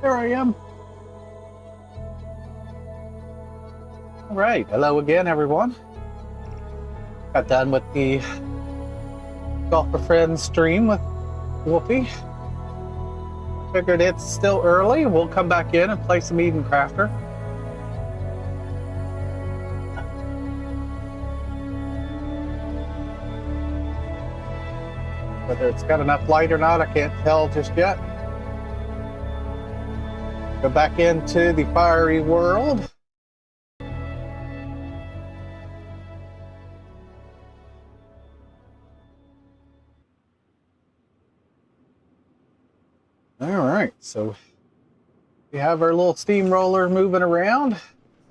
There I am. All right, hello again, everyone. Got done with the Golf for Friends stream with Wolfie. Figured it's still early. We'll come back in and play some Eden Crafter. Whether it's got enough light or not, I can't tell just yet. Go back into the fiery world. All right, so we have our little steamroller moving around.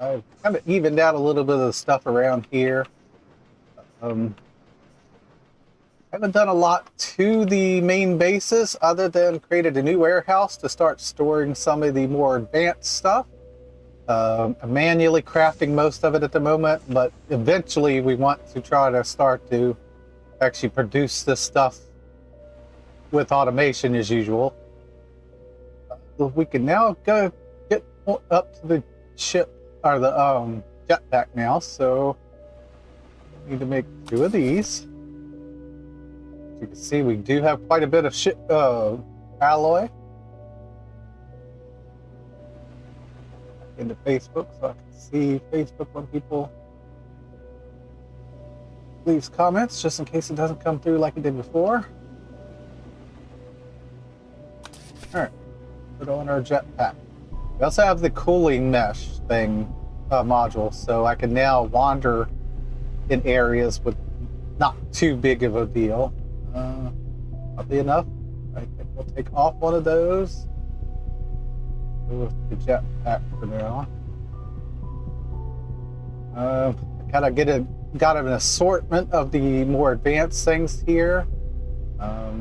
I've kind of evened out a little bit of the stuff around here. Haven't done a lot to the main bases other than created a new warehouse to start storing some of the more advanced stuff. I'm manually crafting most of it at the moment, but eventually we want to try to start to actually produce this stuff with automation as usual. We can now go get up to the ship or the jetpack now, so we need to make 2 of these. As you can see, we do have quite a bit of ship alloy. Into Facebook, so I can see Facebook when people leaves comments, just in case it doesn't come through like it did before. All right. Put on our jetpack. We also have the cooling mesh thing module, so I can now wander in areas with not too big of a deal. Oddly enough, I think we'll take off one of those. Go with the jetpack for now. I kind of got an assortment of the more advanced things here.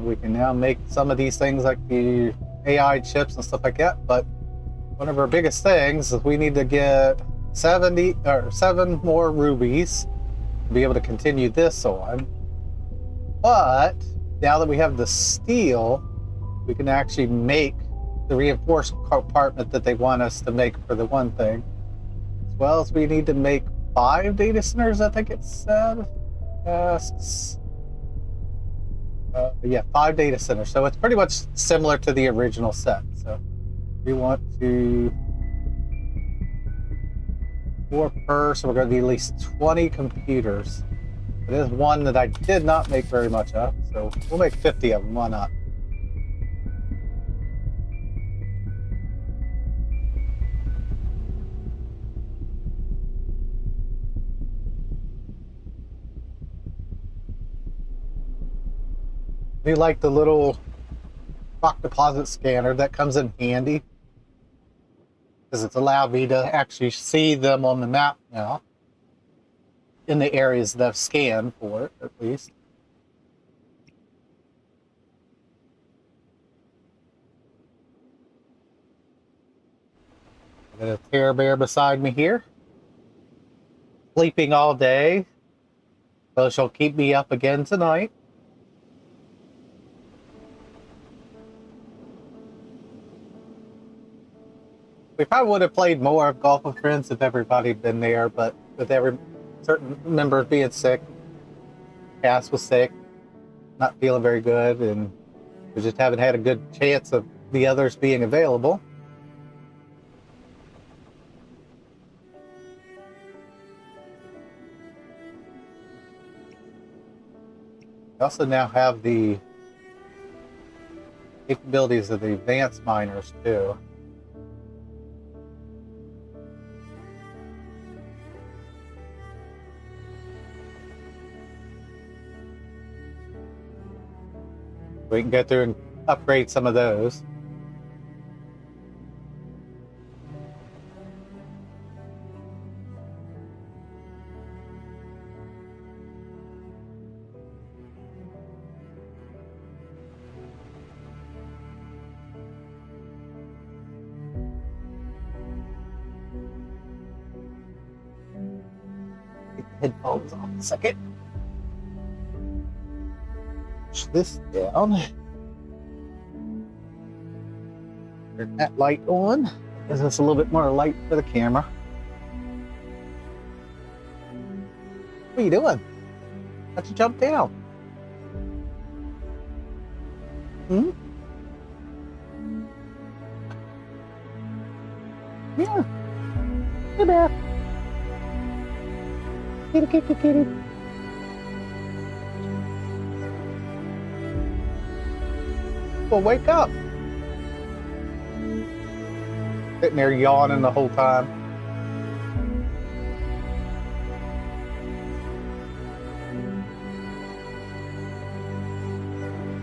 We can now make some of these things like the AI chips and stuff like that, but one of our biggest things is we need to get 7 more rubies to be able to continue this on. But now that we have the steel, we can actually make the reinforced compartment that they want us to make for the one thing. As well as we need to make 5 data centers, I think it said. Yeah, 5 data centers. So it's pretty much similar to the original set. So we want to 4 per, so we're going to need at least 20 computers. It is one that I did not make very much of, so we'll make 50 of them. Why not? I do like the little rock deposit scanner that comes in handy, because it's allowed me to actually see them on the map now, in the areas that I've scanned for it, at least. I've got a terror bear beside me here, sleeping all day, so she'll keep me up again tonight. We probably would have played more of Golf with Friends if everybody had been there, but with certain members being sick, Cass was sick, not feeling very good, and we just haven't had a good chance of the others being available. We also now have the capabilities of the advanced miners too. We can go through and upgrade some of those. Take the headphones off a second. Push this down. Turn that light on. Gives us a little bit more light for the camera. What are you doing? How'd you jump down? Hmm? Yeah. Hey, Beth. Kitty, kitty, kitty. Well, wake up. Sitting there yawning the whole time.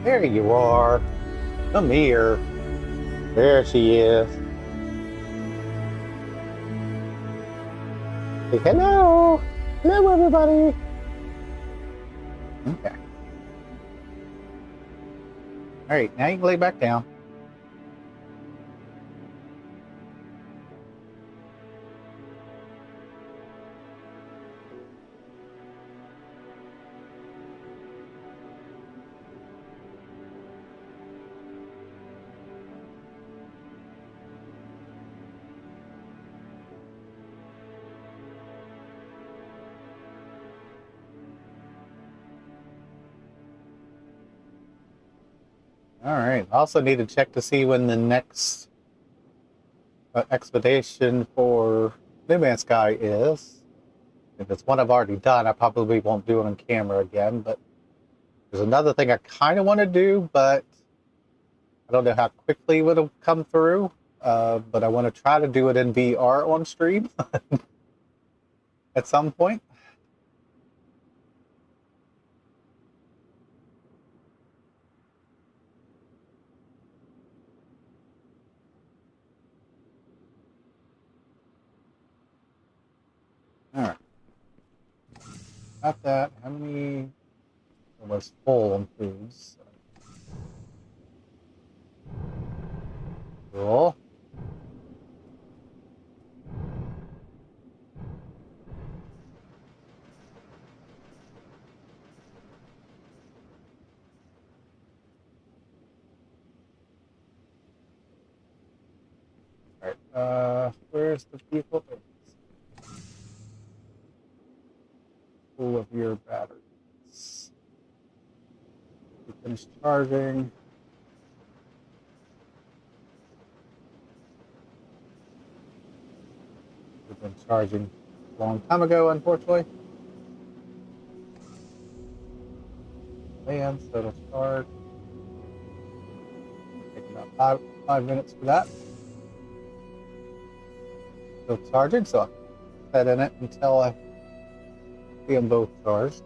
There you are. Come here. There she is. Say hello. Hello, everybody. Okay. All right, now you can lay back down. All right. I also need to check to see when the next expedition for New Man's Sky is. If it's one I've already done, I probably won't do it on camera again. But there's another thing I kind of want to do, but I don't know how quickly it will come through. But I want to try to do it in VR on stream at some point. All right. Got that. How many? It was full on foods. Cool. All right. Where's the vehicle? Full of your batteries. You finish charging. We've been charging a long time ago, unfortunately. And so it'll charge. Take about five minutes for that. Still charging, so I'll set in it until I see them both charged.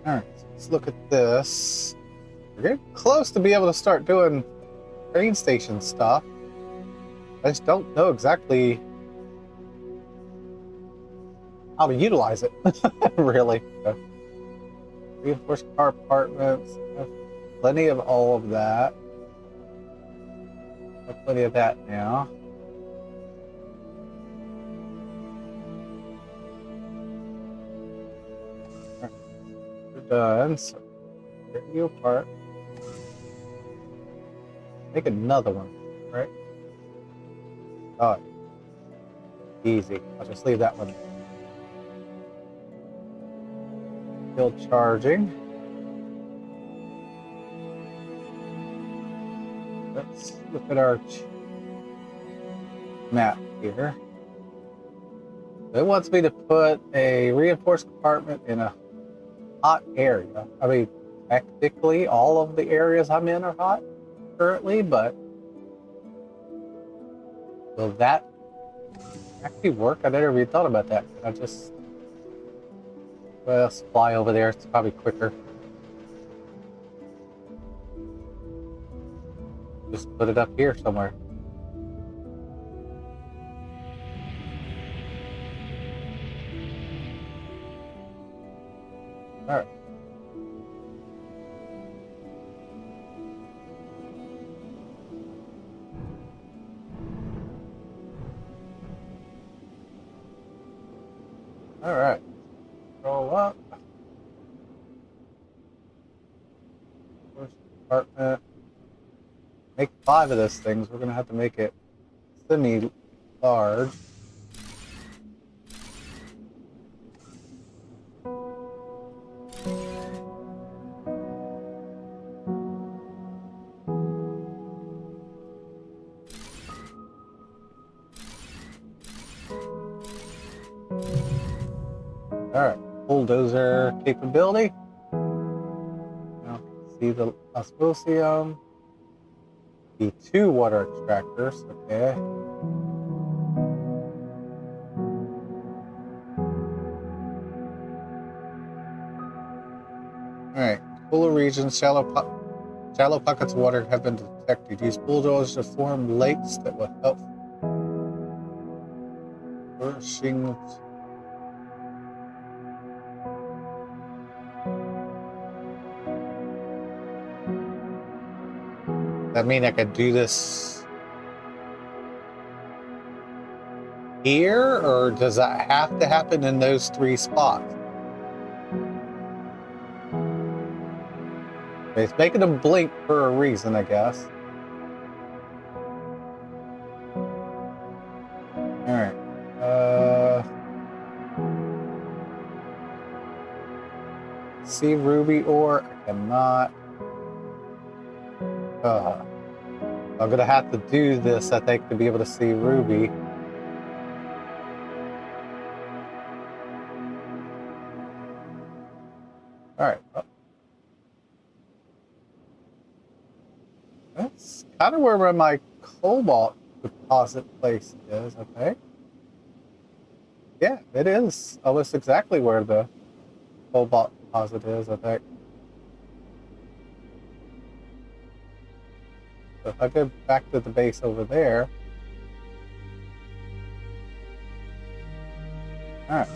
Alright, so let's look at this. We're getting close to be able to start doing train station stuff. I just don't know exactly how to utilize it, really. So, reinforced car apartments, plenty of all of that. Have plenty of that now. Right. We're done. So, here you apart. Make another one, right? Oh, easy. I'll just leave that one. Still charging. Let's look at our map here. It wants me to put a reinforced compartment in a hot area. I mean, technically, all of the areas I'm in are hot currently, but will that actually work? I never even thought about that. I just, well, fly over there. It's probably quicker. Just put it up here somewhere. All right. All right. Roll up. First apartment. Make 5 of those things. We're going to have to make it semi-large. Alright, bulldozer capability. Now see the osmosium. The 2 water extractors, okay. Alright, cooler regions, shallow pockets of water have been detected. Use bulldozers to form lakes that will help flourishing. That mean I could do this here, or does that have to happen in those 3 spots? It's making them blink for a reason, I guess. Alright. See ruby ore? I cannot. I'm gonna have to do this, I think, to be able to see ruby. Alright. Well, that's kind of where my cobalt deposit place is, I think. Yeah, it is almost exactly where the cobalt deposit is, I think. So if I go back to the base over there. Alright.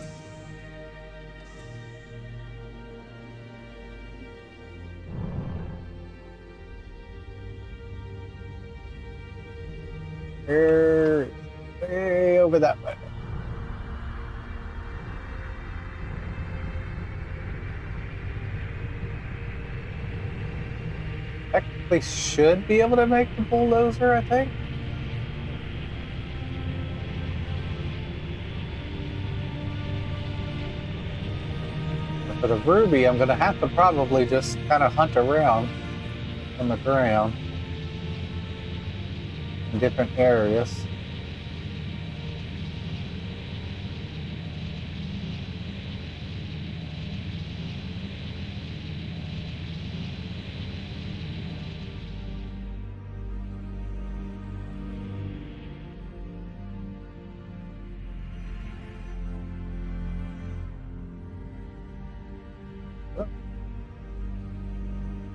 Here, way over that way. Technically should be able to make the bulldozer, I think. But for the ruby, I'm gonna have to probably just kind of hunt around on the ground in different areas.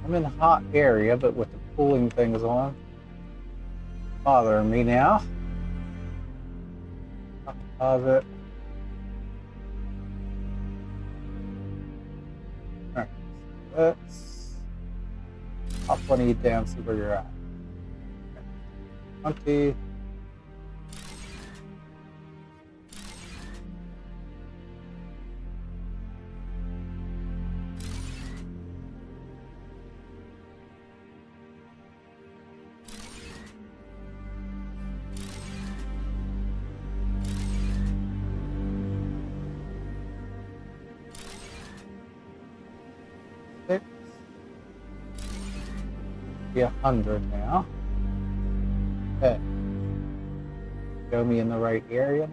I'm in a hot area, but with the cooling things on, bothering me now. Deposit. All right, let's hop one of you down, see where you're at. 20. Be 100 now. Okay. Show me in the right area.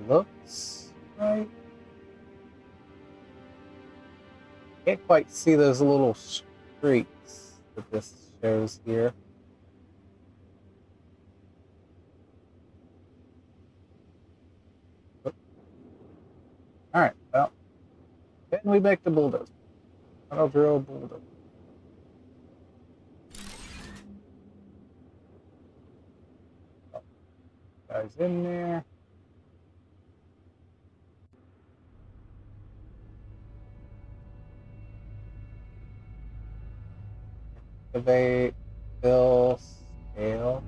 Looks right. Can't quite see those little streaks that this shows here. All right, well, can we make the bulldozer? I'll drill a bulldozer. Oh, guys in there. Activate, fill, scale.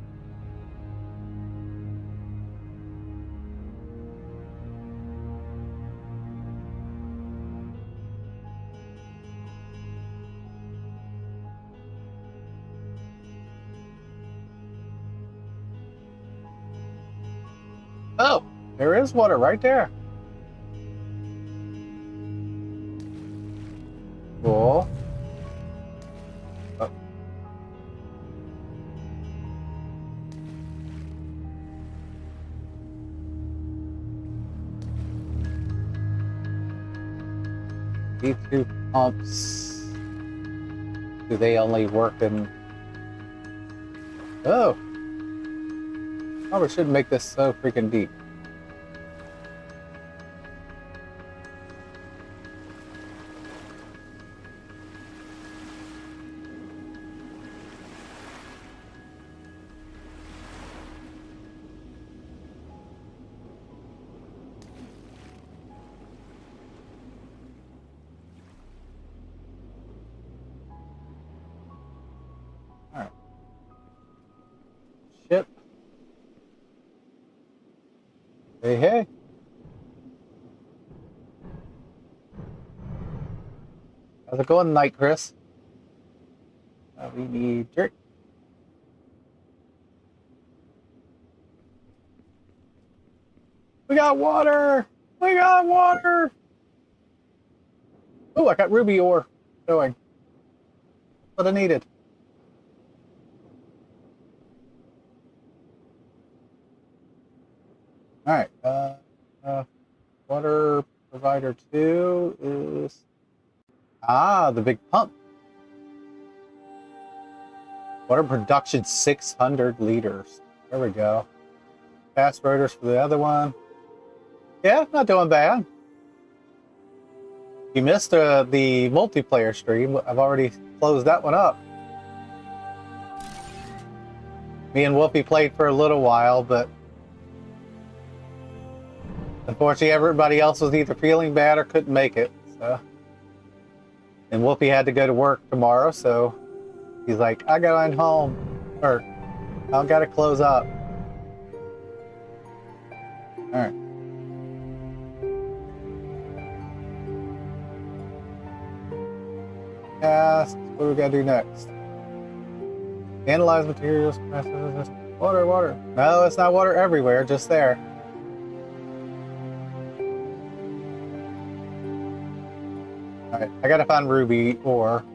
Oh, there is water right there. Cool. Oh. These two pumps, do they only work in... Oh! Probably shouldn't make this so freaking deep. Alright. Ship. Hey, hey. How's it going tonight, Chris? We need dirt. We got water! We got water! Oh, I got ruby ore going. What I needed. Alright, water provider 2 is... Ah, the big pump. Water production 600 liters. There we go. Fast rotors for the other one. Yeah, not doing bad. You missed the multiplayer stream. I've already closed that one up. Me and Whoopi played for a little while, but unfortunately everybody else was either feeling bad or couldn't make it. So, and Whoopi had to go to work tomorrow, so he's like, I gotta home, or I gotta close up. All right. Cast. What do we gotta do next? Analyze materials. Water, water. No, it's not water everywhere, just there. Alright, I gotta find ruby ore.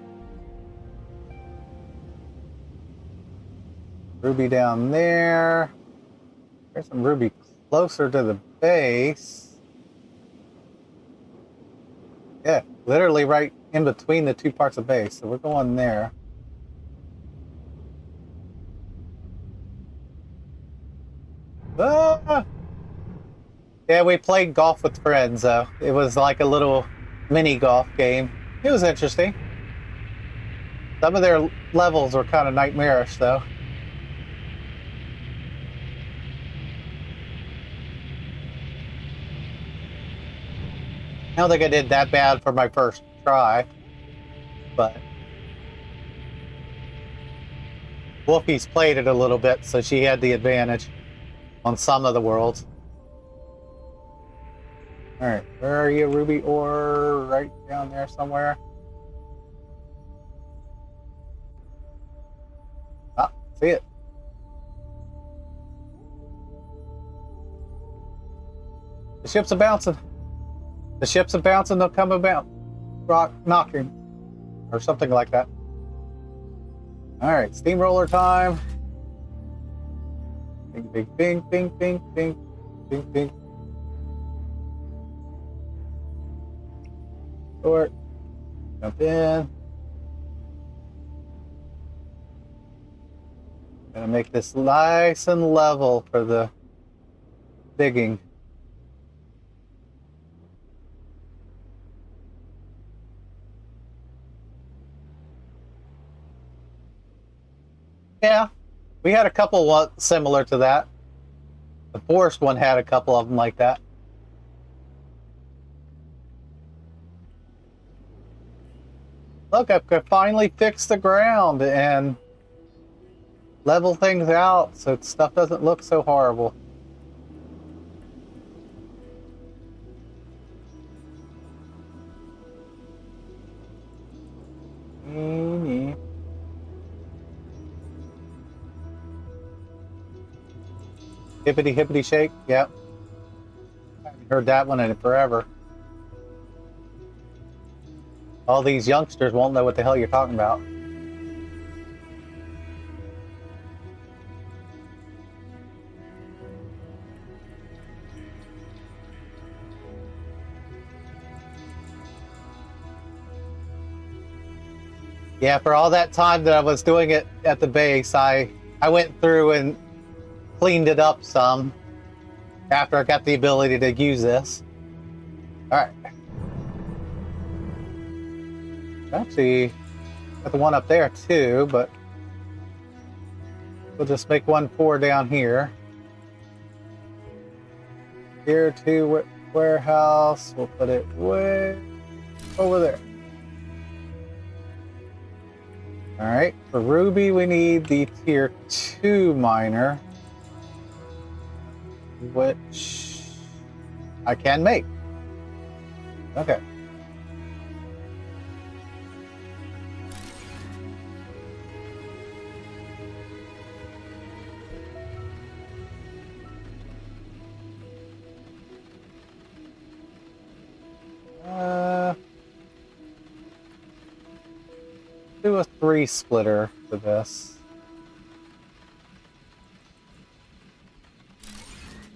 Ruby down there. There's some ruby closer to the base. Yeah, literally right in between the two parts of base. So we're going there. Ah! Yeah, we played golf with friends. It was like a little mini golf game. It was interesting. Some of their levels were kind of nightmarish, though. I don't think I did that bad for my first try, but Wolfie's played it a little bit, so she had the advantage on some of the worlds. All right, where are you, ruby ore? Right down there somewhere. Ah, see it. The ships are bouncing. The ships are bouncing, they'll come about. Rock knocking. Or something like that. Alright, steamroller time. Bing, bing, bing, bing, bing, bing, bing, bing. Short. Jump in. Gonna make this nice and level for the digging. Yeah, we had a couple similar to that. The forest one had a couple of them like that. Look, I could finally fix the ground and level things out so stuff doesn't look so horrible. Hippity hippity shake, yep. I haven't heard that one in forever. All these youngsters won't know what the hell you're talking about. Yeah, for all that time that I was doing it at the base, I went through and cleaned it up some after I got the ability to use this. Alright. Actually, got the one up there too, but we'll just make one pour down here. Here to warehouse, we'll put it way over there. Alright, for Ruby we need the tier 2 miner, which I can make. Okay. Do a 3 splitter for this.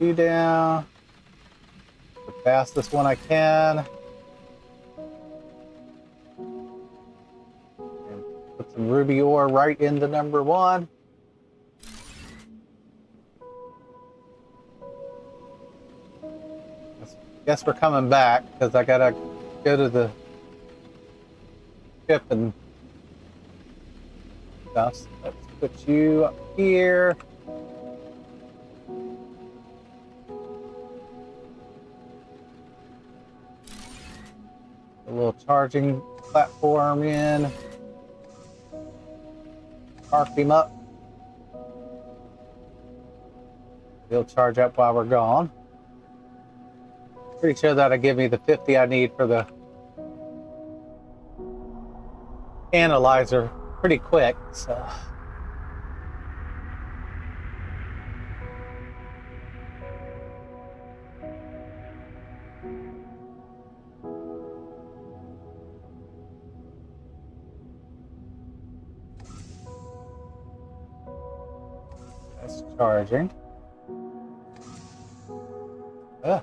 2 down. The fastest one I can. And put some ruby ore right into number 1. Guess we're coming back because I gotta go to the ship and stuff. So let's put you up here. A little charging platform in. Park him up. He'll charge up while we're gone. Pretty sure that'll give me the 50 I need for the analyzer pretty quick, so. That's charging. Ah.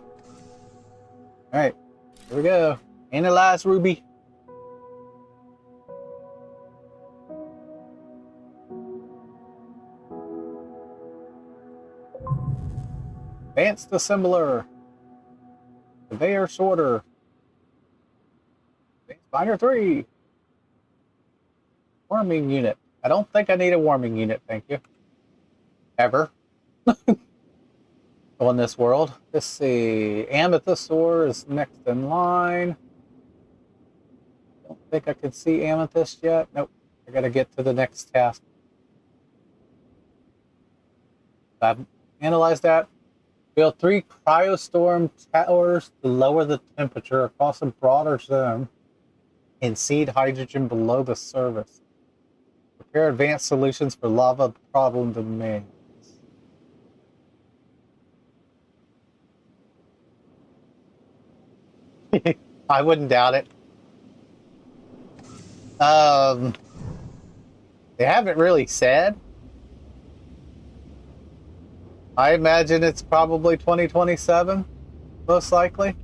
All right, here we go. Analyze Ruby. Advanced assembler. Conveyor sorter. Advanced binder 3. Warming unit. I don't think I need a warming unit, thank you. Ever. On this world. Let's see. Amethyst ore is next in line. Don't think I can see amethyst yet. Nope. I gotta get to the next task. I've analyzed that. Build 3 cryostorm towers to lower the temperature across a broader zone and seed hydrogen below the surface. Prepare advanced solutions for lava problem domains. I wouldn't doubt it. They haven't really said. I imagine it's probably 2027, most likely.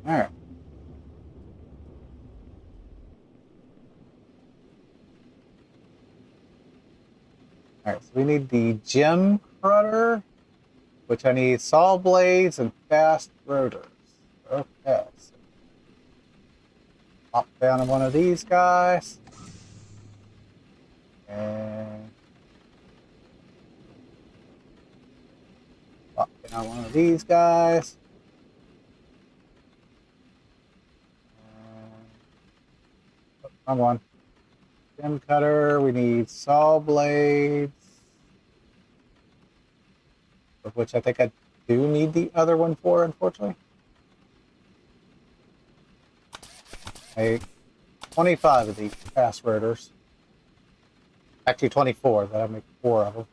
All right. All right, so we need the gem crutter, which I need saw blades and fast rotors. Okay, so pop down on one of these guys. And Now one of these guys. Wrong one. Stem cutter. We need saw blades. Of which I think I do need the other one for, unfortunately. I 25 of these fast rotors. Actually 24, but I make 4 of them.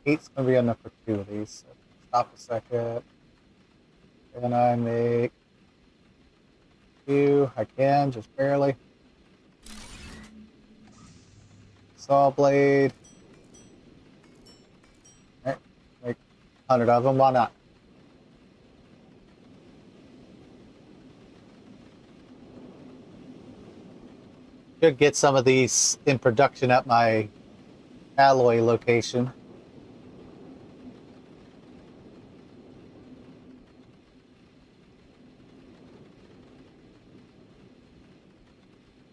Eight's gonna be enough for 2 of these. So stop a second. Can I make 2? I can, just barely. Saw blade. Alright, make 100 of them, why not? Should get some of these in production at my alloy location.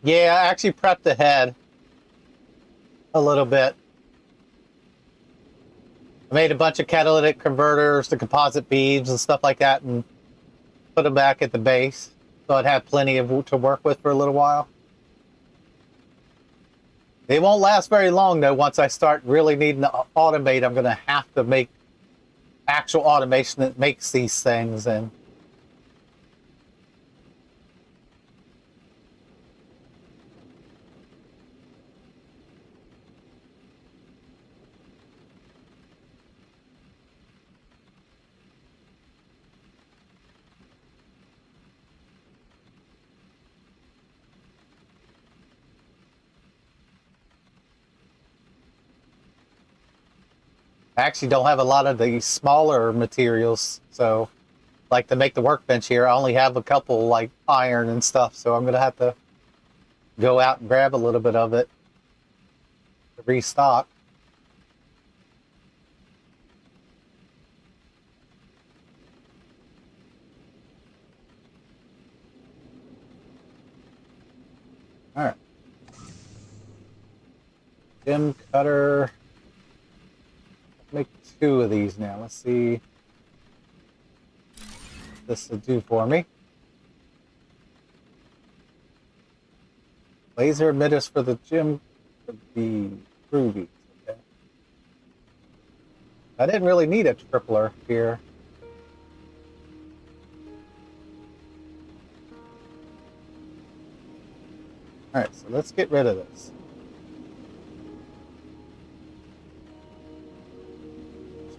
Yeah, I actually prepped ahead a little bit. I made a bunch of catalytic converters, the composite beads and stuff like that, and put them back at the base. So I'd have plenty of to work with for a little while. They won't last very long, though. Once I start really needing to automate, I'm going to have to make actual automation that makes these things. And I actually don't have a lot of the smaller materials, so like to make the workbench here, I only have a couple like iron and stuff, so I'm gonna have to go out and grab a little bit of it to restock. All right, gem cutter. Make 2 of these now. Let's see what this will do for me. Laser emitters for the gym for the rubies. Okay. I didn't really need a tripler here. All right, so let's get rid of this.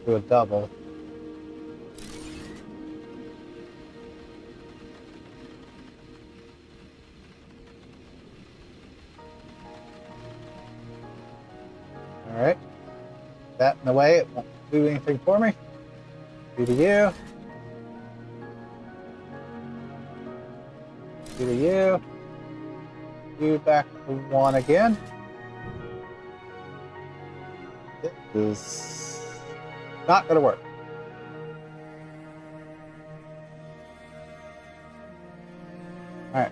Do a double. All right. That in the way, it won't do anything for me. Do to you. Do to you. You back to 1 again. This is not going to work. All right.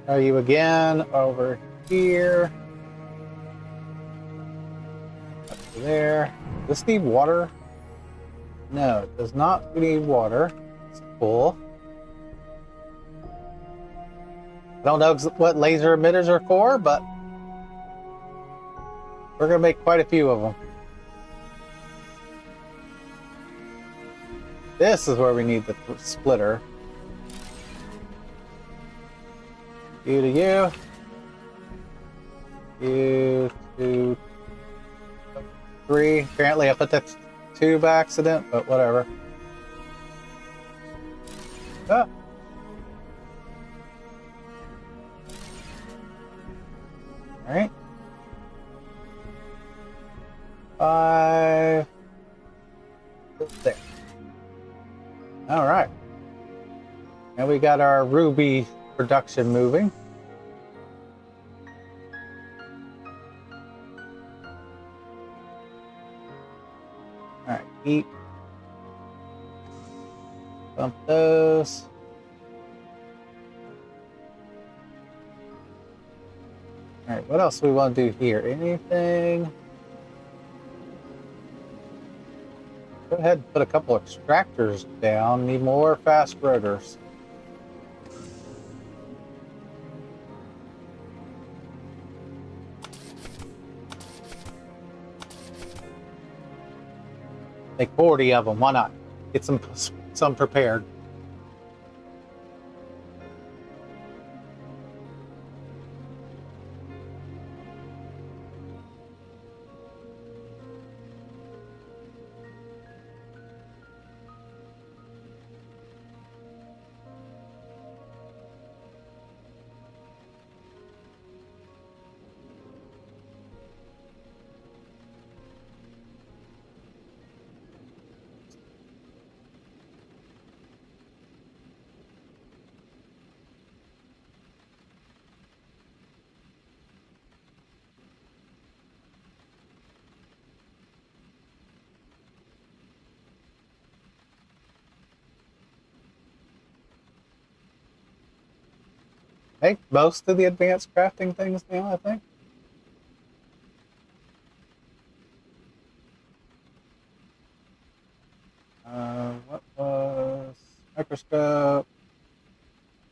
Are you again over here? Up to there. Does this need water? No, it does not need water. It's full. I don't know what laser emitters are for, but we're going to make quite a few of them. This is where we need the splitter. You to you. You to 3. Apparently I put that 2 by accident, but whatever. Ah. Alright. 5. There. All right. Now we got our ruby production moving. Alright, eat. Bump those. Alright, what else do we want to do here? Anything? Go ahead and put a couple extractors down. Need more fast rotors. Make 40 of them. Why not? Get some prepared. Make most of the advanced crafting things now, I think. What was microscope?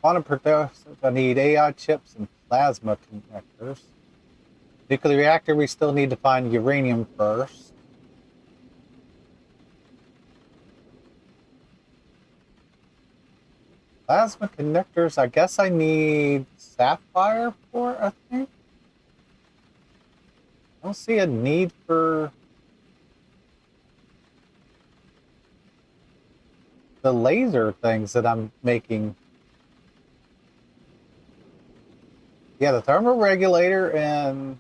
Quantum processors. I need AI chips and plasma connectors. Nuclear reactor, we still need to find uranium first. Plasma connectors, I guess I need sapphire for, I think. I don't see a need for the laser things that I'm making. Yeah, the thermal regulator and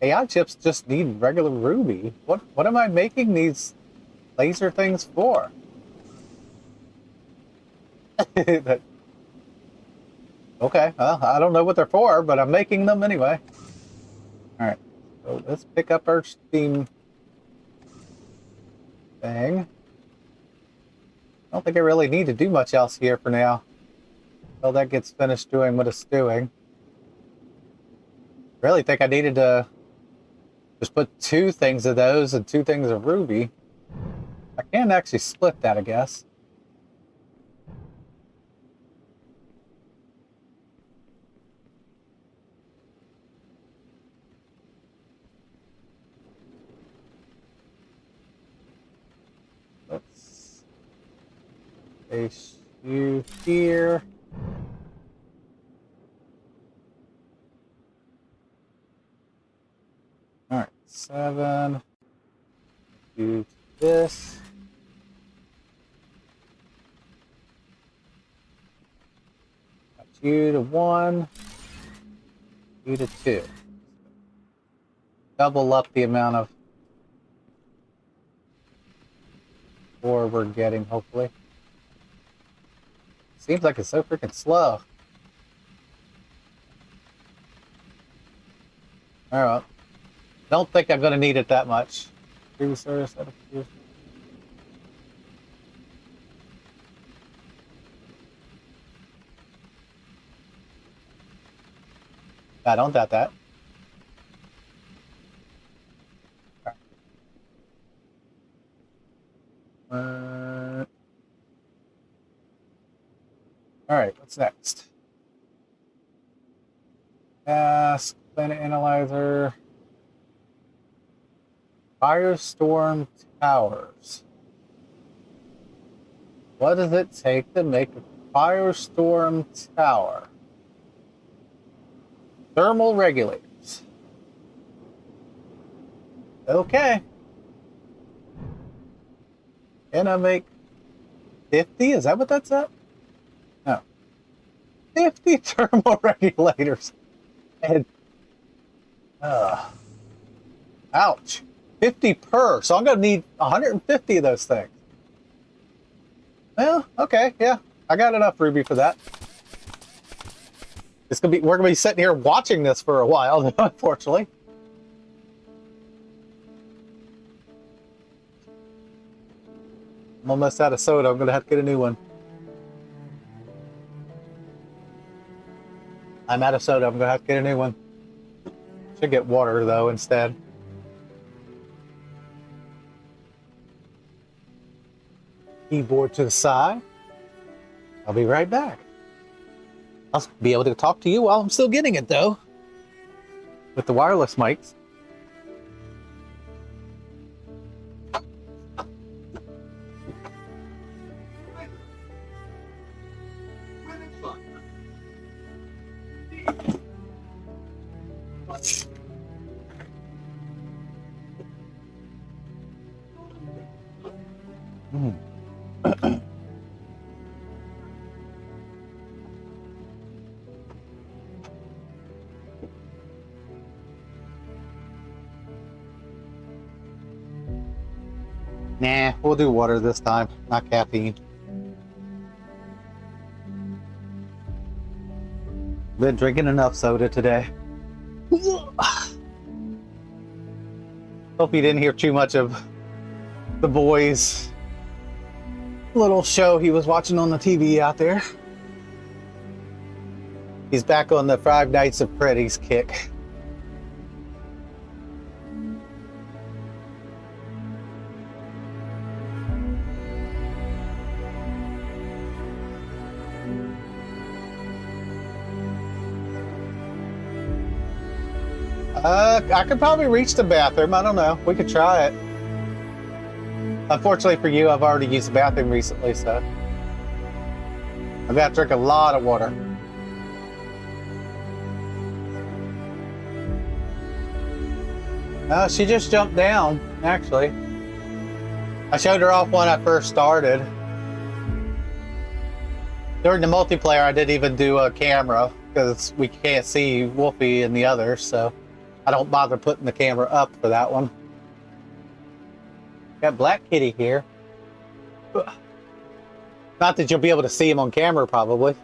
AI chips just need regular ruby. What am I making these laser things for? Okay, well, I don't know what they're for, but I'm making them anyway. All right, so let's pick up our steam thing. I don't think I really need to do much else here for now until that gets finished doing what it's doing. Really think I needed to just put 2 things of those and 2 things of ruby. I can actually split that, I guess. Let's place you here. All right, 7. Do this. Got you to 1. You to 2. Double up the amount of ore we're getting, hopefully. Seems like it's so freaking slow. All right. Don't think I'm going to need it that much. Previous service, I don't doubt that. All right, what's next? Task, planet analyzer, firestorm towers. What does it take to make a firestorm tower? Thermal regulators. Okay. Can I make 50? Is that what that's at? No. 50 thermal regulators. And ouch. 50 per. So I'm gonna need 150 of those things. Well, okay, yeah. I got enough ruby for that. We're gonna be sitting here watching this for a while, unfortunately. I'm almost out of soda. I'm gonna have to get a new one. I'm out of soda. I'm gonna have to get a new one. Should get water though instead. Keyboard to the side. I'll be right back. I'll be able to talk to you while I'm still getting it though. With the wireless mics. Nah, we'll do water this time, not caffeine. Been drinking enough soda today. Hope you didn't hear too much of the boys' little show he was watching on the TV out there. He's back on the Five Nights at Freddy's kick. I could probably reach the bathroom. I don't know. We could try it. Unfortunately for you, I've already used the bathroom recently, so I've got to drink a lot of water. She just jumped down, actually. I showed her off when I first started. During the multiplayer, I didn't even do a camera because we can't see Wolfie and the others, so I don't bother putting the camera up for that one. Got Black Kitty here. Not that you'll be able to see him on camera, probably.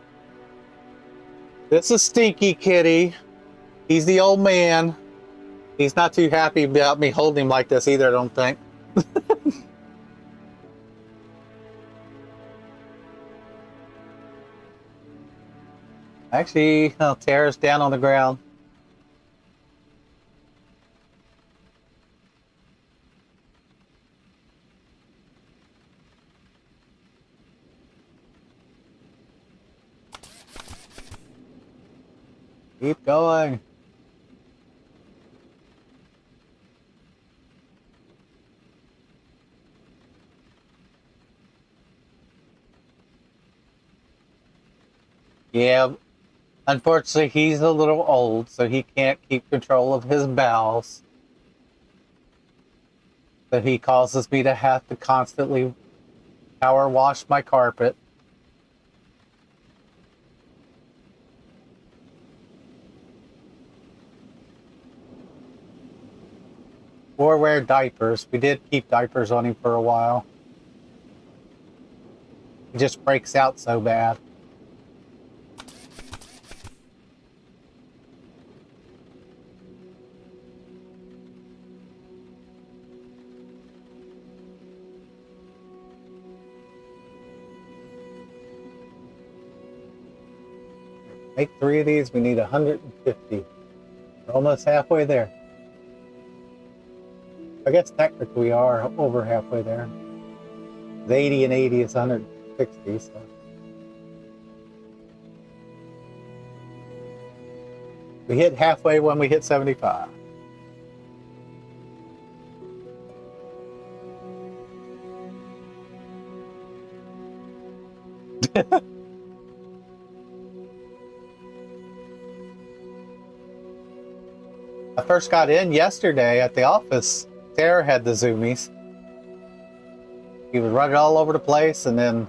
This is Stinky Kitty. He's the old man. He's not too happy about me holding him like this either, I don't think. Actually, I'll tear us down on the ground. Keep going. Yeah, unfortunately, he's a little old, so he can't keep control of his bowels. So he causes me to have to constantly power wash my carpet. Or wear diapers. We did keep diapers on him for a while. He just breaks out so bad. Make 3 of these, we need 150. We're almost halfway there. I guess technically we are over halfway there. It's 80 and 80 is 160, so. We hit halfway when we hit 75. I first got in yesterday at the office. Sarah had the zoomies. He was running all over the place, and then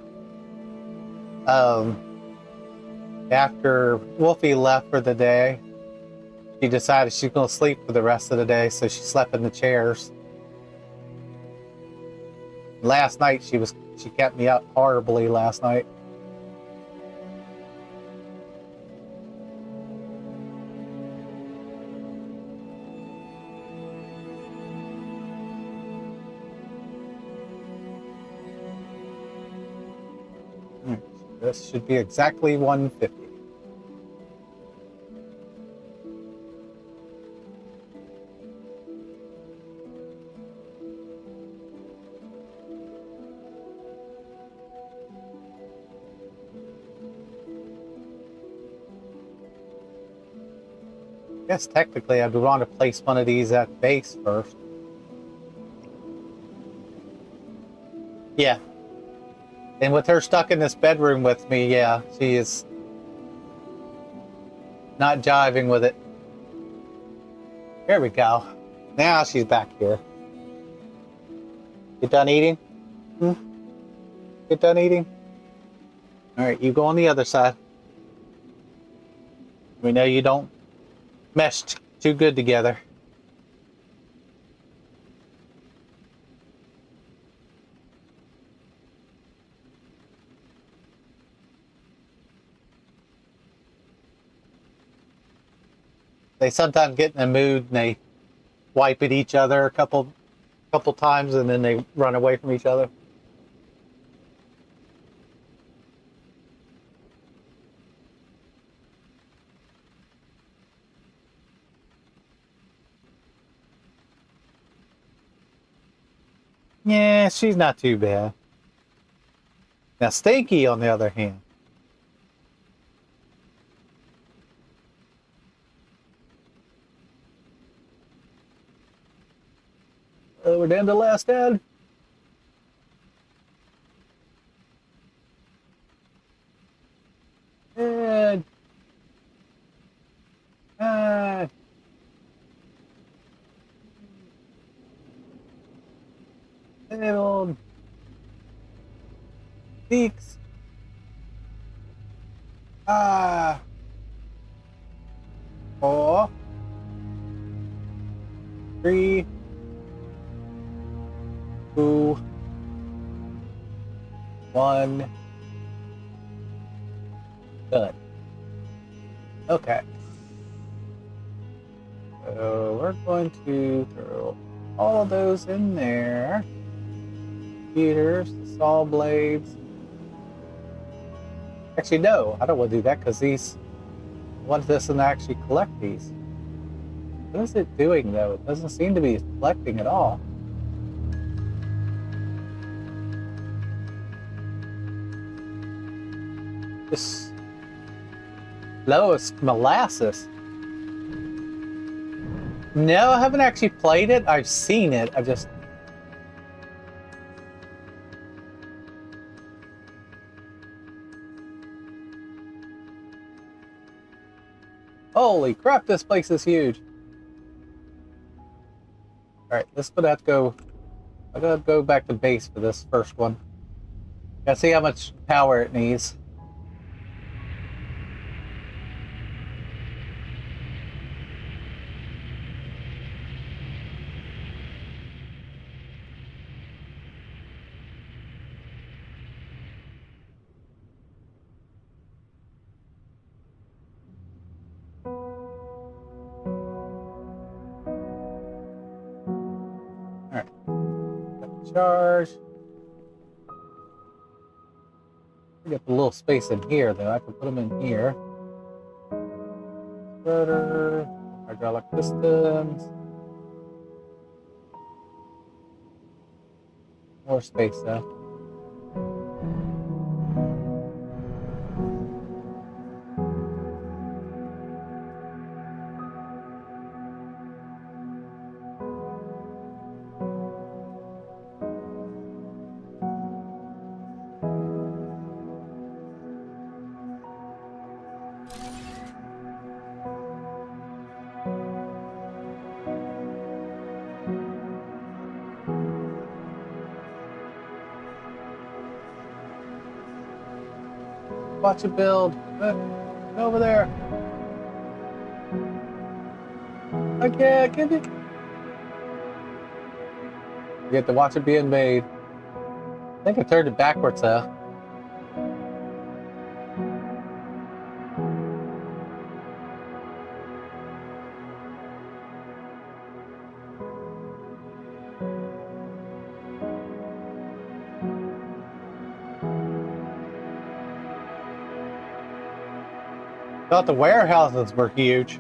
after Wolfie left for the day, she decided she's going to sleep for the rest of the day, so she slept in the chairs. Last night she kept me up horribly last night. Alright, this should be exactly 150. I guess technically I'd want to place one of these at base first. Yeah. And with her stuck in this bedroom with me, yeah, she is not jiving with it. There we go. Now she's back here. You done eating? Hmm? You done eating? Alright, you go on the other side. We know you don't mesh too good together. They sometimes get in a mood and they wipe at each other a couple times and then they run away from each other. Yeah, she's not too bad. Now Stinky, on the other hand. Oh, we're down to the last ad. And little peaks. Four, three, two, one. Good. Okay. So we're going to throw all of those in there. Computers, the saw blades. Actually, no, I don't want to do that because these. I want this and actually collect these. What is it doing though? It doesn't seem to be collecting at all. Just lowest molasses. No, I haven't actually played it. I've seen it. I just. Holy crap, this place is huge. Alright, this would have to go. I gotta go back to base for this first one. Gotta see how much power it needs. Alright. Charge. Get the little space in here though. I can put them in here. Spreader, hydraulic pistons. More space though. Watch it build. Over there. I can't get it. You get to watch it being made. I think I turned it backwards though. Thought the warehouses were huge.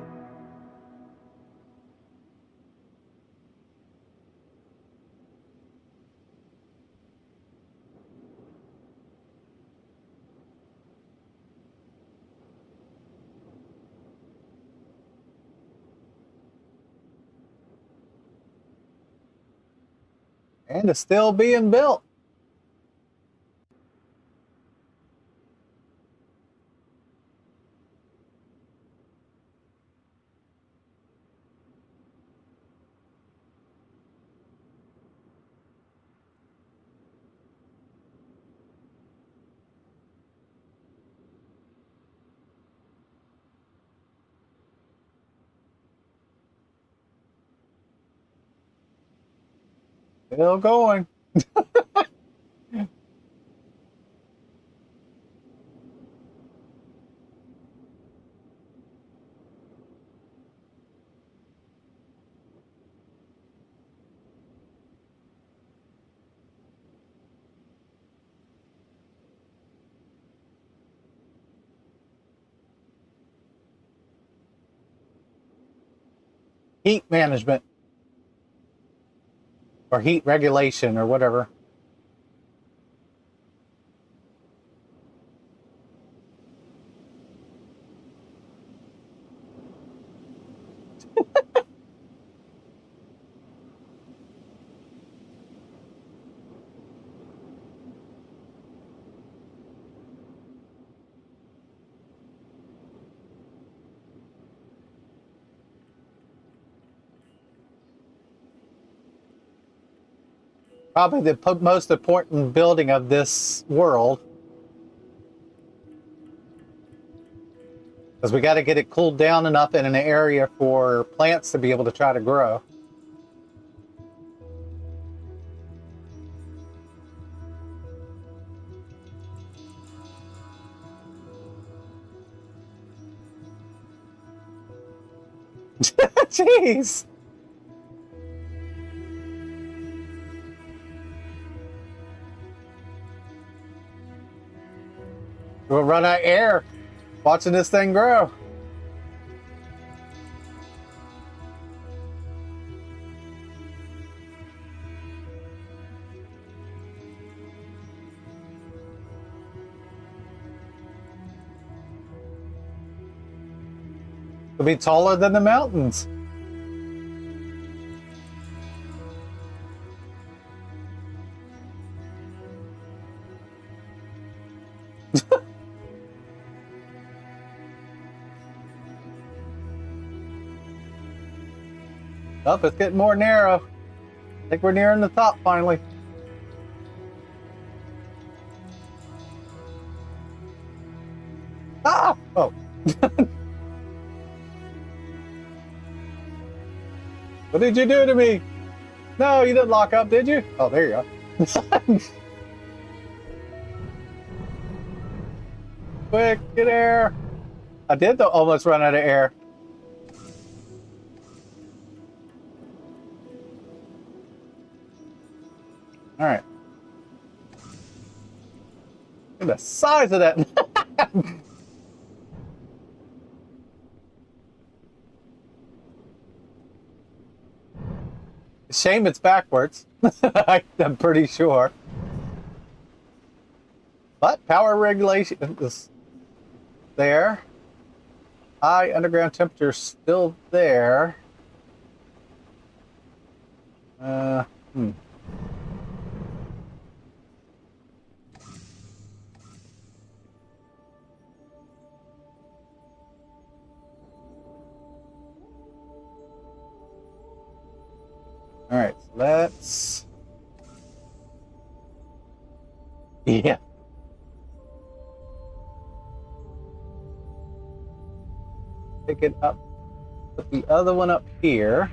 And it's still being built. Still going. Heat management. Or heat regulation or whatever. Probably the most important building of this world. Because we got to get it cooled down enough in an area for plants to be able to try to grow. Jeez. We'll run out of air watching this thing grow. It'll be taller than the mountains. Oh, it's getting more narrow. I think we're nearing the top finally. Ah! Oh. What did you do to me? No, you didn't lock up, did you? Oh, there you go. Quick, get air. I did almost run out of air. All right. Look at the size of that. Shame it's backwards. I'm pretty sure. But power regulation is there. High underground temperature still there. All right, so let's. Yeah. Pick it up. Put the other one up here.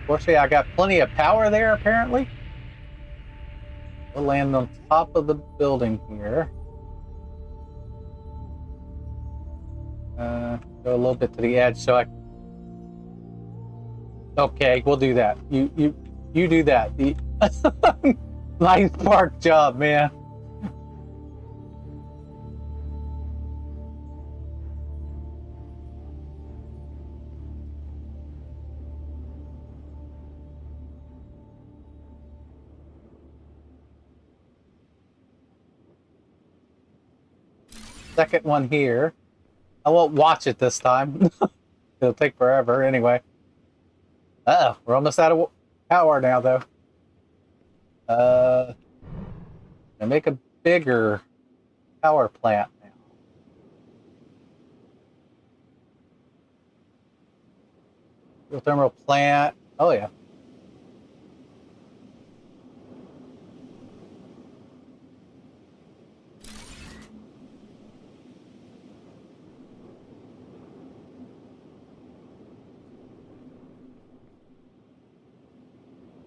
Fortunately, I got plenty of power there, apparently. We'll land on top of the building here. Go a little bit to the edge so I. Okay, we'll do that. You do that. Nice park job, man. second one here. I won't watch it this time. It'll take forever anyway. Uh-oh, we're almost out of power now, though. And make a bigger power plant now. Geothermal plant. Oh, yeah.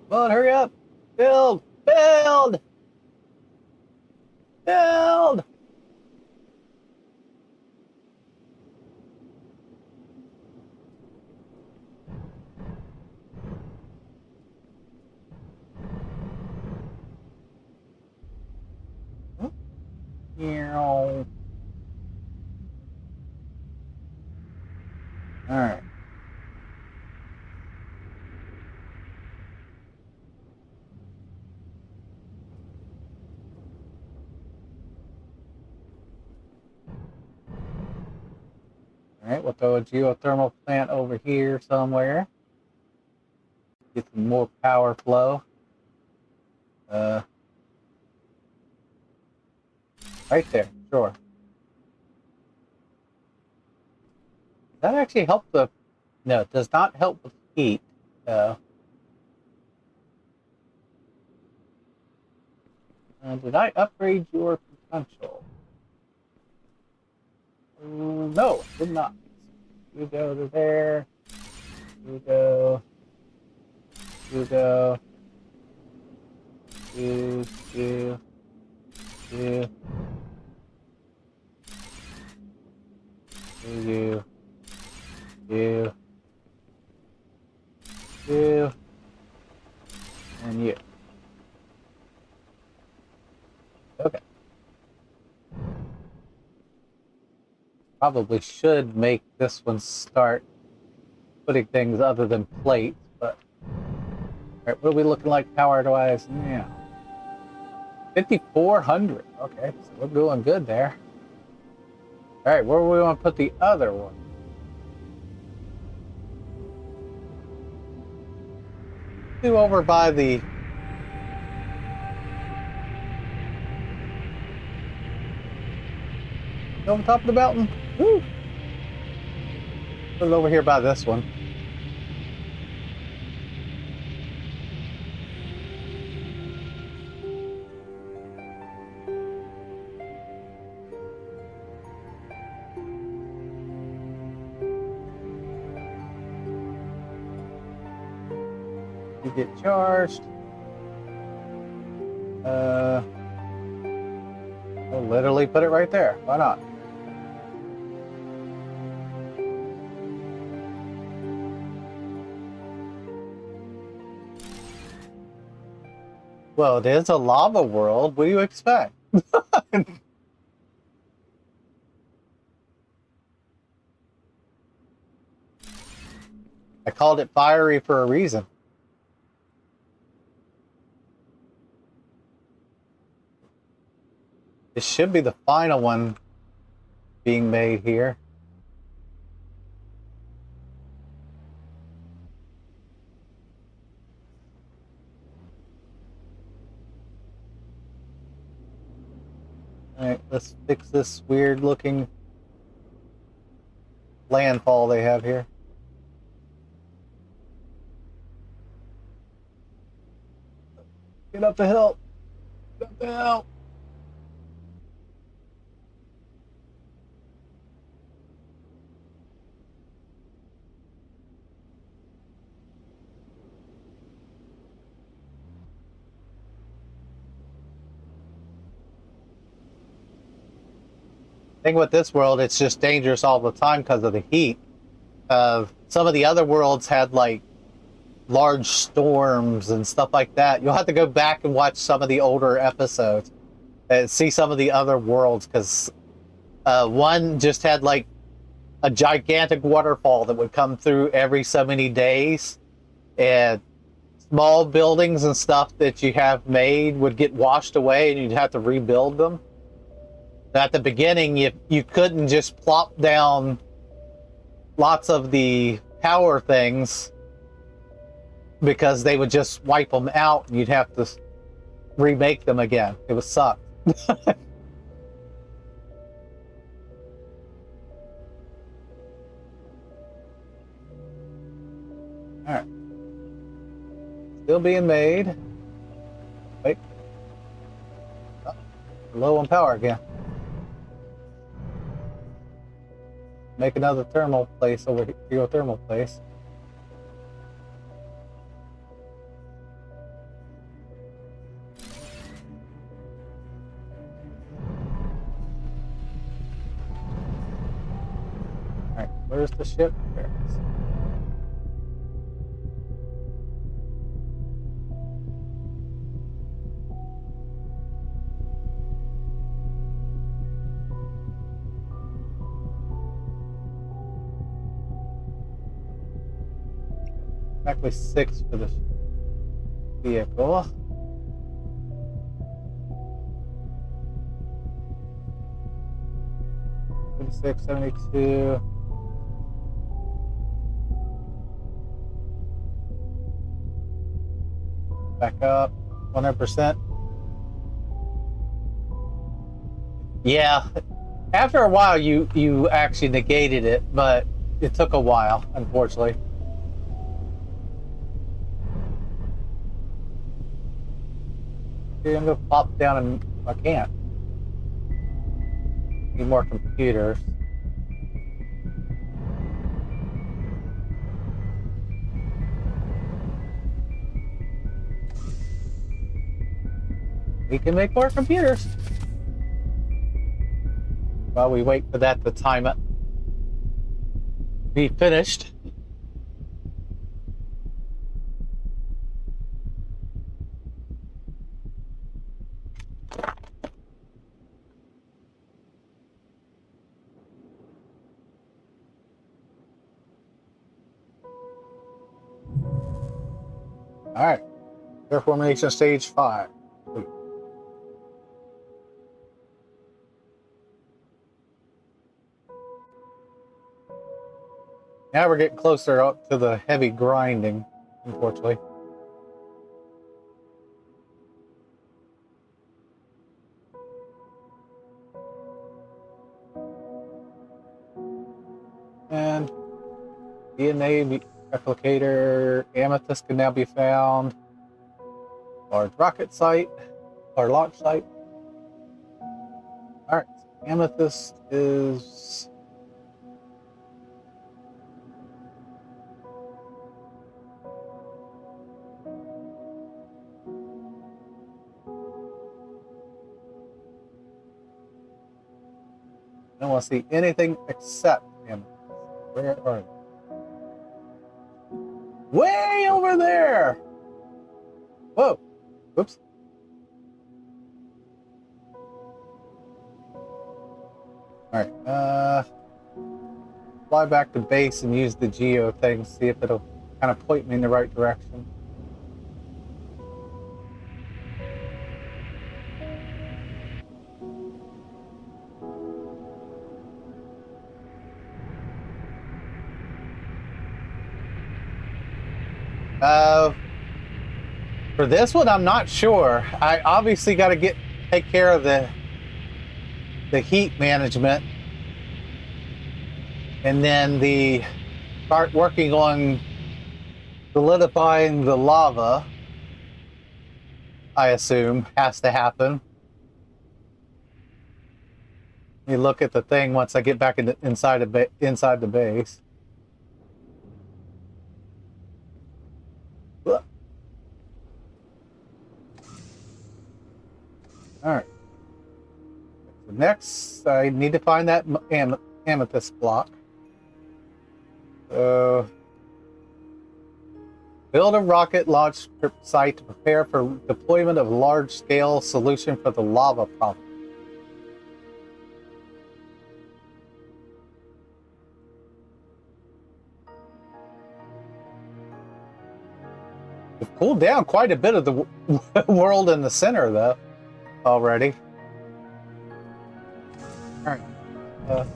Come on, hurry up. Build! Build! Build! All right. All right, we'll throw a geothermal plant over here somewhere. Get some more power flow. Right there, sure. Does that actually help the... No, it does not help with heat. Did I upgrade your potential? No, did not. You go to there. You go. You go. You. You. You. You. You. You. And you. Okay. Probably should make this one start putting things other than plates, but... Alright, what are we looking like power-wise now? 5,400. Okay, so we're doing good there. Alright, where do we want to put the other one? Do over by the... on top of the mountain. Woo! Put it over here by this one. You get charged. I'll literally put it right there. Why not? Well, it is a lava world. What do you expect? I called it fiery for a reason. This should be the final one being made here. Alright, let's fix this weird looking landfall they have here. Get up the hill! Get up the hill! Thing with this world, it's just dangerous all the time because of the heat. Some of the other worlds had like large storms and stuff like that. You'll have to go back and watch some of the older episodes and see some of the other worlds, because one just had like a gigantic waterfall that would come through every so many days, and small buildings and stuff that you have made would get washed away and you'd have to rebuild them. At the beginning, you couldn't just plop down lots of the power things because they would just wipe them out and you'd have to remake them again. It would suck. Alright. Still being made. Wait. Oh, low on power again. Make another thermal place over here. Geothermal place. Alright, where's the ship? There it is. Exactly 6 for this vehicle. $76, $72. Back up 100%. Yeah, after a while you actually negated it, but it took a while, unfortunately. I'm gonna pop down and I can't. Need more computers. We can make more computers. While we wait for that to time it. Be finished. All right, terraformation stage 5. Now we're getting closer up to the heavy grinding, unfortunately. And DNA replicator amethyst can now be found. Large rocket site or launch site. All right, amethyst is I don't want to see anything except amethyst. Where are you? Way over there! Whoa! Whoops. Alright, fly back to base and use the geo thing, see if it'll kind of point me in the right direction. For this one, I'm not sure. I obviously got to take care of the heat management, and then start working on solidifying the lava. I assume has to happen. Let me look at the thing once I get back inside the base. All right. So next, I need to find that amethyst block. Build a rocket launch site to prepare for deployment of large-scale solution for the lava problem. We've cooled down quite a bit of the world in the center, though, already. All right.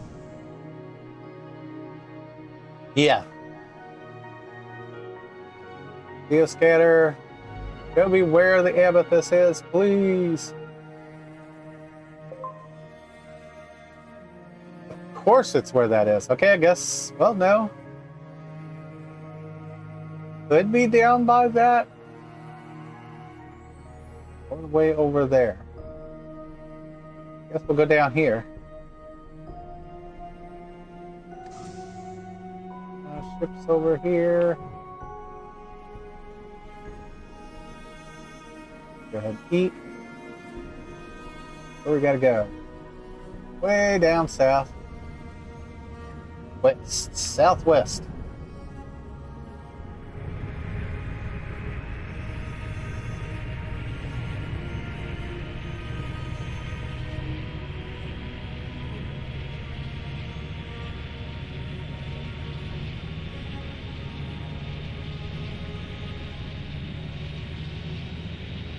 Yeah. Geoscatter. Show me where the amethyst is, please. Of course it's where that is. Okay, I guess. Well, no. Could be down by that. Or way over there. Guess we'll go down here. Ships over here. Go ahead and eat. Where we gotta go? Way down south. West. Southwest.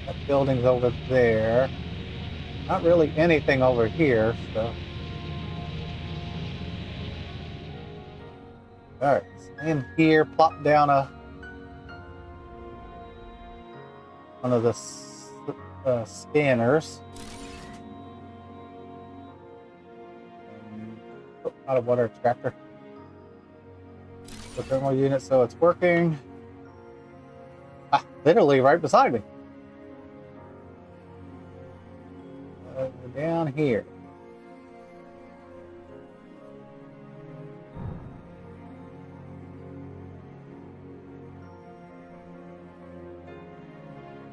That building's over there. Not really anything over here, so. Alright, stand here, plop down one of the scanners. Not a water extractor. The thermal unit, so it's working. Ah, literally right beside me. Down here.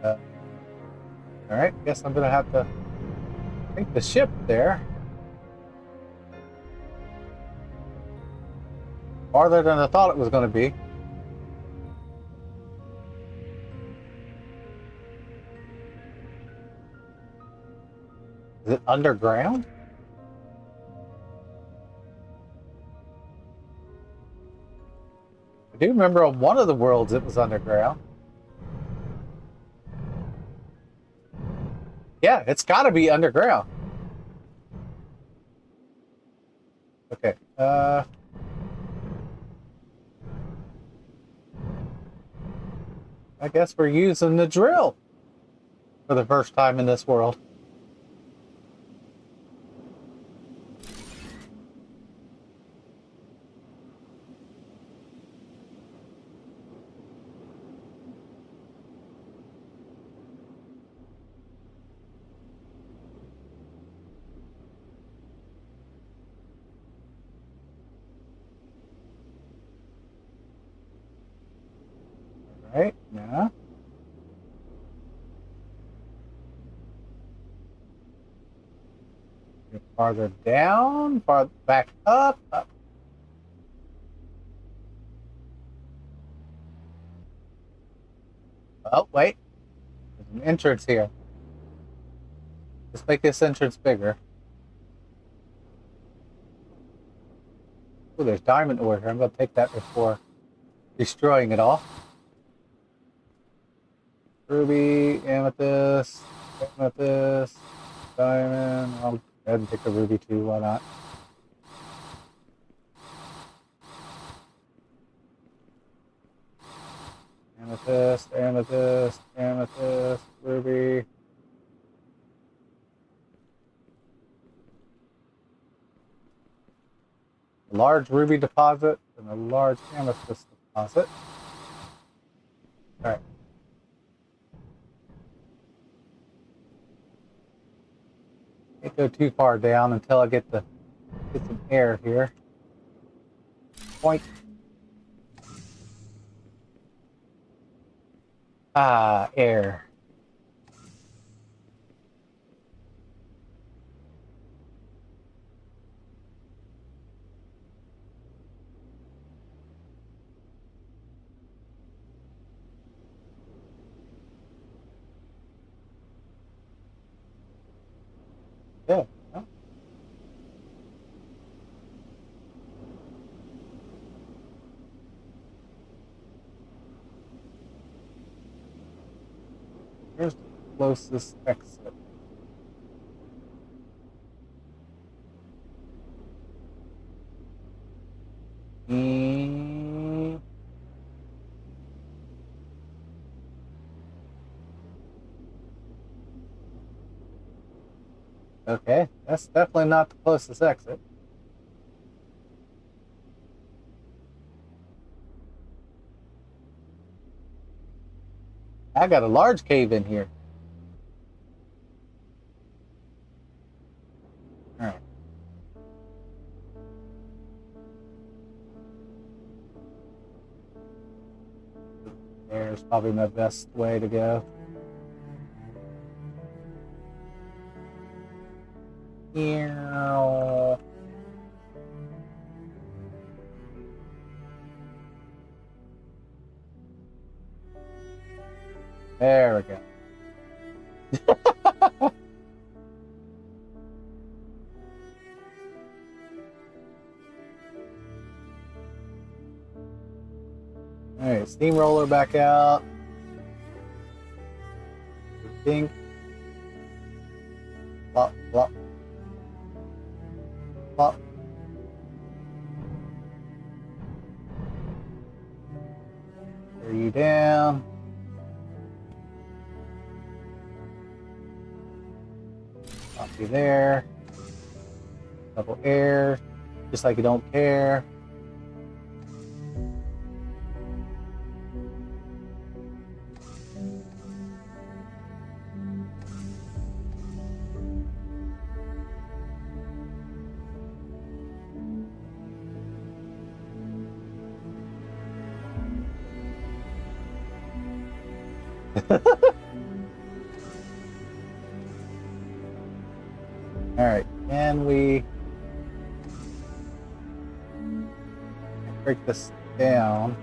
All right, guess I'm gonna have to take the ship there. Farther than I thought it was going to be. Is it underground? I do remember on one of the worlds it was underground. Yeah, it's got to be underground. Okay. I guess we're using the drill for the first time in this world. Right now. Farther down, far back up, up. Oh, wait. There's an entrance here. Let's make this entrance bigger. Oh, there's diamond ore here. I'm going to take that before destroying it all. Ruby, amethyst, amethyst, diamond. I'll go ahead and take the ruby too. Why not? Amethyst, amethyst, amethyst, ruby. A large ruby deposit and a large amethyst deposit. All right. Can't go too far down until I get some air here. Point. Ah, air. Yeah. Huh? Here's the closest exit. Okay, that's definitely not the closest exit. I got a large cave in here. All right. There's probably my best way to go. Ew. There we go. Alright, steamroller back out. Pink. Plop, plop. Plop. Are you down? Pop you there. Double air. Just like you don't care. Alright, can we break this down?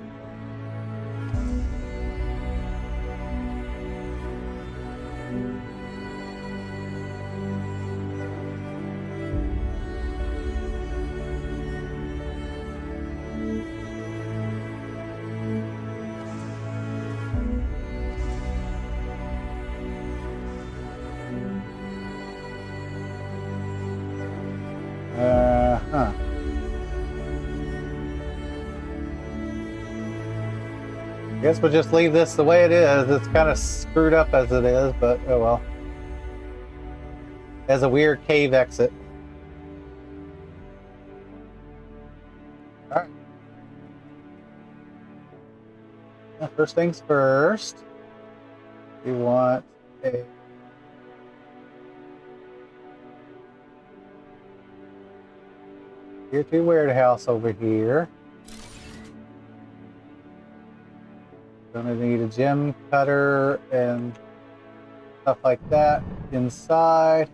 Huh. Guess we'll just leave this the way it is. It's kind of screwed up as it is, but oh well. Has a weird cave exit. Alright. First things first. We want a Tier 2 warehouse over here. Gonna need a gem cutter and stuff like that inside.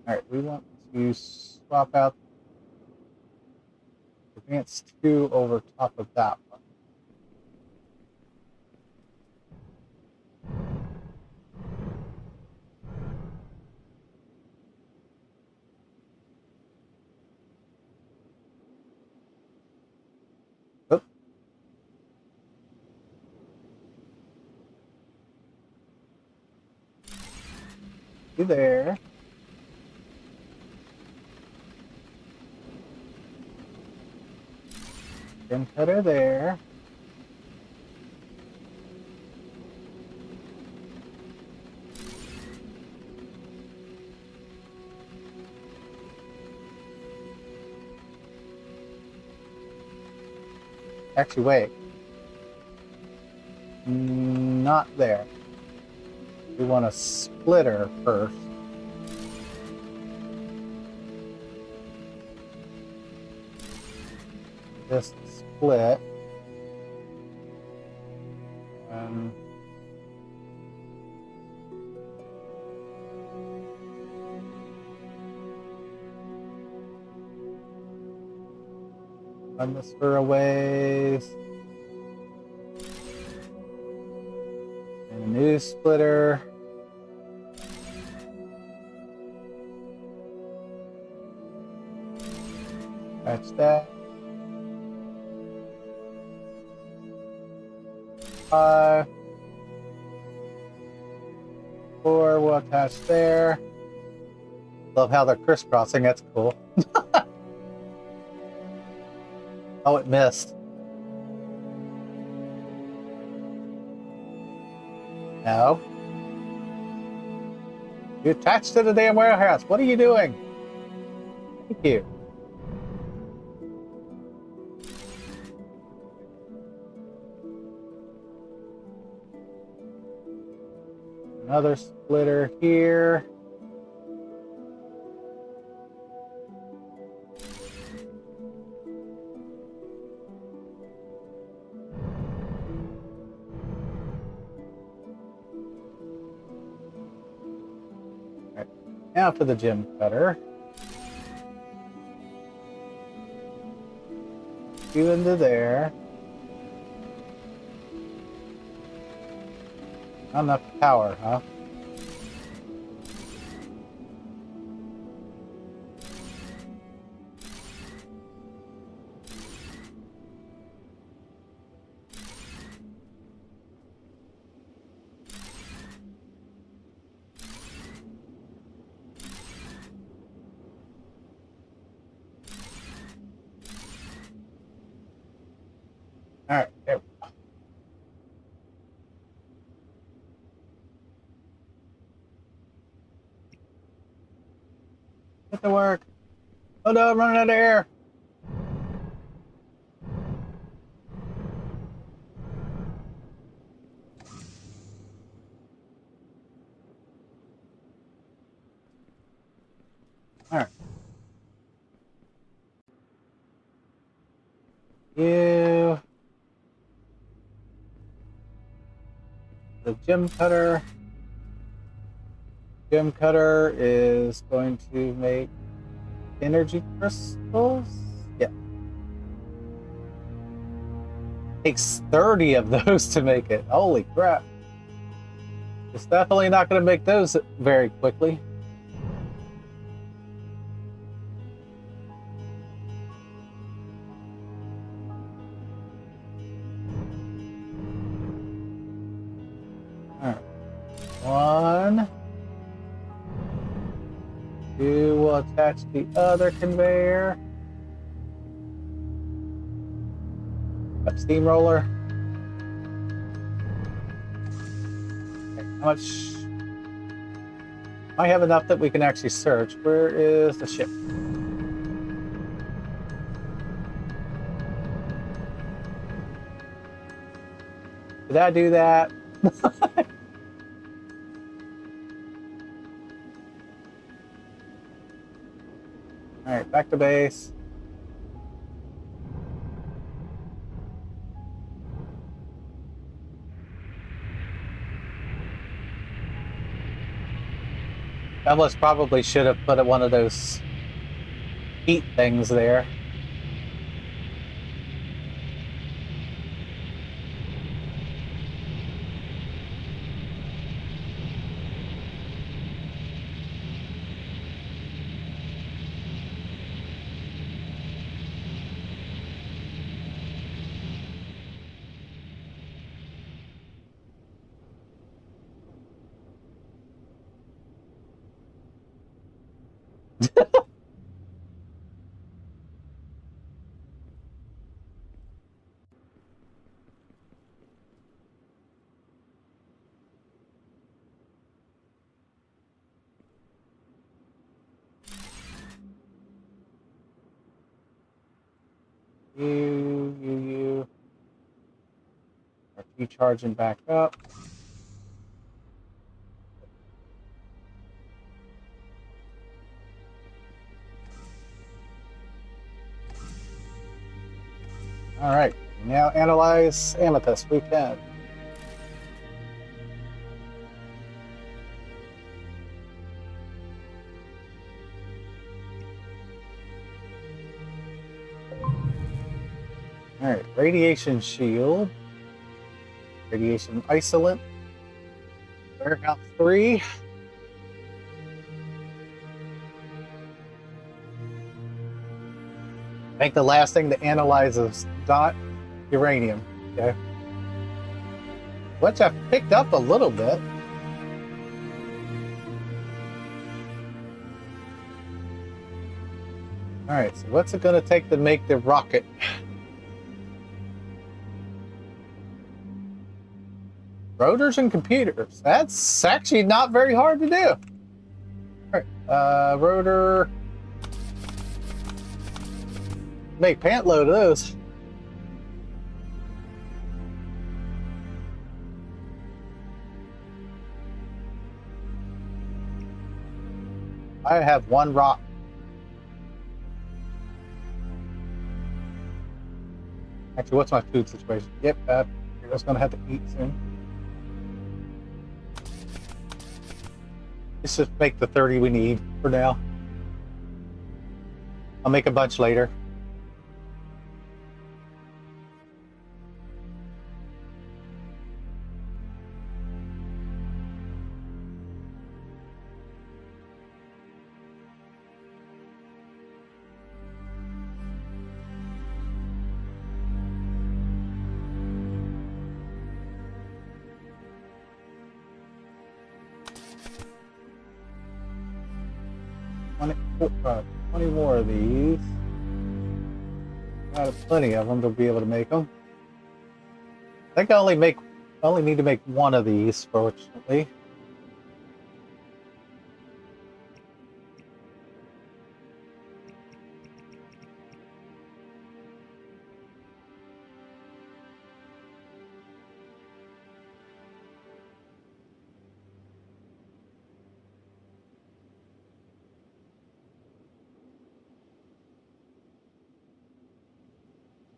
Alright, we want to swap out advanced 2 over top of that one. There. Gem cutter there. Actually, wait. Not there. We want a splitter first. Just split. Run this for a ways. And a new splitter. Attach that. 5. 4 will attach there. Love how they're crisscrossing, that's cool. Oh, it missed. No. You're attached to the damn warehouse. What are you doing? Thank you. Another splitter here. Right. Now for the gem cutter. You into there. Not enough power, huh? All right, there we go. Get to work. Oh no, I'm running out of air. All right. You. The gem cutter. Gem cutter is going to make energy crystals. Yeah. Takes 30 of those to make it. Holy crap. It's definitely not going to make those very quickly. All right. One. You will attach the other conveyor. Up steamroller. Okay, how much? I have enough that we can actually search. Where is the ship? Did I do that? All right, back to base. Ellis probably should have put one of those heat things there. You. Are you charging back up? All right, now analyze amethyst. We can. All right, radiation shield, radiation isolant, warehouse 3. I think the last thing to analyze is dot uranium. Okay, which I've picked up a little bit. All right, so what's it going to take to make the rocket? Rotors and computers. That's actually not very hard to do. All right, rotor. Make pant load of those. I have one rock. Actually, what's my food situation? Yep, I was going to have to eat soon. Let's just make the 30 we need for now. I'll make a bunch later. Uh, 20 more of these. I have plenty of them to be able to make them. I think I only need to make one of these, fortunately.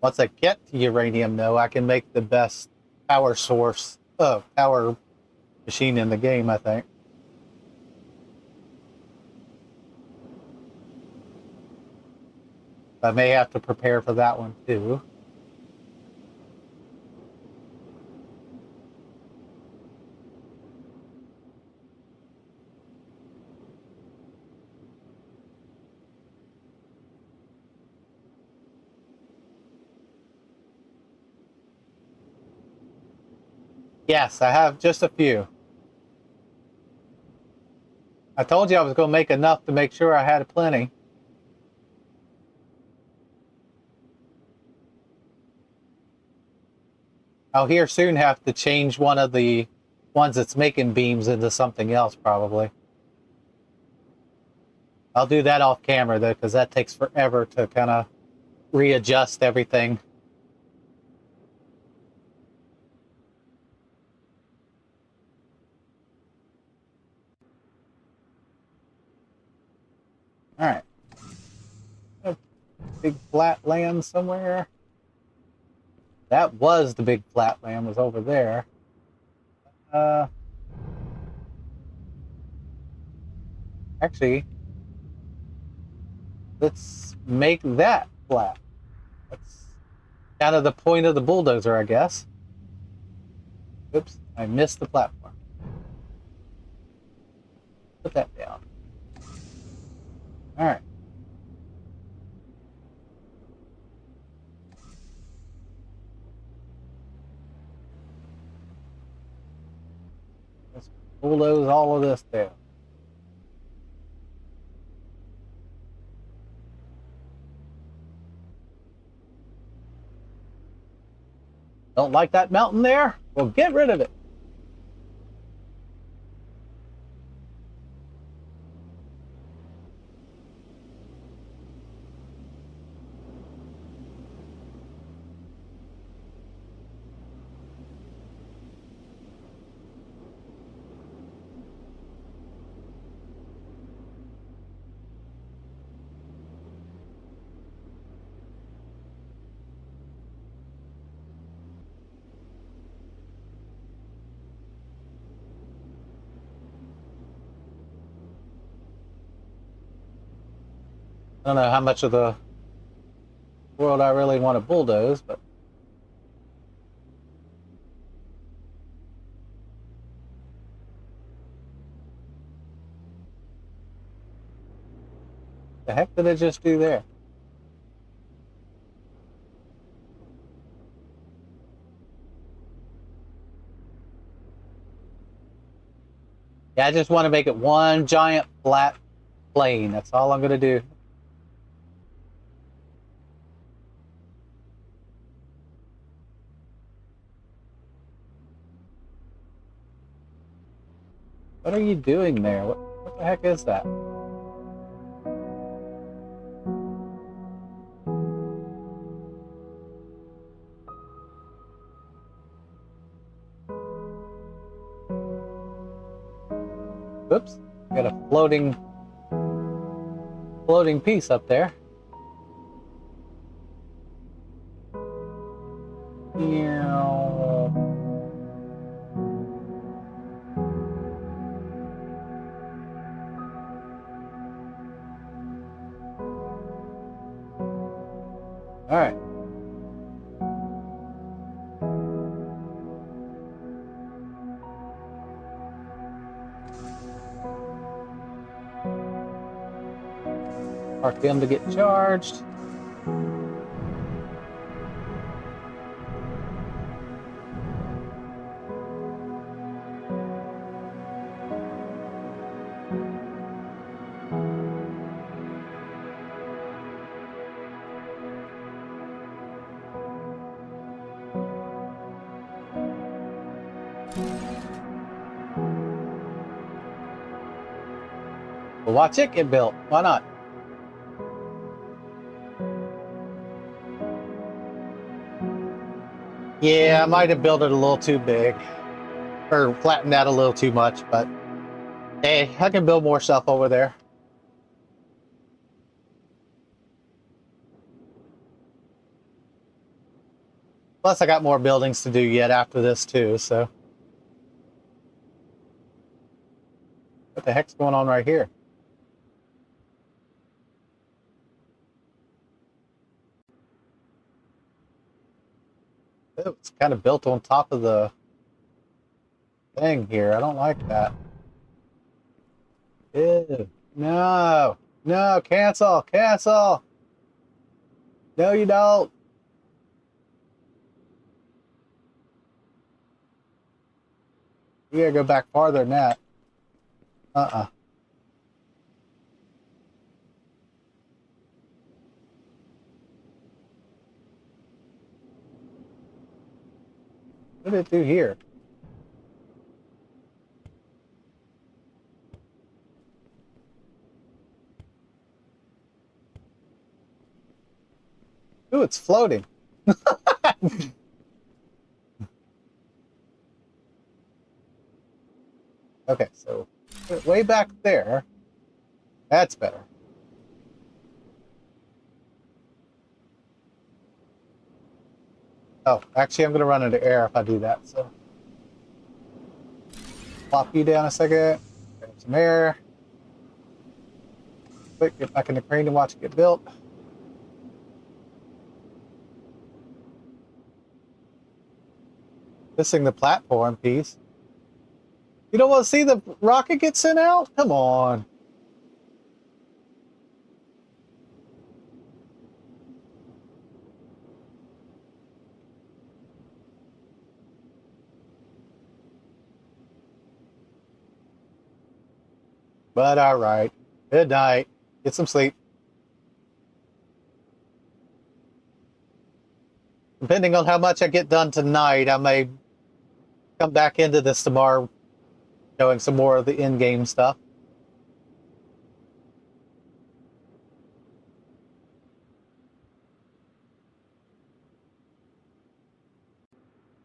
Once I get to uranium, though, I can make the best power source, power machine in the game, I think. I may have to prepare for that one, too. Yes, I have just a few. I told you I was going to make enough to make sure I had plenty. I'll here soon have to change one of the ones that's making beams into something else, probably. I'll do that off camera, though, because that takes forever to kind of readjust everything. All right. A big flat land somewhere. That was the big flat land, was over there. Actually, let's make that flat. That's kind of the point of the bulldozer, I guess. Oops, I missed the platform. Put that down. All right. Let's bulldoze all of this down. Don't like that mountain there? Well, get rid of it. I don't know how much of the world I really want to bulldoze, but the heck did I just do there? Yeah, I just want to make it one giant flat plane. That's all I'm going to do. What are you doing there? What the heck is that? Oops, got a floating piece up there. All right. Mark them to get charged. Well, watch it get built. Why not? Yeah, I might have built it a little too big. Or flattened out a little too much, but hey, I can build more stuff over there. Plus, I got more buildings to do yet after this, too, so. What the heck's going on right here? Oh, it's kind of built on top of the thing here. I don't like that. Ew. No. No, cancel. Cancel. No, you don't. You gotta go back farther than that. Uh-uh. What did it do here? Ooh, it's floating. Okay, so way back there. That's better. Oh, actually, I'm going to run into air if I do that, so. Plop you down a second. Grab some air. Quick, get back in the crane and watch it get built. Missing the platform piece. You don't want to see the rocket get sent out? Come on. But all right. Good night. Get some sleep. Depending on how much I get done tonight, I may come back into this tomorrow, showing some more of the in-game stuff.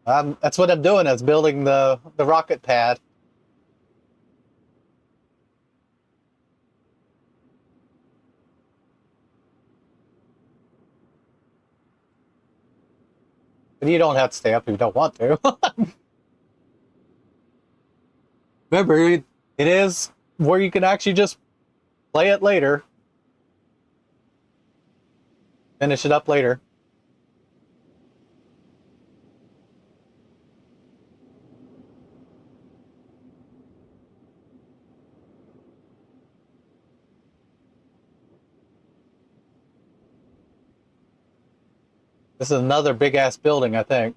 That's what I'm doing, is building the rocket pad. But you don't have to stay up if you don't want to. Remember, it is where you can actually just play it later. Finish it up later. This is another big-ass building, I think.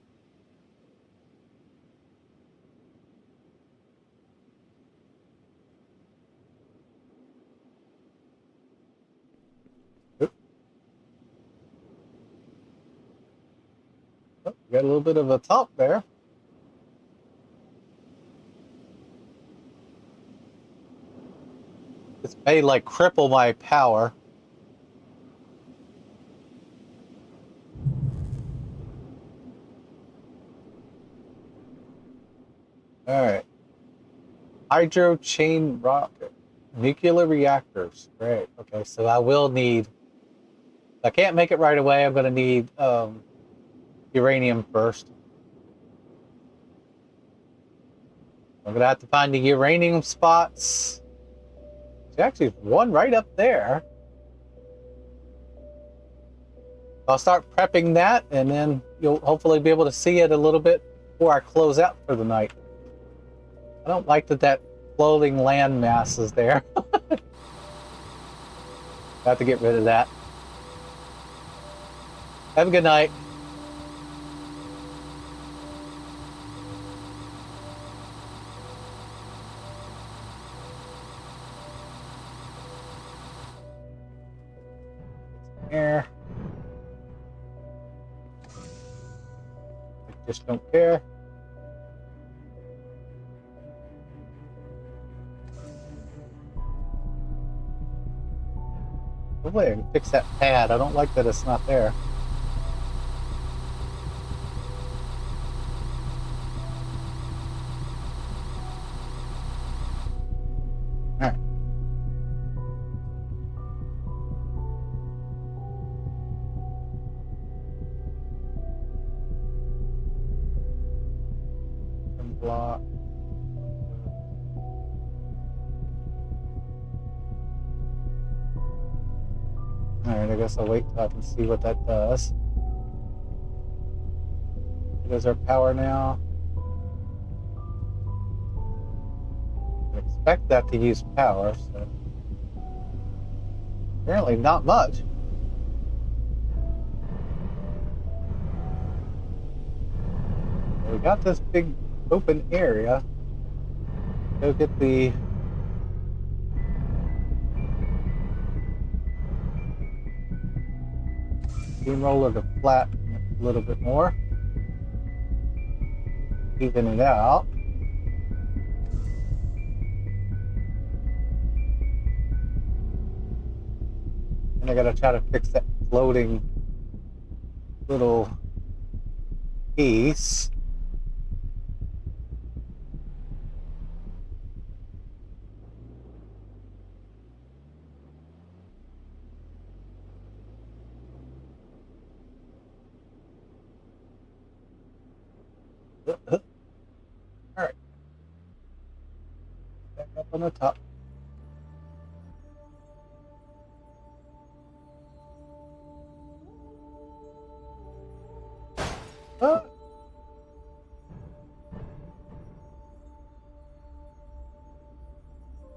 Oop. Oh, got a little bit of a top there. This may like cripple my power. All right. Hydro chain rocket. Nuclear reactors. Great. Okay, so I will need... I can't make it right away. I'm going to need uranium first. I'm going to have to find the uranium spots. There's actually one right up there. I'll start prepping that, and then you'll hopefully be able to see it a little bit before I close out for the night. I don't like that floating land mass is there. Have to get rid of that. Have a good night. Here. I just don't care. Hopefully I can fix that pad. I don't like that it's not there. Alright. Block. Alright, I guess I'll wait till I can see what that does. There's our power now. I expect that to use power, so apparently not much. We got this big open area. Go get the steamroller to flatten it a little bit more. Even it out. And I gotta try to fix that floating little piece. Alright. Back up on the top. Oh.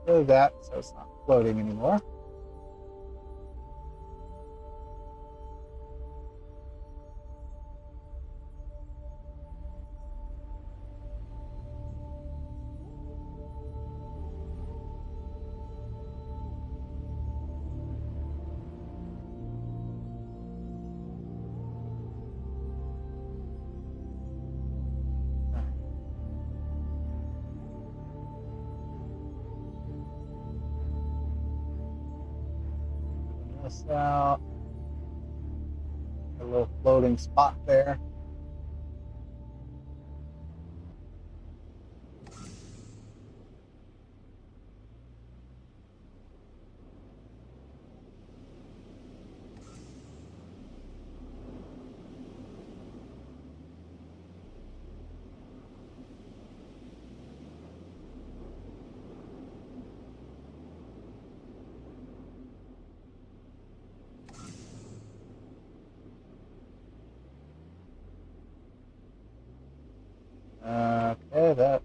Do that so it's not floating anymore. This out. A little floating spot there. Okay, that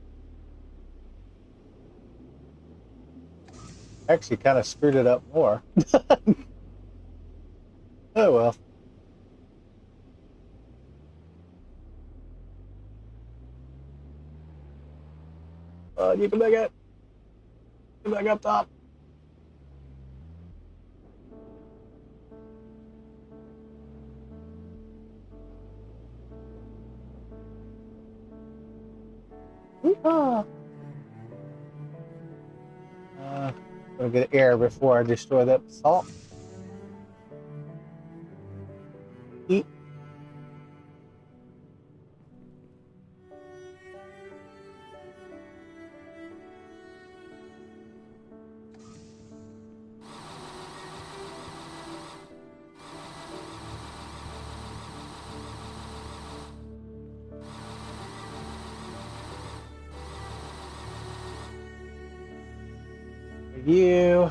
actually kind of screwed it up more. Oh well. You can make it. Get back up top. Gonna gonna get air before I destroy that salt. Eat. For you.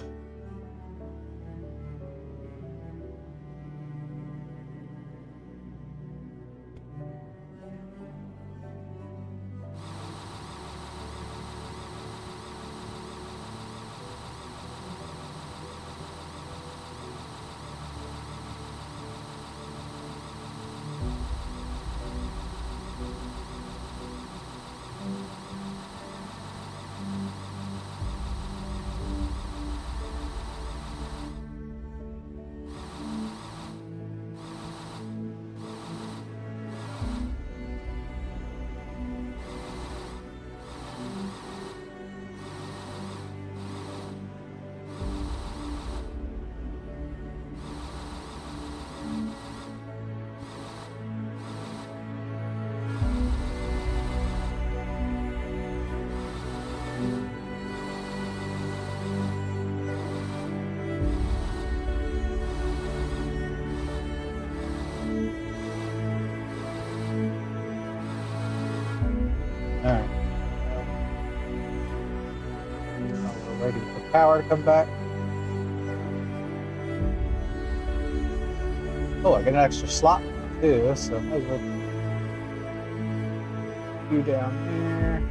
Alright. We're waiting for power to come back. Oh, I get an extra slot too, so might as well you down there.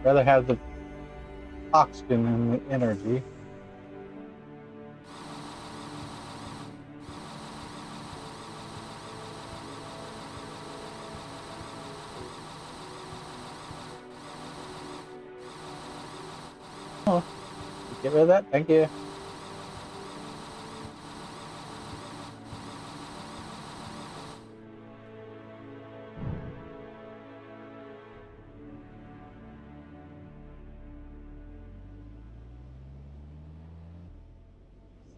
Rather have the oxygen than the energy. Oh, get rid of that. Thank you.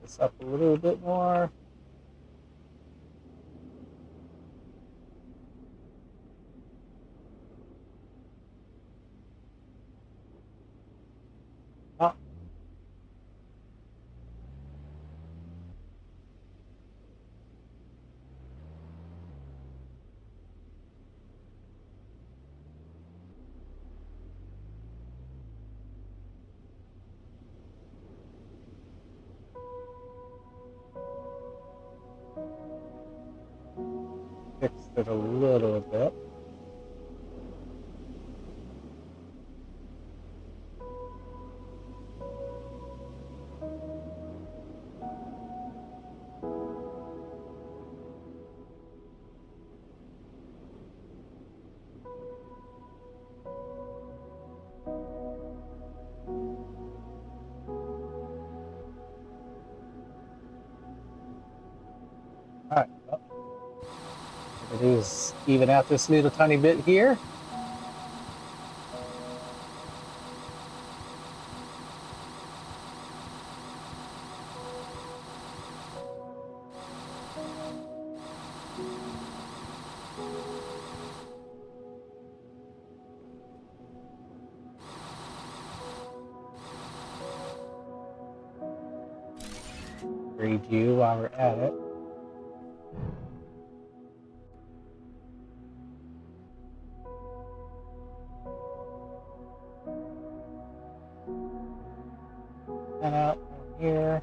This up a little bit more. Oh. Fixed it a little bit. Alright, well, what I do is even out this little tiny bit here. Read you while we're at it. And out here.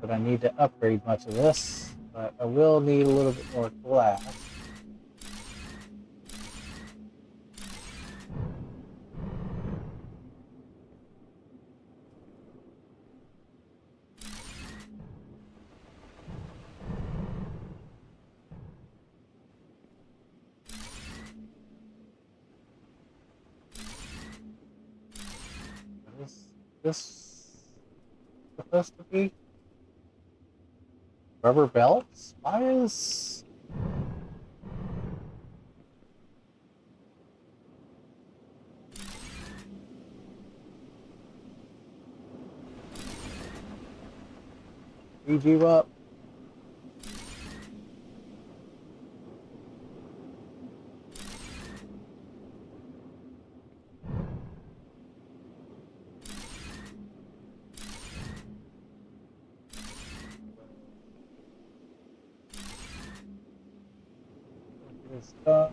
But I need to upgrade much of this, but I will need a little bit more glass. This supposed to be? Rubber belts? Why is... Speed you up. Stuff.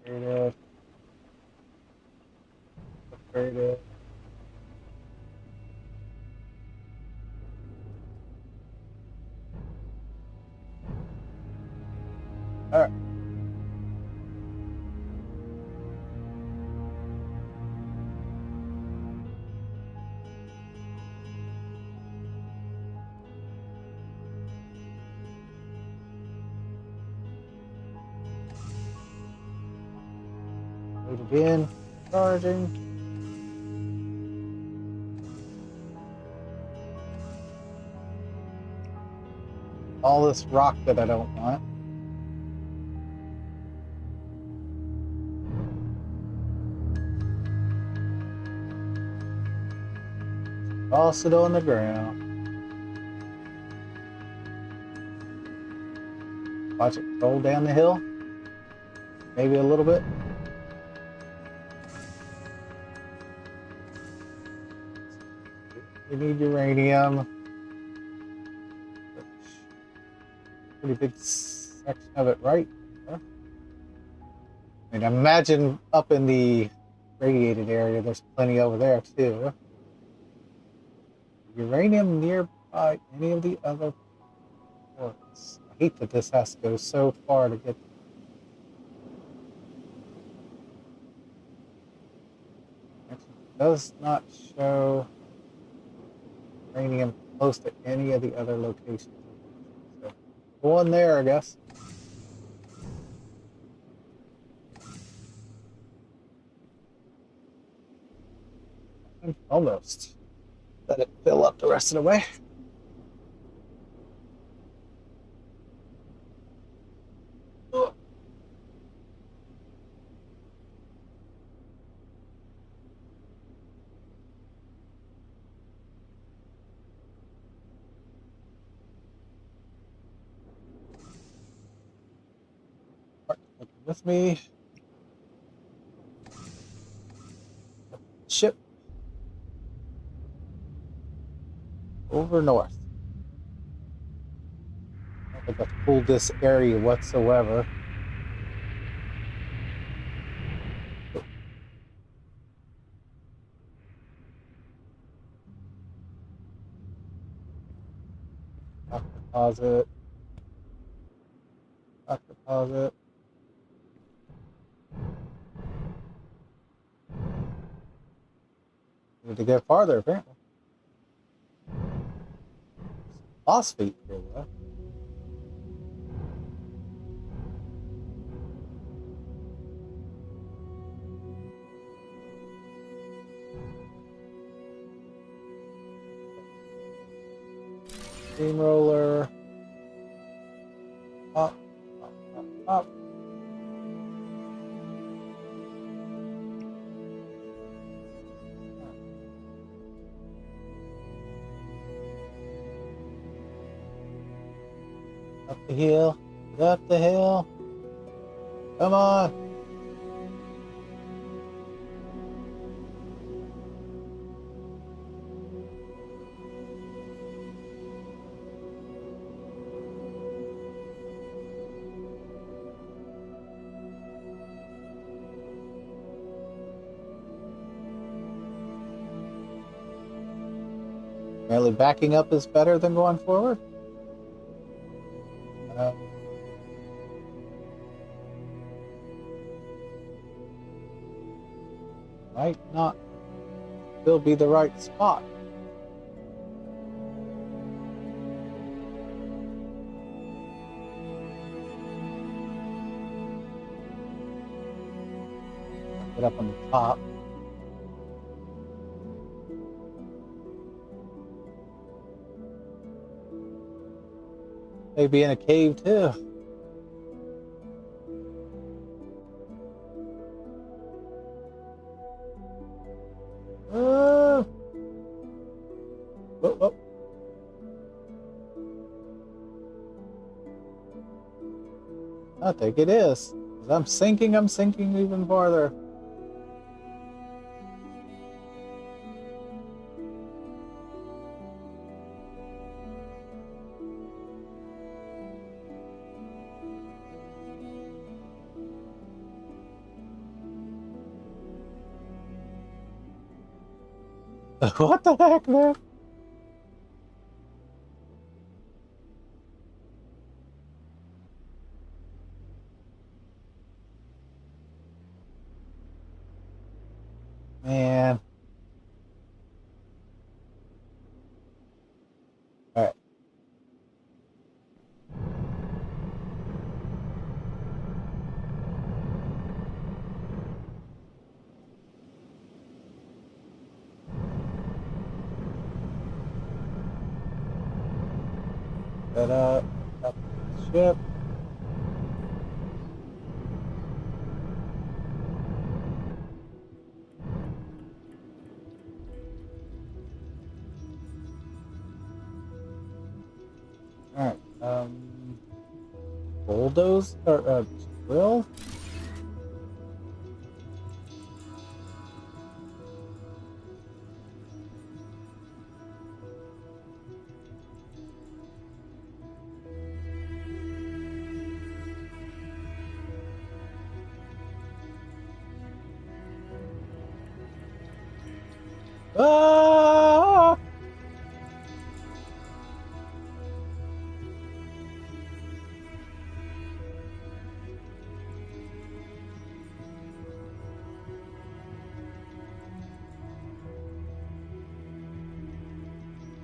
Upgraded. Upgraded. All right. Load it in. Charging. All this rock that I don't want. Toss it on the ground. Watch it roll down the hill. Maybe a little bit. We need uranium. Pretty big section of it right there. I mean, imagine up in the radiated area, there's plenty over there too. Uranium nearby any of the other ports. I hate that this has to go so far to get. Actually, it does not show uranium close to any of the other locations. So, go on there, I guess. Almost. Let it fill up the rest of the way. With me. Ship. Over north. I don't think I've pulled this area whatsoever. Rock deposit. Rock deposit. Need to get farther, apparently. Phosphate here, though. Steamroller. Up, up, up, up. Up the hill. Get up the hill. Come on. Apparently backing up is better than going forward. Might not still be the right spot. Get up on the top. Maybe in a cave too. Whoa, whoa. I think it is. I'm sinking even farther. What the heck, man? Man. All right. Set up the ship. All right. Bulldoze or drill. Ah!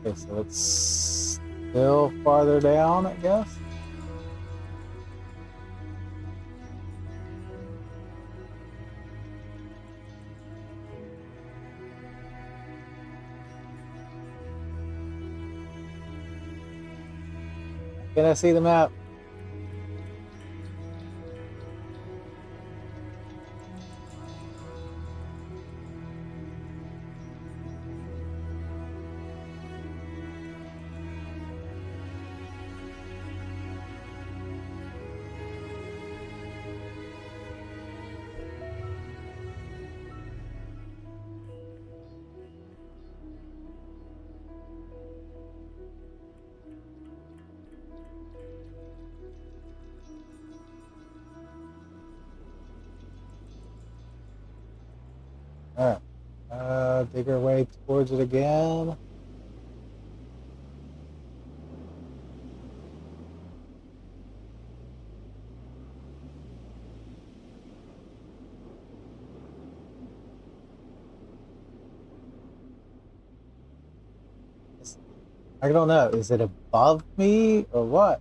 Okay, so it's still farther down, I guess. Can I see the map? All right. Dig our way towards it again. I don't know. Is it above me or what?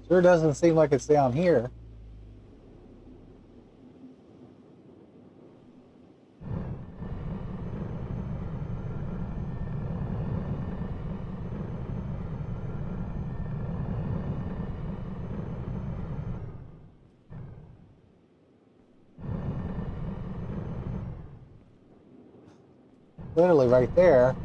Sure doesn't seem like it's down here. Literally right there.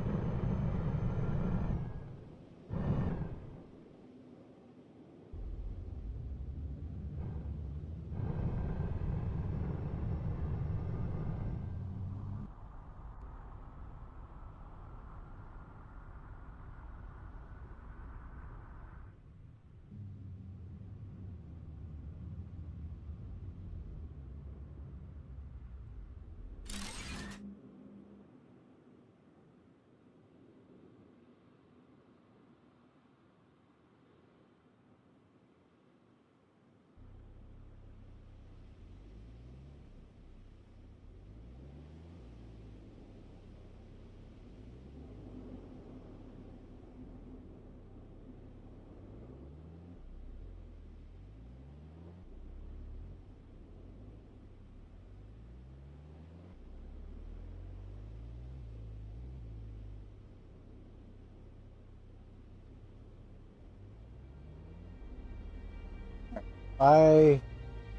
I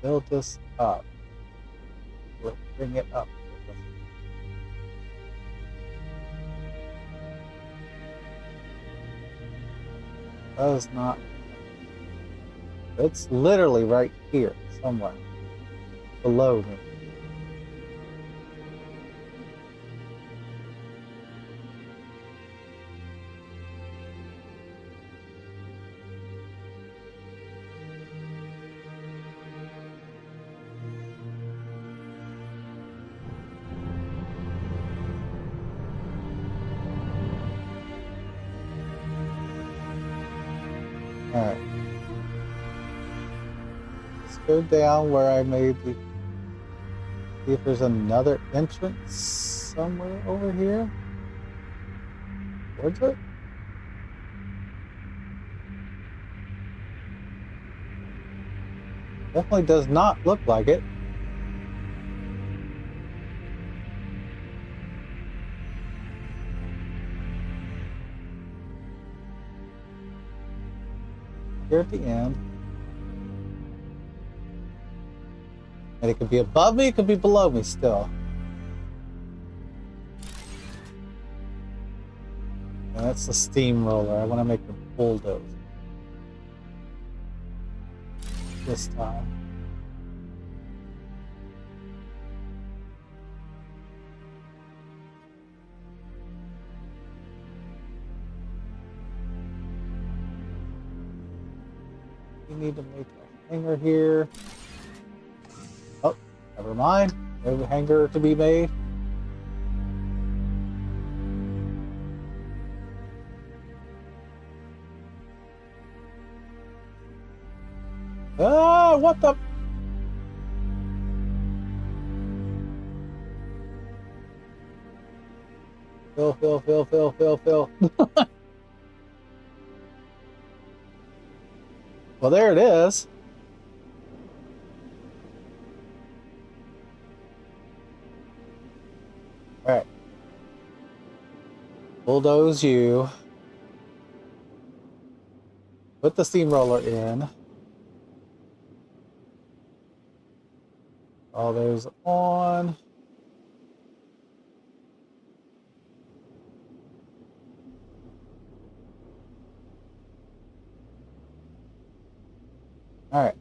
build this up, will it bring it up? Does not. It's literally right here somewhere below me. Alright. Let's go down where I made the... See if there's another entrance somewhere over here. Towards it? Definitely does not look like it. Here at the end. And it could be above me, it could be below me still. And that's the steamroller. I want to make a bulldozer. This time. We need to make a hanger here. Oh, never mind. No hanger to be made. Ah, what the? Fill. Well, there it is. All right. Bulldoze you. Put the steamroller in. All those on. All right.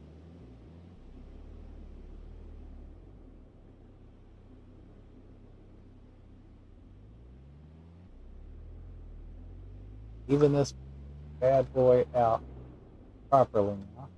Even this bad boy out properly now.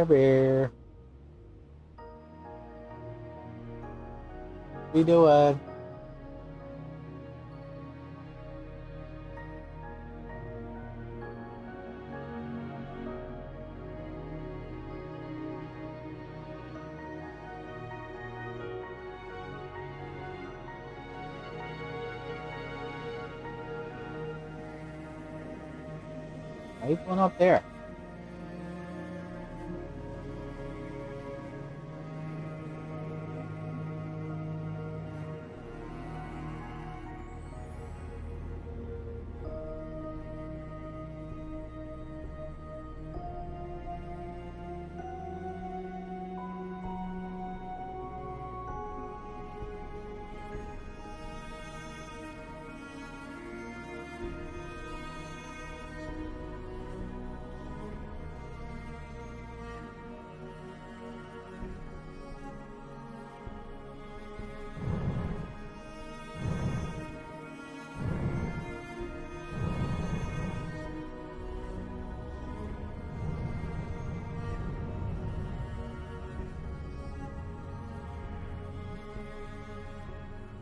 Bear. What you doing? How you going up there?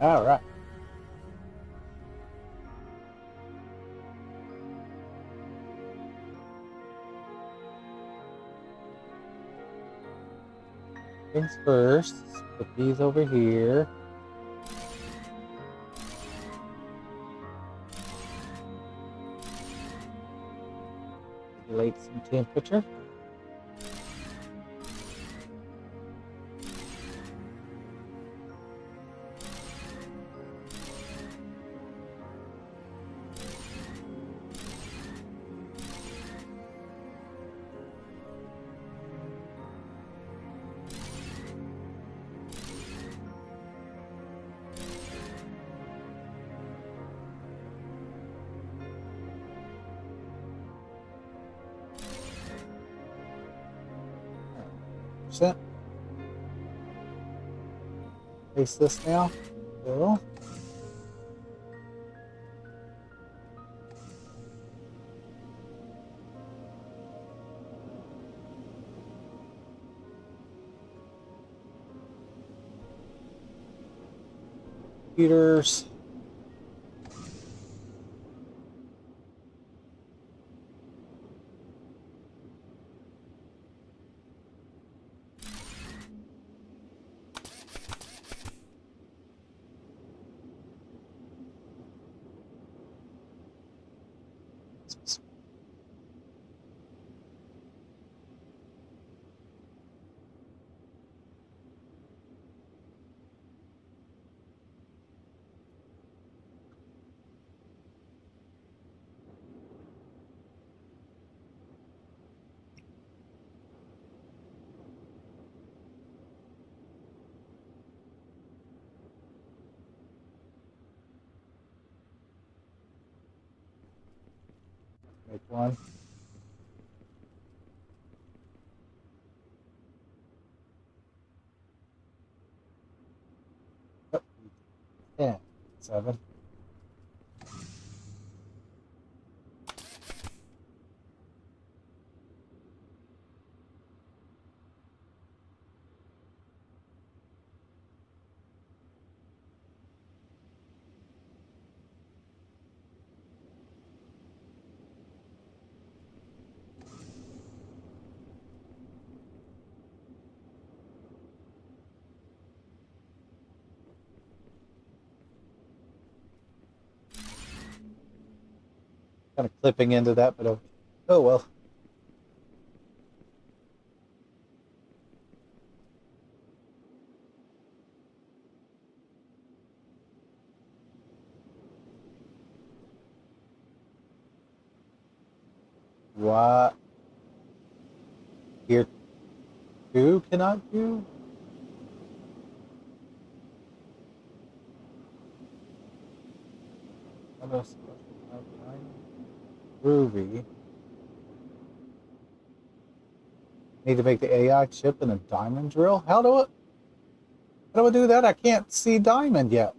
All right. Things first. Put these over here. Regulate some temperature. Percent. Paste this now. Cool. Computers. Make one. Yep. 10. 7. Kind of clipping into that, but oh well. What? Here 2 cannot do? Groovy. Need to make the AI chip and a diamond drill? How do I do that? I can't see diamond yet.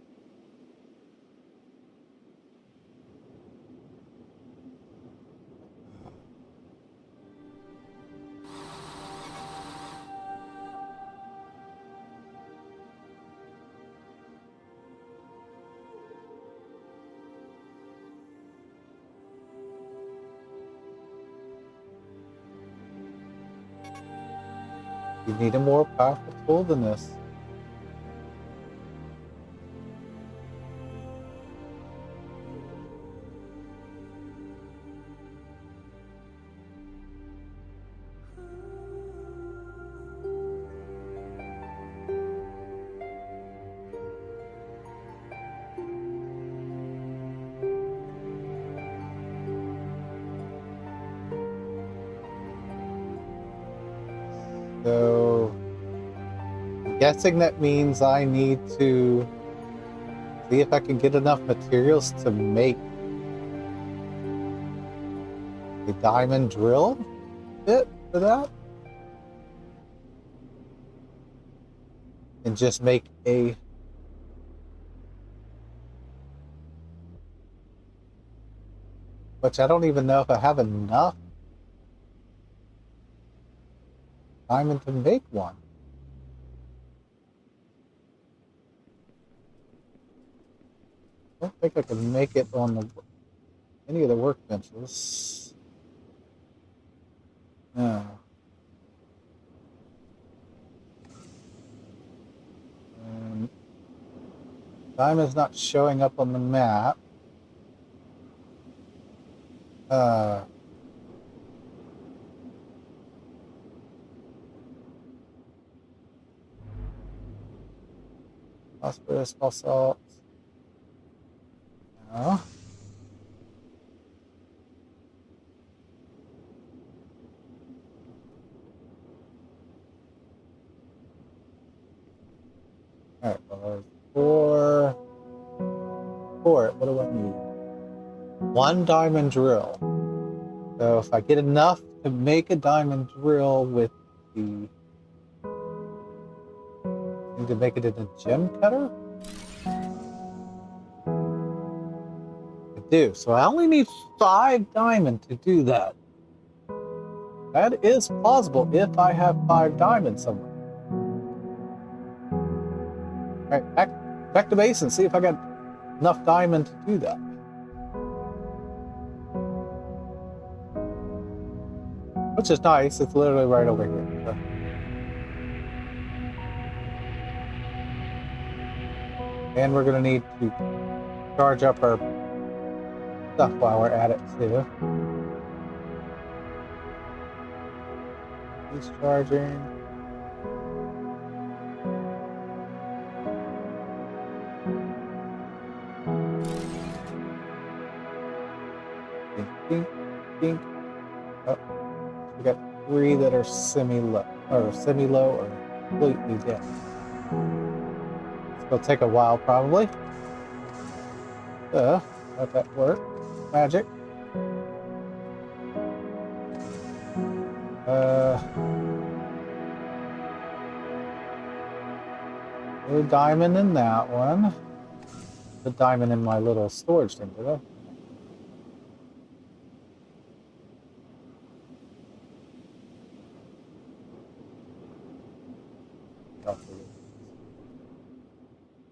You need a more powerful tool than this. So, I'm guessing that means I need to see if I can get enough materials to make a diamond drill bit for that. And just make a which I don't even know if I have enough diamond to make one. don't think I can make it on any of the workbenches. No. Diamond's not showing up on the map. Phosphorus, basalt. No. Alright, well, for it, what do I need? 1 diamond drill. So if I get enough to make a diamond drill with the... I need to make it in a gem cutter? I do. So I only need 5 diamond to do that. That is plausible if I have 5 diamonds somewhere. Alright, back to base and see if I got enough diamond to do that. Which is nice, it's literally right over here. So. And we're gonna need to charge up our stuff while we're at it too. He's charging. Dink, dink. Oh, we got 3 that are semi-low or completely dead. It's gonna take a while probably. Let that work. Magic. No diamond in that one. The diamond in my little storage thing, did I?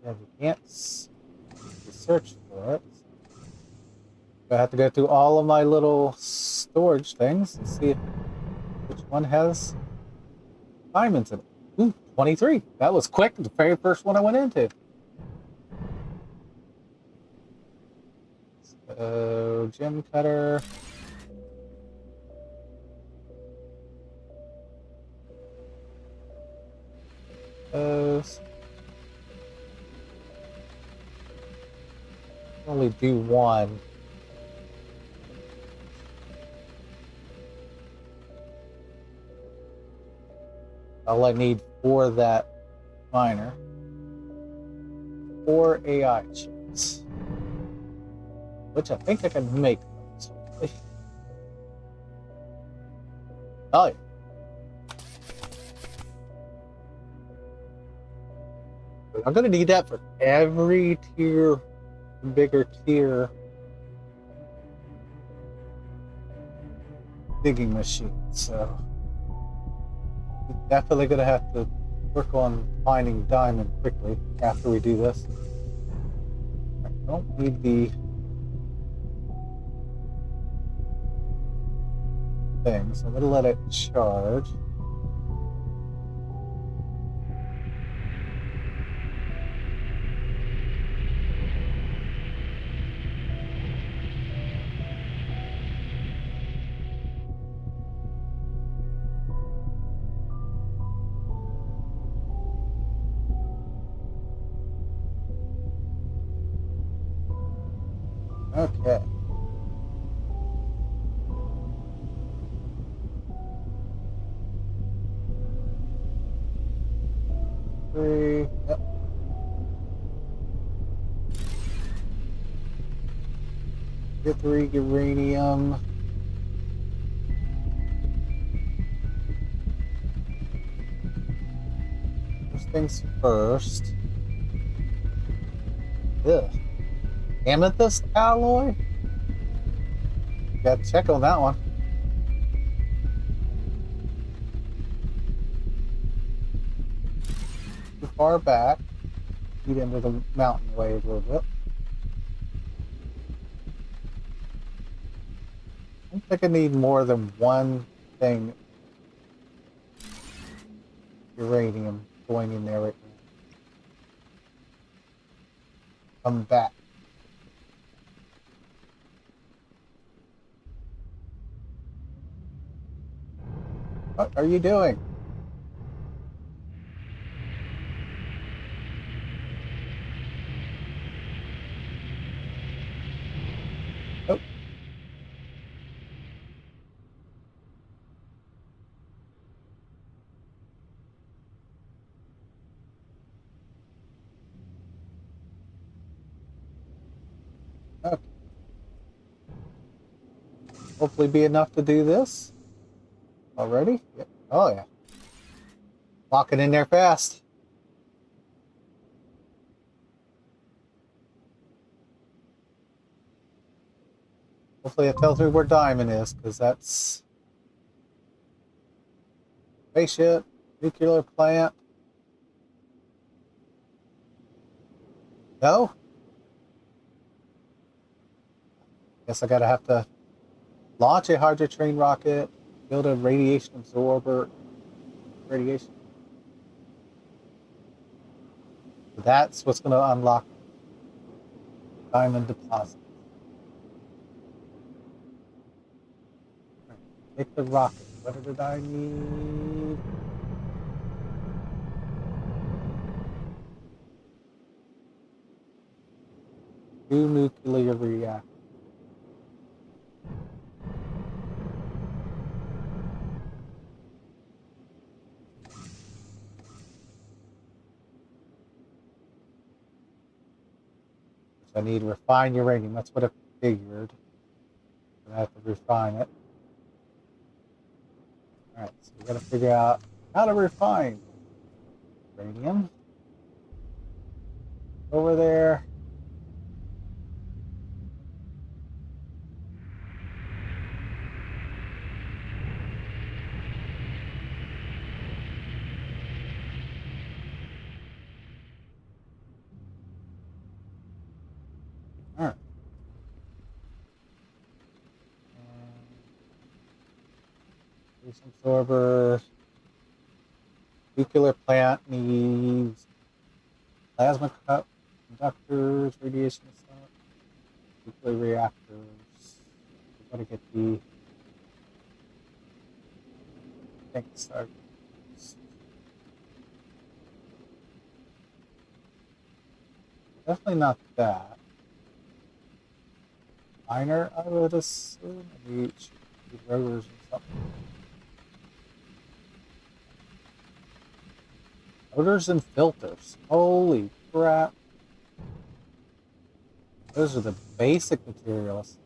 Yeah, you can't search for it. I have to go through all of my little storage things and see which one has diamonds in it. Ooh, 23. That was quick. The very first one I went into. So, gem cutter. Only do 1. All I need for that miner. 4 AI chips. Which I think I can make those. Oh yeah. I'm gonna need that for every tier, bigger tier digging machine. So we're definitely gonna have to work on finding diamond quickly after we do this. I don't need the thing, so I'm gonna let it charge. Okay. Three. Yep. Get 3 uranium. First things first. Ugh. Amethyst alloy? Gotta check on that one. Too far back. Get into the mountain way a little bit. I don't think I need more than one thing uranium going in there right now. Come back. What are you doing? Oh. Okay. Hopefully be enough to do this. Already? Yep. Oh yeah. Lock it in there fast. Hopefully it tells me where diamond is, because that's spaceship, nuclear plant. No? Guess I gotta have to launch a hydrotrain rocket, build a radiation absorber, radiation. That's what's gonna unlock diamond deposit. Take the rocket. What did I need? Two nuclear reactors. I need refined uranium. That's what I figured. I have to refine it. Alright, so we gotta figure out how to refine uranium. Over there. Alright. Radiation absorber. Nuclear plant needs plasma cup, conductors, radiation assault, nuclear reactors. We gotta get the tank started. Definitely not that. Miner, I would assume. Maybe rotors or something. Rotors and filters. Holy crap. Those are the basic materials.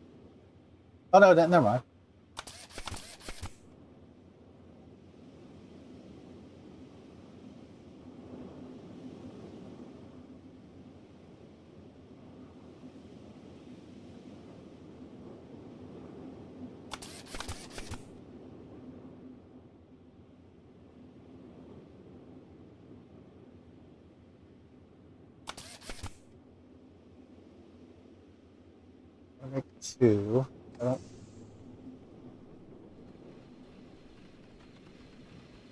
Oh no, never mind. I'll make two. I don't.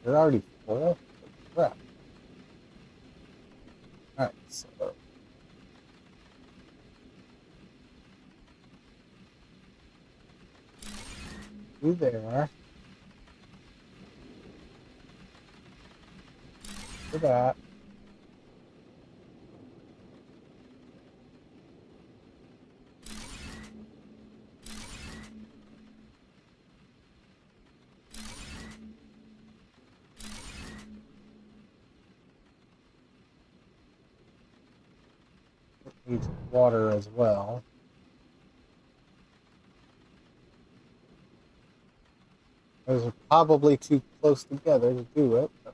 They're already full? Crap. Alright, so. Two there. For that. It needs water as well. Those are probably too close together to do it. But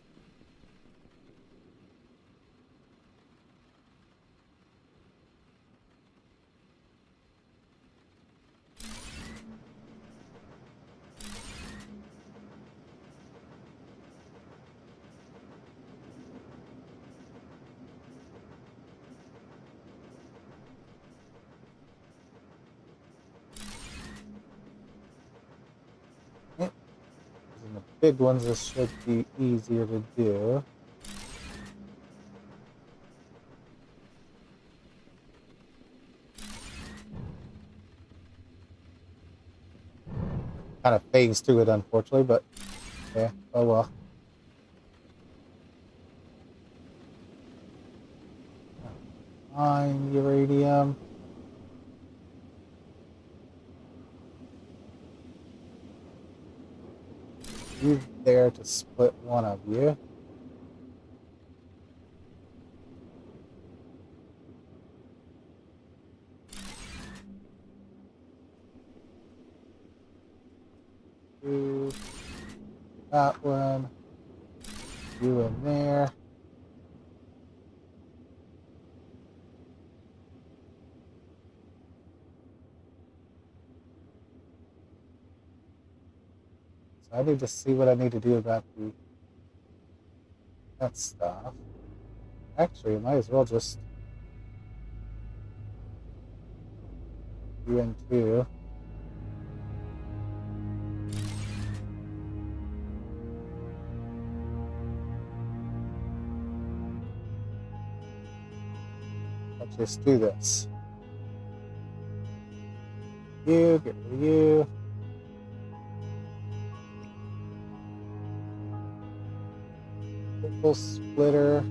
And the big ones, this should be easier to do. Kind of phased through it, unfortunately, but yeah, oh well. Fine, uranium. You there to split one of you. You, that one. You in there. So I need to see what I need to do about that stuff. Actually, I might as well just do in two. Let's just do this. You, get rid of you. Triple splitter.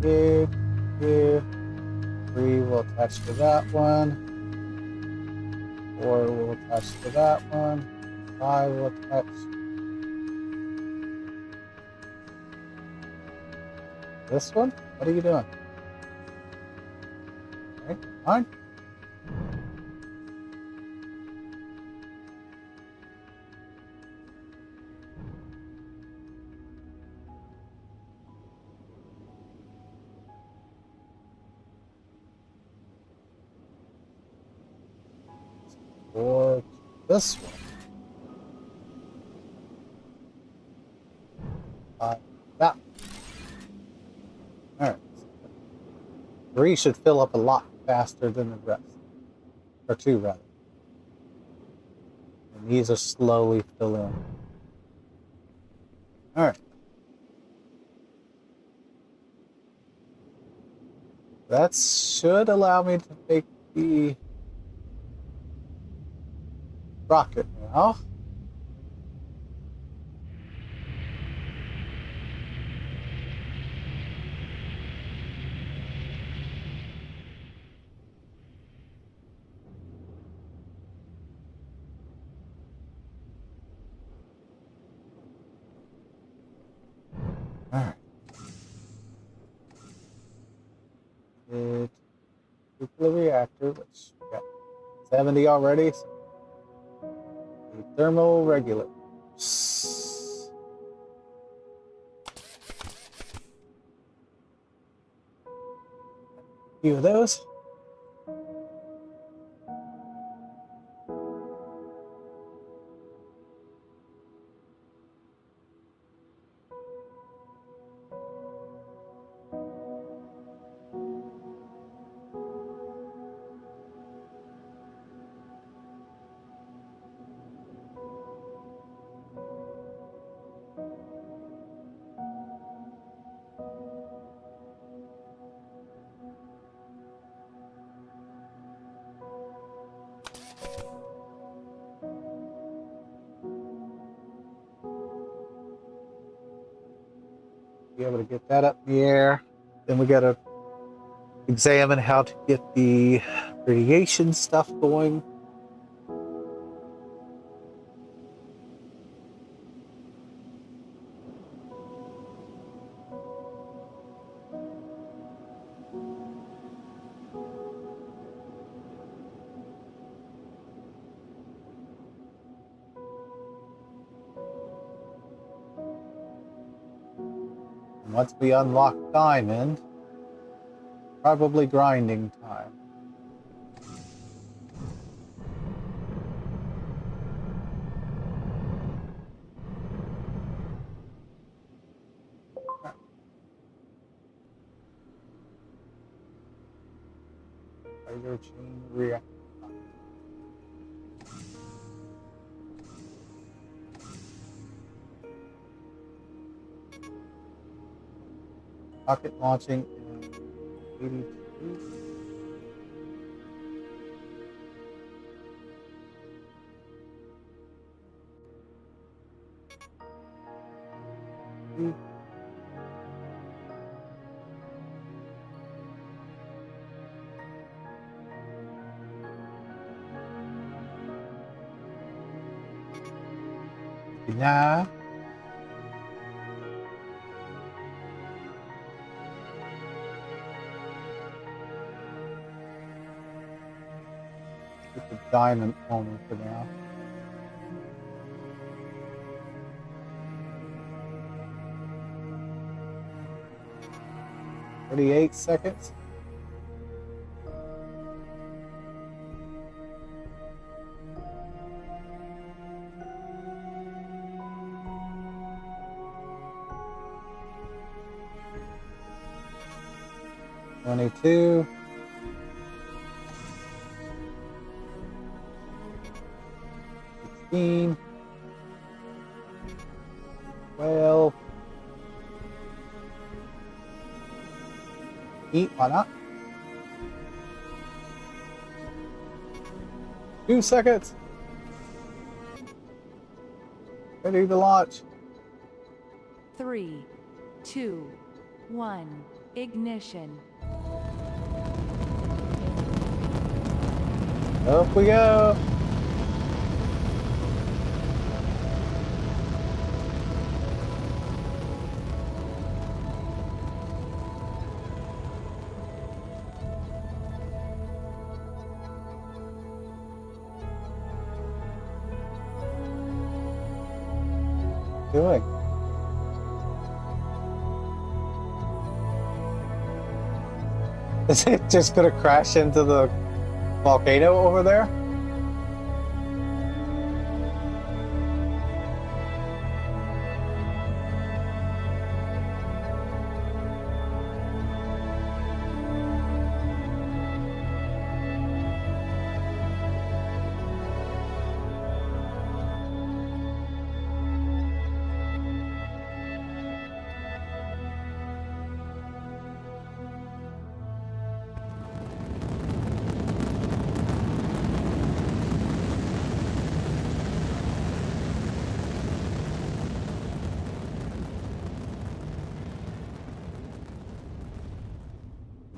You, you. 3 will attach to that one. 4 will attach to that one. 5 will attach. This one? What are you doing? Okay, fine. Or this one. That. Alright. 3 should fill up a lot faster than the rest. Or 2, rather. And these are slowly filling. Alright. That should allow me to make the rocket now. Alright. Nuclear reactor, which we got 70 already. So the thermal regulator. A few of those. Be able to get that up in the air. Then we got to examine how to get the radiation stuff going. And once we unlock diamond, probably grinding time. Fire chain reactor. Rocket launching in 82. Nah. Get the diamond only for now. "38 seconds. "22. 16. 12. Eat, why not? 2 seconds. Ready to launch. 3, 2, 1. Ignition. Up we go. Doing. Is it just gonna crash into the volcano over there?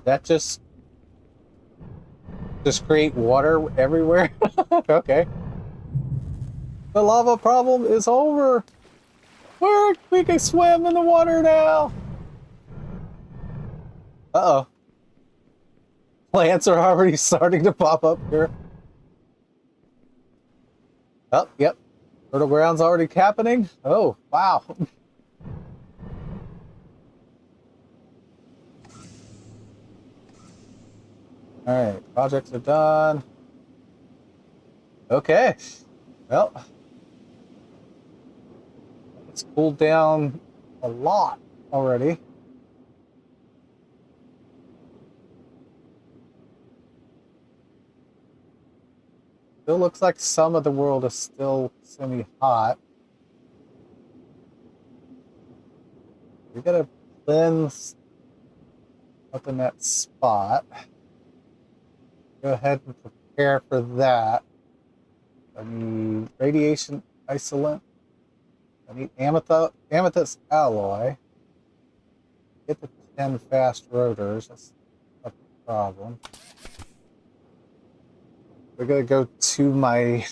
That just create water everywhere? Okay. The lava problem is over. We can swim in the water now. Uh-oh. Plants are already starting to pop up here. Oh, yep. Fertile ground's already happening. Oh, wow. Alright, projects are done. Okay. Well, it's cooled down a lot already. Still looks like some of the world is still semi-hot. We gotta cleanse up in that spot. Go ahead and prepare for that. I need radiation isolate. I need amethyst alloy. Get the 10 fast rotors. That's not a problem. We're gonna go to my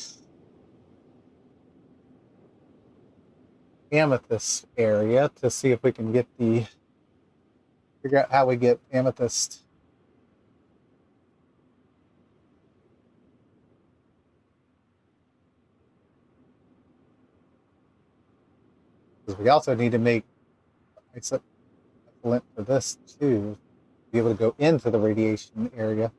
amethyst area to see if we can get figure out how we get amethyst. Because we also need to make isolate for this too, to be able to go into the radiation area.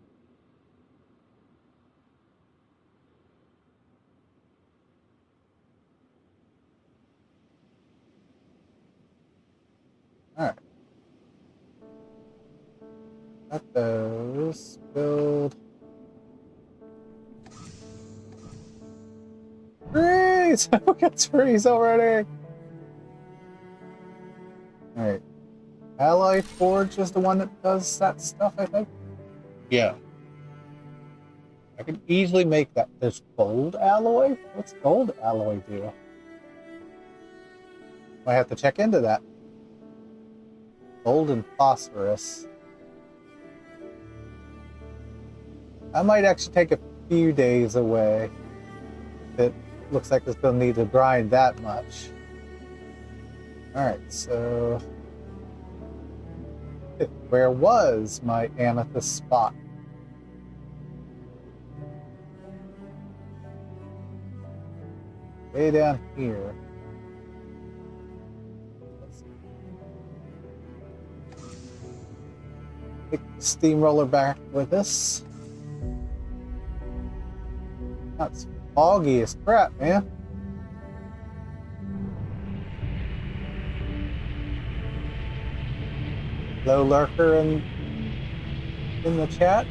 All right. Got those. Build. trees! We got trees already! Alright. Alloy Forge is the one that does that stuff, I think? Yeah. I can easily make that. There's gold alloy? What's gold alloy do? I have to check into that. Gold and phosphorus. I might actually take a few days away. It looks like it's going to need to grind that much. Alright, so... where was my amethyst spot? Way down here. Take the steamroller back with us. That's foggy as crap, man. Hello, lurker in the chat.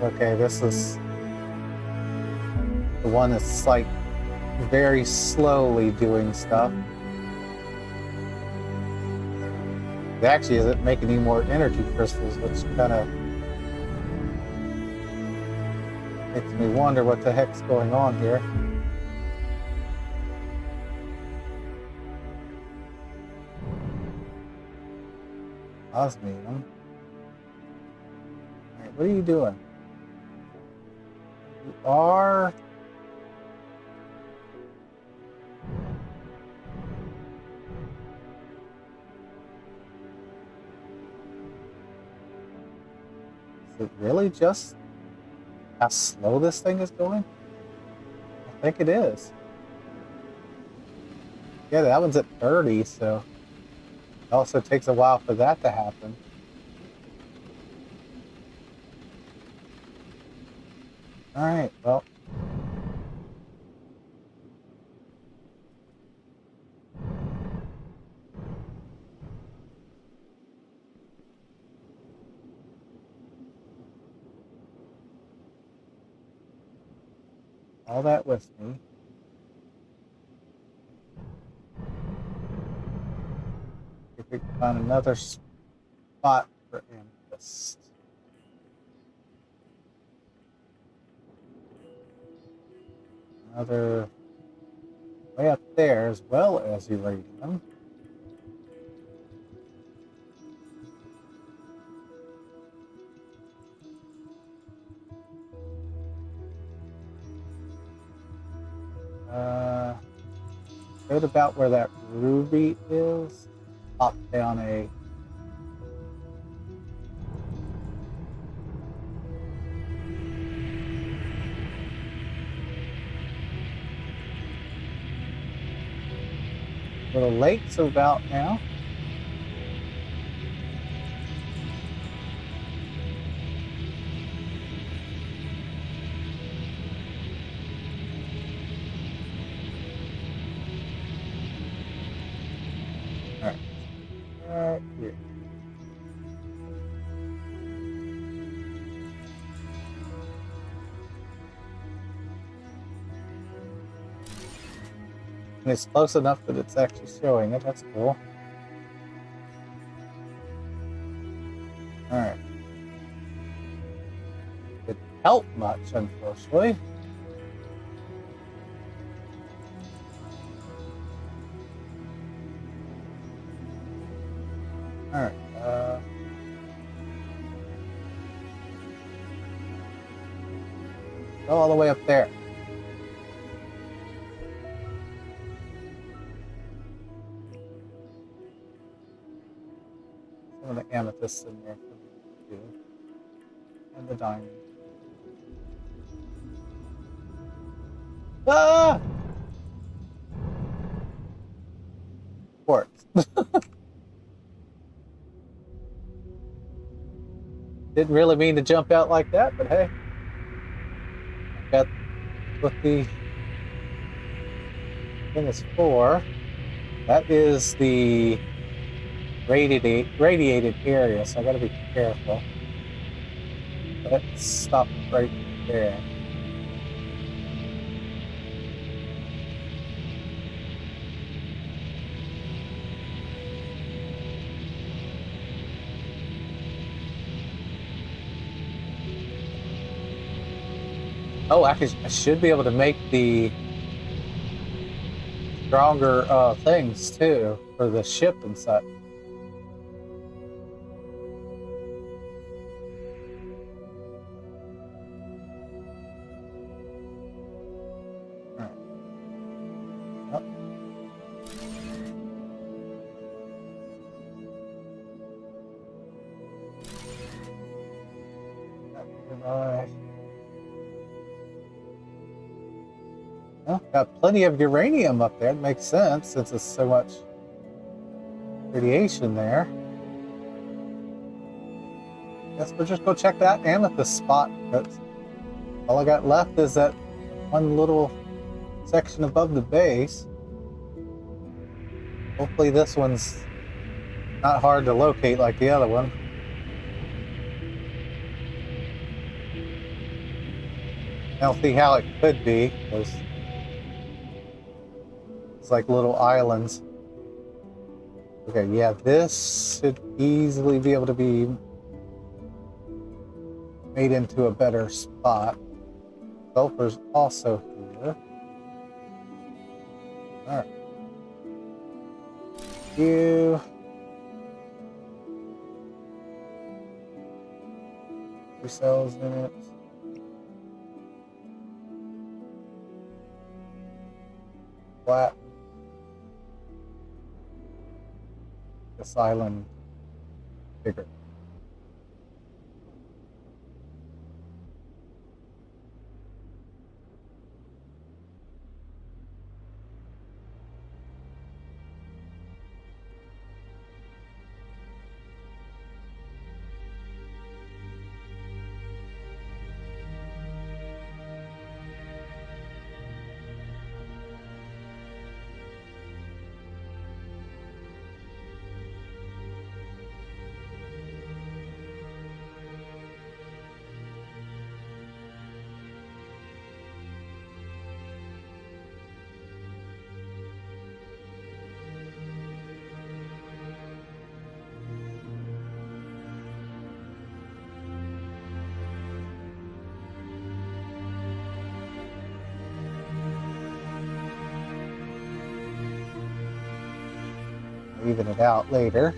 Okay, this is the one that's like very slowly doing stuff. It actually isn't making any more energy crystals, which kind of makes me wonder what the heck's going on here. Osmium. Alright, what are you doing? You are... Is it really just how slow this thing is going? I think it is. Yeah, that one's at 30, so it also takes a while for that to happen. Alright, well. All that with me. If we can find another spot for amethyst. Another way up there as well as uranium. Right about where that ruby is, pop down a little lake's about now. Right here. And it's close enough that it's actually showing it. That's cool. Alright. Didn't help much, unfortunately. Alright, go all the way up there. Some of the amethysts in there for me to do. And the diamond. Ah! quartz. Didn't really mean to jump out like that, but hey, got what the thing is for. That is the radiated area, so I gotta be careful. Let's stop right there. Oh, I should be able to make the stronger things too for the ship and such. All right. Yep. Right. Well, got plenty of uranium up there. It makes sense since there's so much radiation there. Guess we'll just go check that amethyst spot. Because all I got left is that one little section above the base. Hopefully this one's not hard to locate like the other one. I don't see how it could be, because it's like little islands. Okay, yeah, this should easily be able to be made into a better spot. Sulfur's also here. Alright. You. Two cells in it. Flat. This island bigger. Even it out later.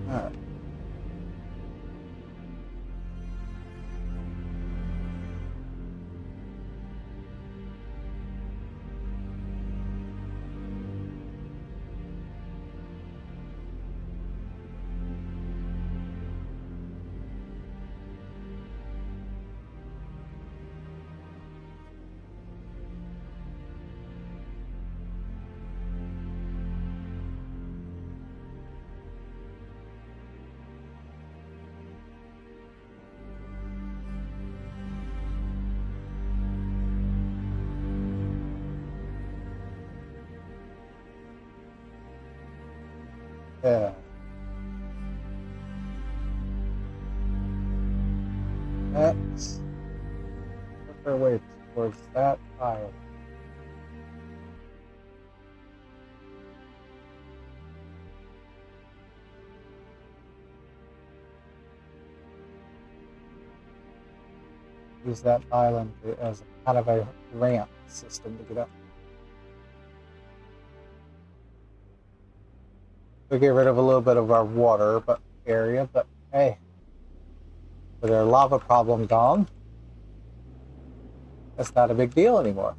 All right. Yeah. Let's work our way towards that island. Use that island as kind of a ramp system to get up. We get rid of a little bit of our water area, but hey, with our lava problem gone, that's not a big deal anymore.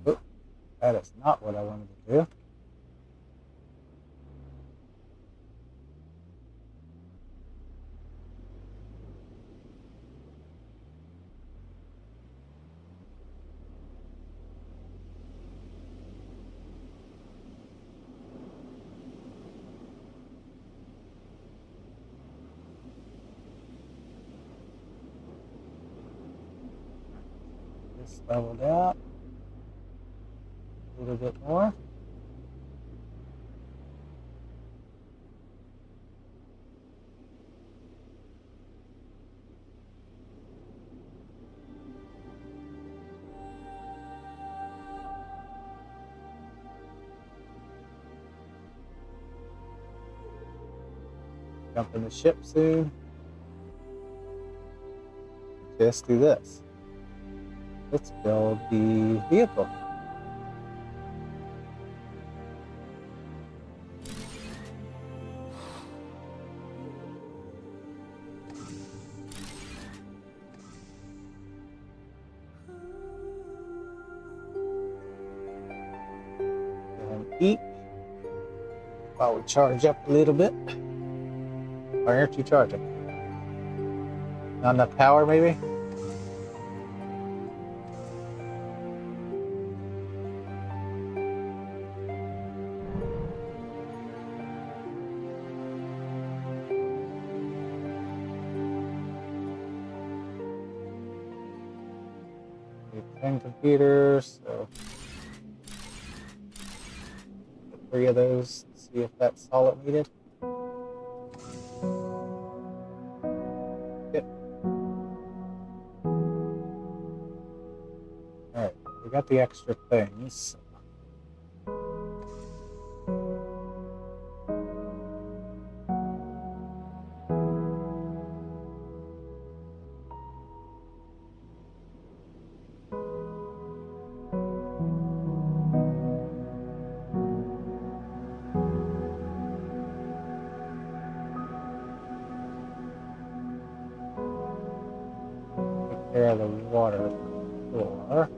Oop, that is not what I wanted to do. Just leveled out a little bit more. Jump in the ship soon. Just do this. Let's build the vehicle. And eat while we charge up a little bit. Why aren't you charging? Not enough power, maybe? Need 10 computers, so 3 of those. See if that's all it needed. Alright, we got the extra things. Take care of the water for sure.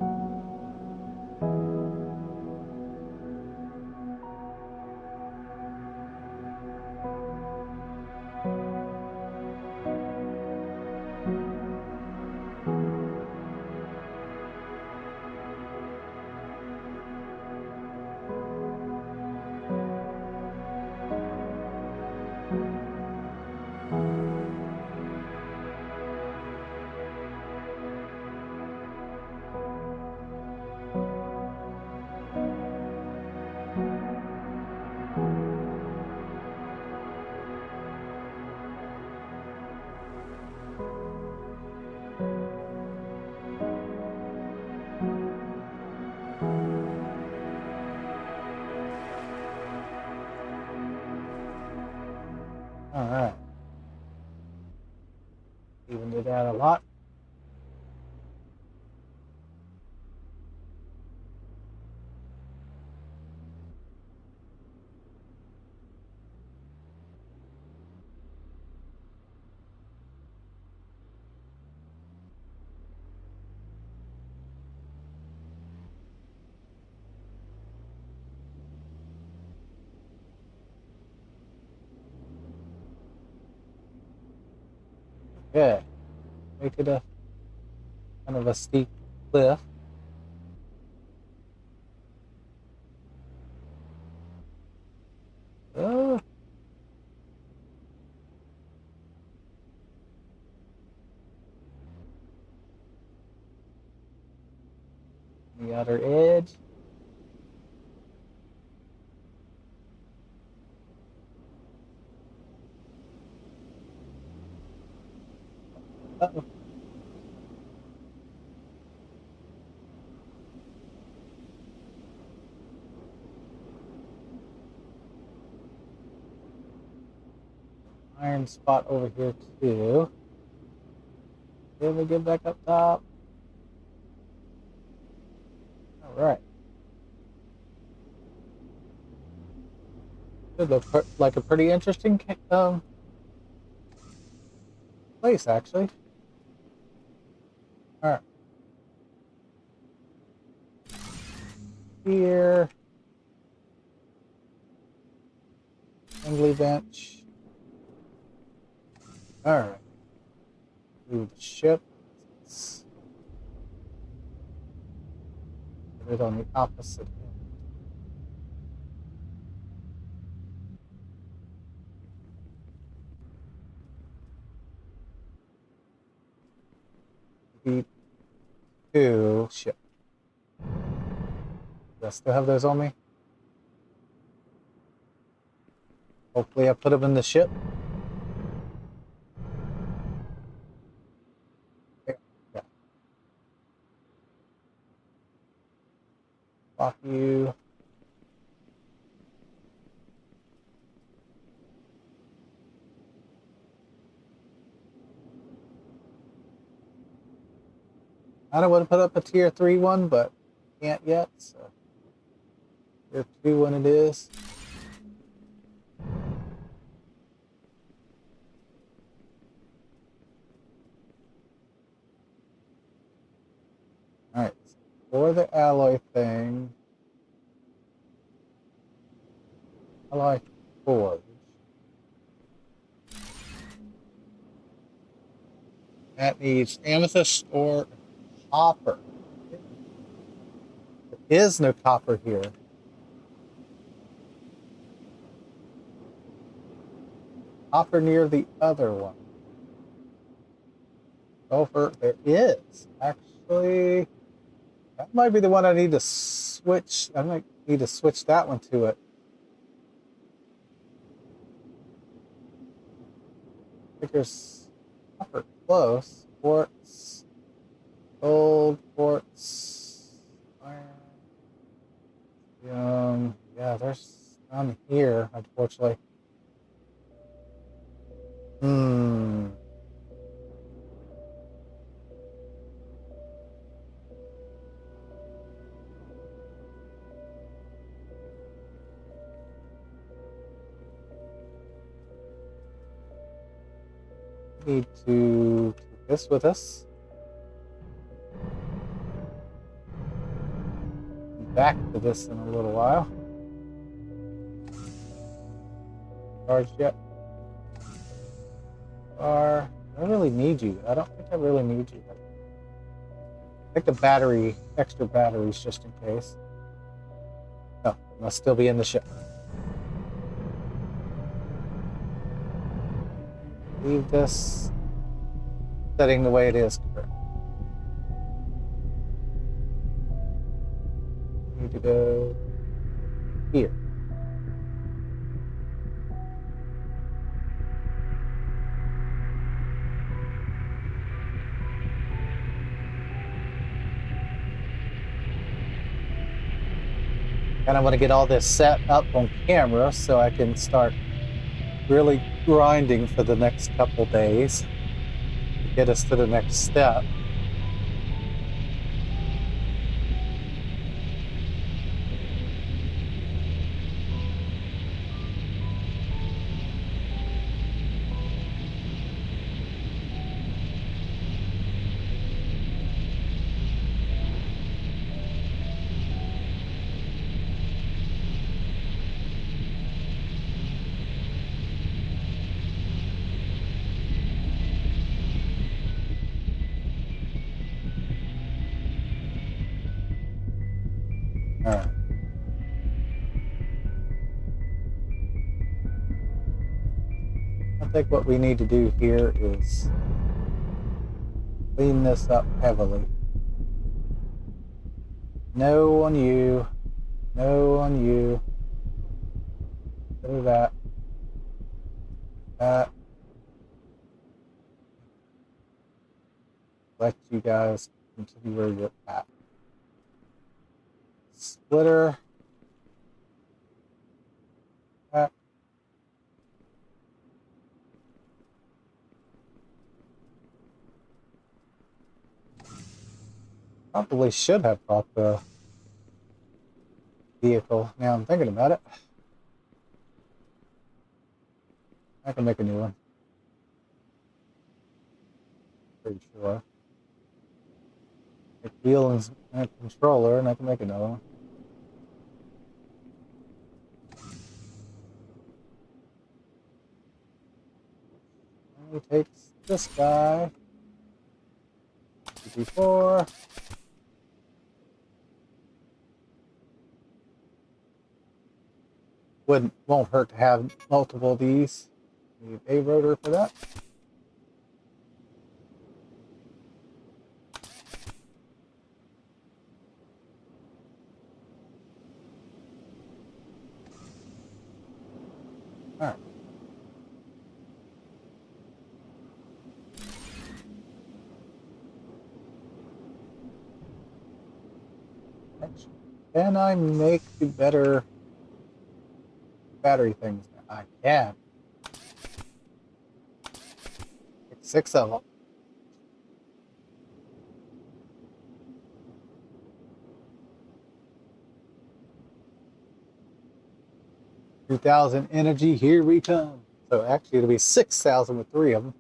Alright. Evened it out a lot. Good. Make it a kind of a steep cliff. Oh. The outer edge. Uh-oh. Iron iron spot over here too. Then we get back up top. All right. It looks like a pretty interesting place, actually. All right. Here. Assembly bench. All right. Move the ship. Put it on the opposite end. B2 ship. Do I still have those on me? Hopefully I put them in the ship. Yeah. Lock you. I don't want to put up a tier 3 one, but can't yet, so tier 2 one it is. Alright, for the alloy thing, alloy forge. That needs amethyst or copper. There is no copper here. Copper near the other one. Sulfur, there is. Actually, that might be the one I need to switch. I might need to switch that one to it. I think there's copper close. Quartz, gold, quartz, iron. Yeah, there's none here, unfortunately. Need to take this with us. Back to this in a little while. Charged yet? I really need you. I don't think I really need you. Take the battery, extra batteries just in case. No, must still be in the ship. Leave this setting the way it is. Correct. Need to go here. Kind of want to get all this set up on camera so I can start really grinding for the next couple days to get us to the next step. All right. I think what we need to do here is clean this up heavily. No on you. No on you. Do that. That. Let you guys continue where you're at. Splitter. That. Probably should have bought the vehicle. Now I'm thinking about it. I can make a new one. Pretty sure. Make wheel and controller, and I can make another one. And he takes this guy. Before. Won't hurt to have multiple of these. Need a rotor for that. All right. Can I make the better battery things? I can. Make 6 of them. $2,000 energy, here we come. So actually it'll be 6,000 with 3 of them.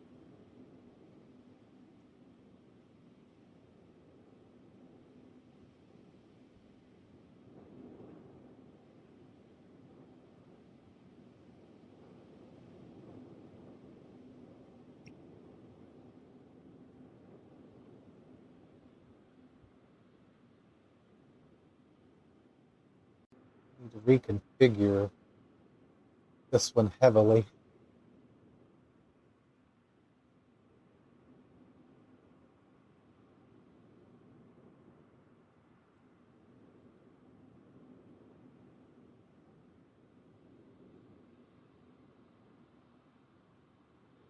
Need to reconfigure this one heavily.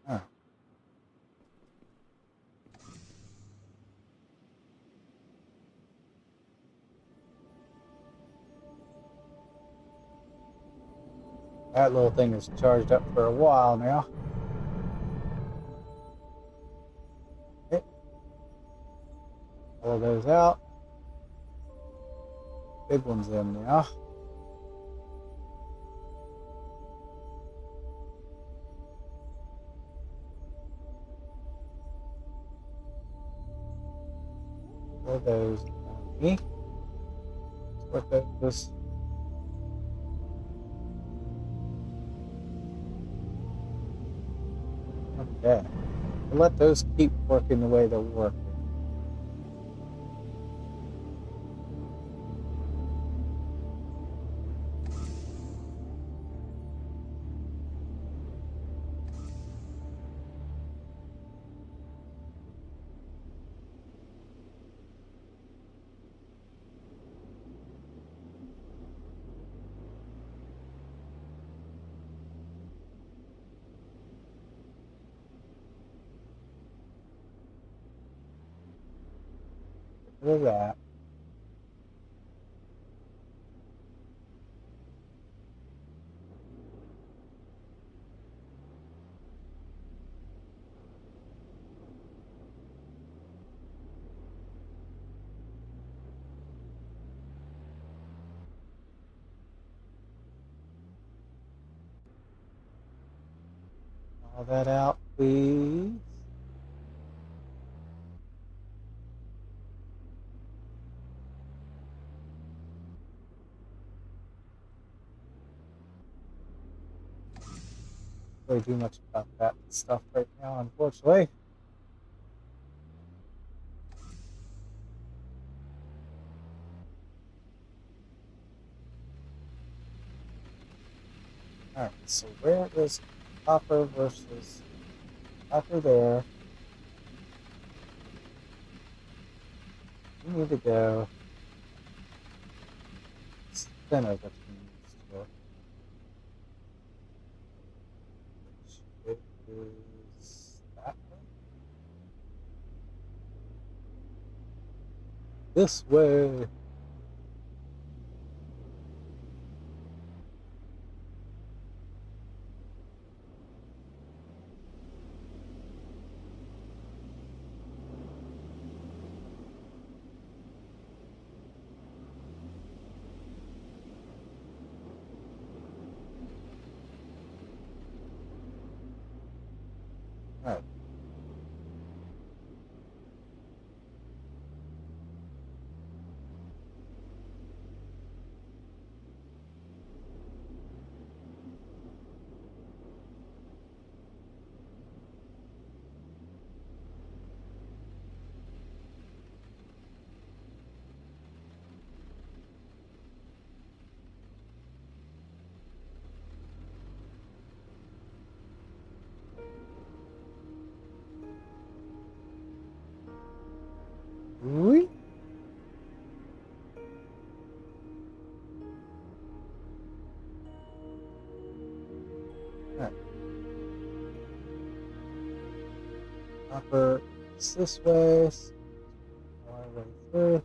Huh. That little thing is charged up for a while now. Okay. Pull those out. Big one's in now. Pull those on me. Sort those. Okay. We'll let those keep working the way they're working. Look at that. All that out, please. Really do much about that stuff right now, unfortunately. Alright, so where is copper versus copper there? You need to go center between these two. Which is that way? This way. copper this way. Our way through.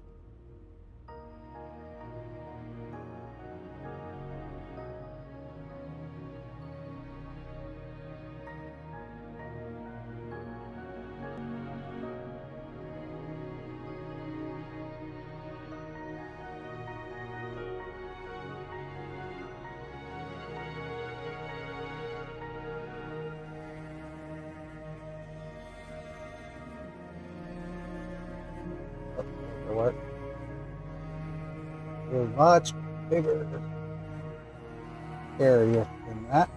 What? A much bigger area than that.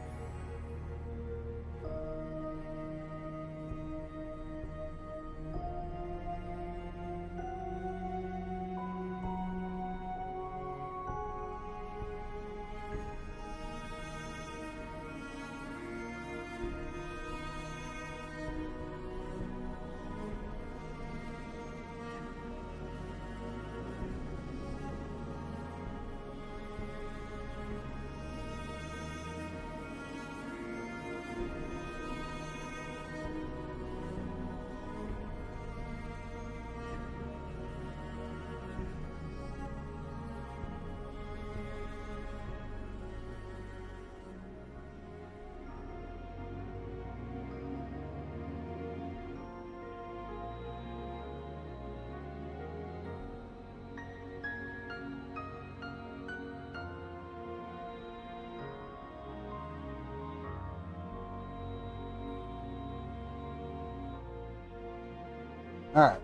All right.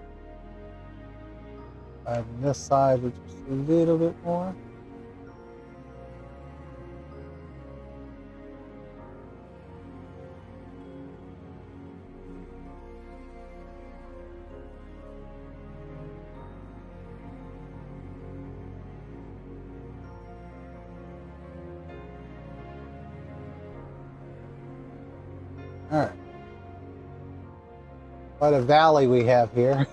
On this side, we just a little bit more. All right. What a valley we have here.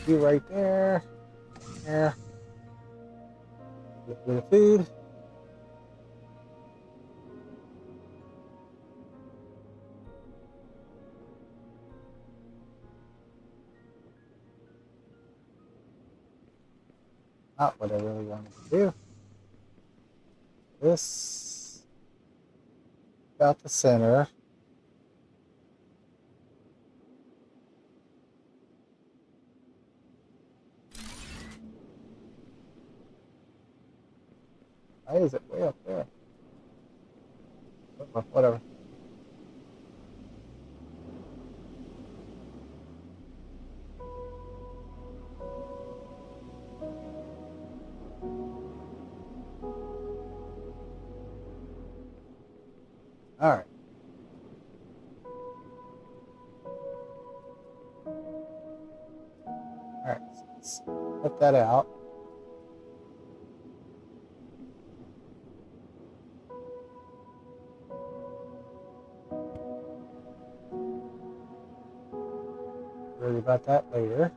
You right there. There. A little bit of food. Not what I really wanted to do. This about the center. Why is it way up there? Oh, whatever. All right. All right. So let's put that out. Worry about that later.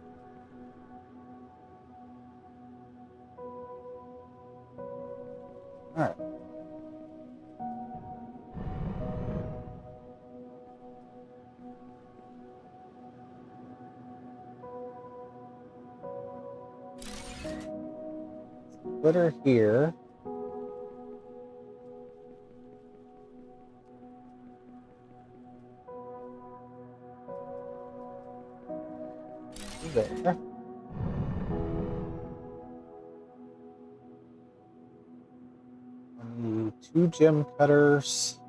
All right. Splitter here. There. I need 2 gem cutters.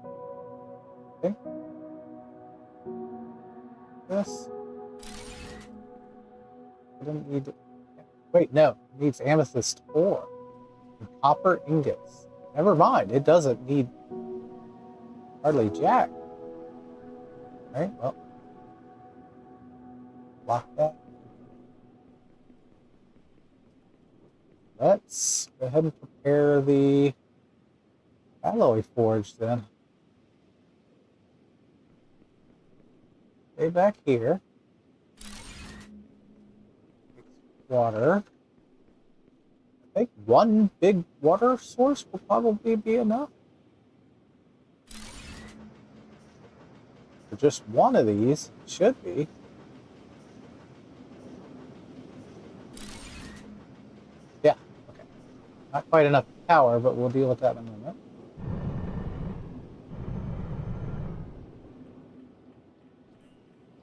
Okay. This. I don't need. Wait, no. It needs amethyst ore and copper ingots. Never mind. It doesn't need hardly jack. All right. Well, lock that. Let's go ahead and prepare the alloy forge then. Stay back here. Water. I think one big water source will probably be enough. For just one of these, should be. Yeah, okay. Not quite enough power, but we'll deal with that in a moment.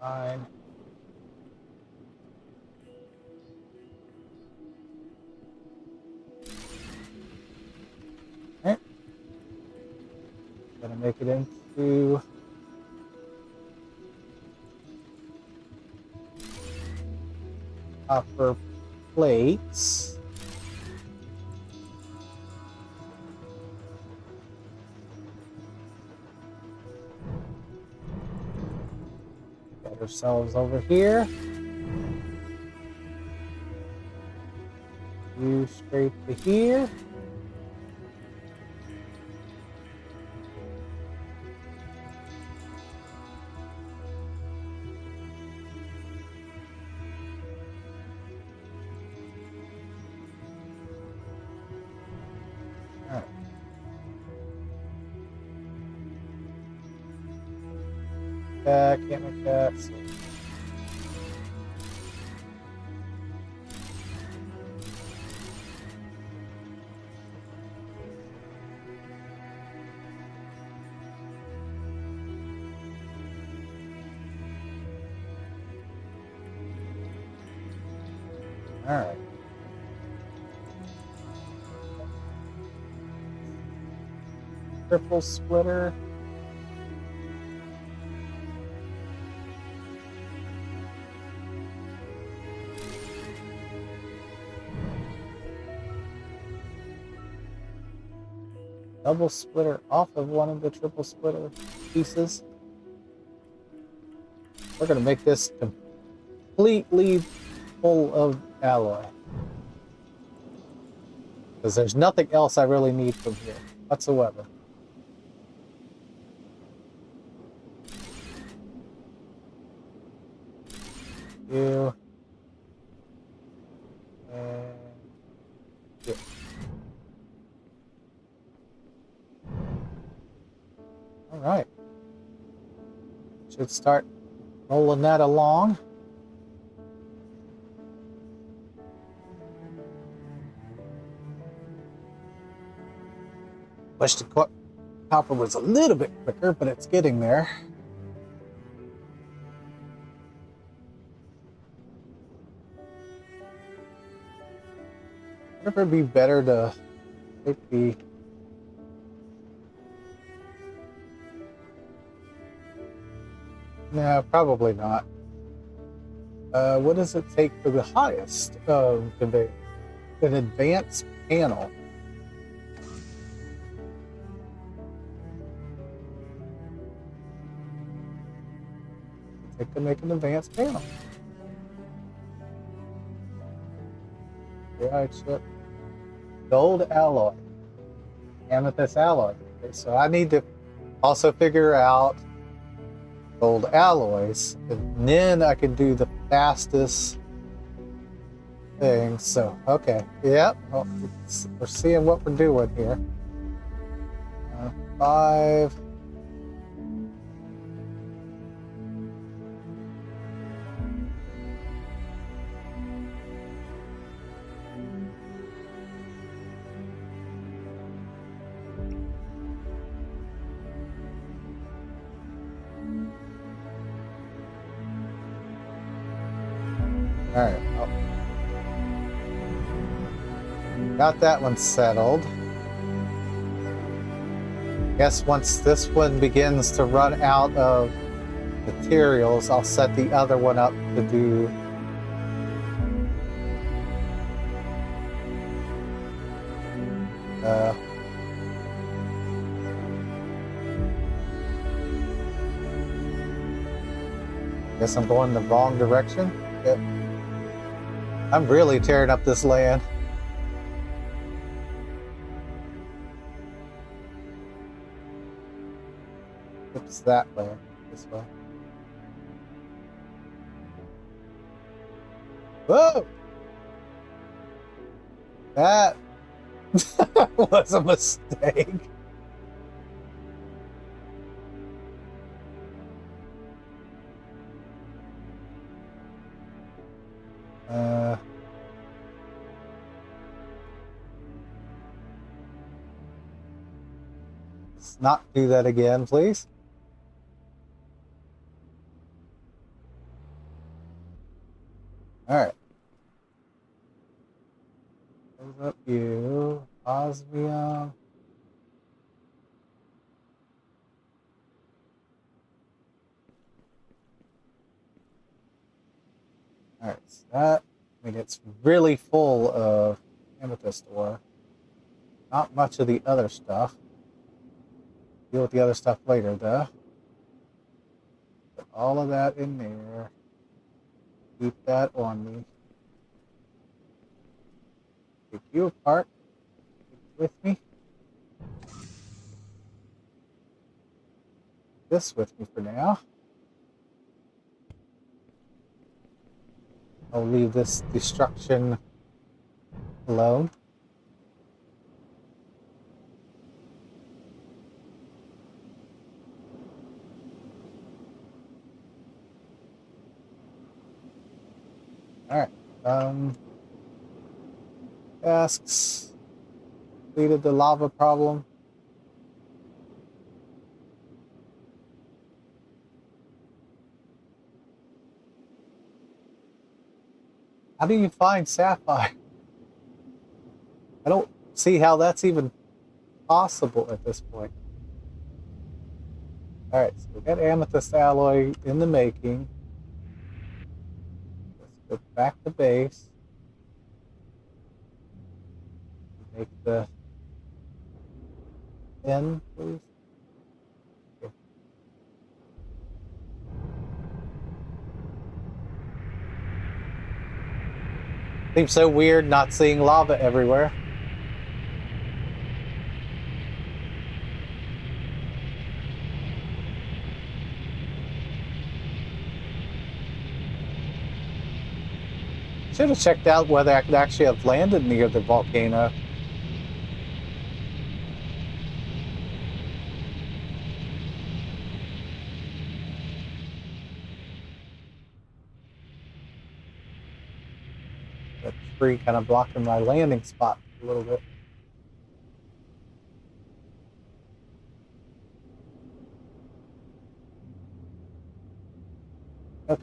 Fine. Okay. Gonna make it into copper plates. Get ourselves over here. You straight to here. Alright. Can't make that. So. Alright. Triple splitter. Double splitter off of one of the triple splitter pieces. We're going to make this completely full of alloy. Because there's nothing else I really need from here whatsoever. You. And you. All right. Should start rolling that along. Wish the copper was a little bit quicker, but it's getting there. I wonder if it'd be better to take the no, probably not. What does it take for the highest conveyor? An advanced panel. Take to make an advanced panel. AI chip. Gold alloy. Amethyst alloy. Okay, so I need to also figure out gold alloys, and then I can do the fastest thing. So, okay, yep, well, we're seeing what we're doing here. 5. All right, well, got that one settled. Guess once this one begins to run out of materials, I'll set the other one up to do guess I'm going the wrong direction. Yep. I'm really tearing up this land. Oops, that way. This way. Whoa! That was a mistake. Let's not do that again, please. All right. Close up you, osmium. All right, so that, I mean, it's really full of amethyst ore. Not much of the other stuff. Deal with the other stuff later, though. Put all of that in there. Keep that on me. Take you apart. Take it with me. This with me for now. I'll leave this destruction alone. All right. Asks, completed the lava problem. How do you find sapphire? I don't see how that's even possible at this point. All right, so we got amethyst alloy in the making. Let's go back to base. Make the pin, please. Okay. Seems so weird not seeing lava everywhere. Should have checked out whether I could actually have landed near the volcano. That tree kind of blocking my landing spot a little bit. Okay.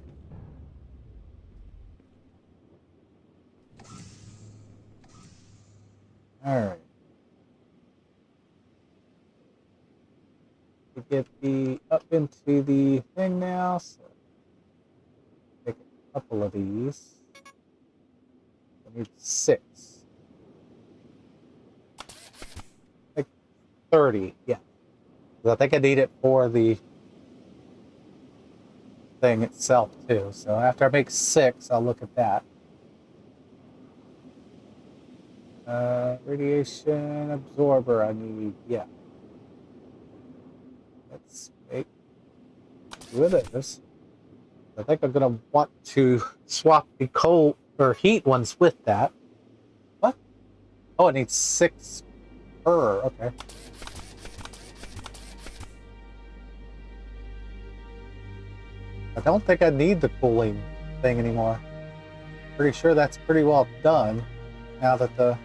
All right. We get the up into the thing now, so take a couple of these. I need 6. Like 30, yeah. I think I need it for the thing itself too. So after I make 6, I'll look at that. Radiation absorber I need, yeah. Let's make 2 of those. I think I'm gonna want to swap the coal or heat ones with that. What? Oh, it needs 6 per, okay. I don't think I need the cooling thing anymore. Pretty sure that's pretty well done now that the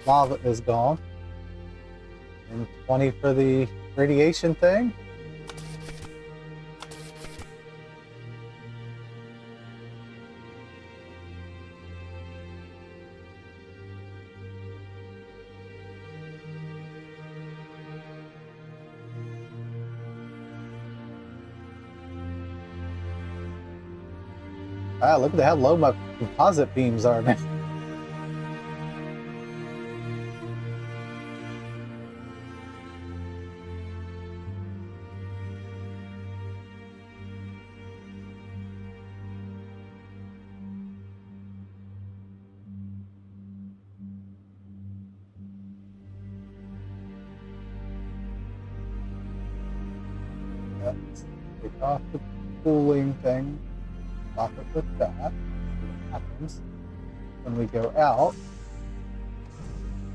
lava is gone. And 20 for the radiation thing. Wow, look at how low my composite beams are now. Let's take off the cooling thing. Stop it with that. See what happens when we go out.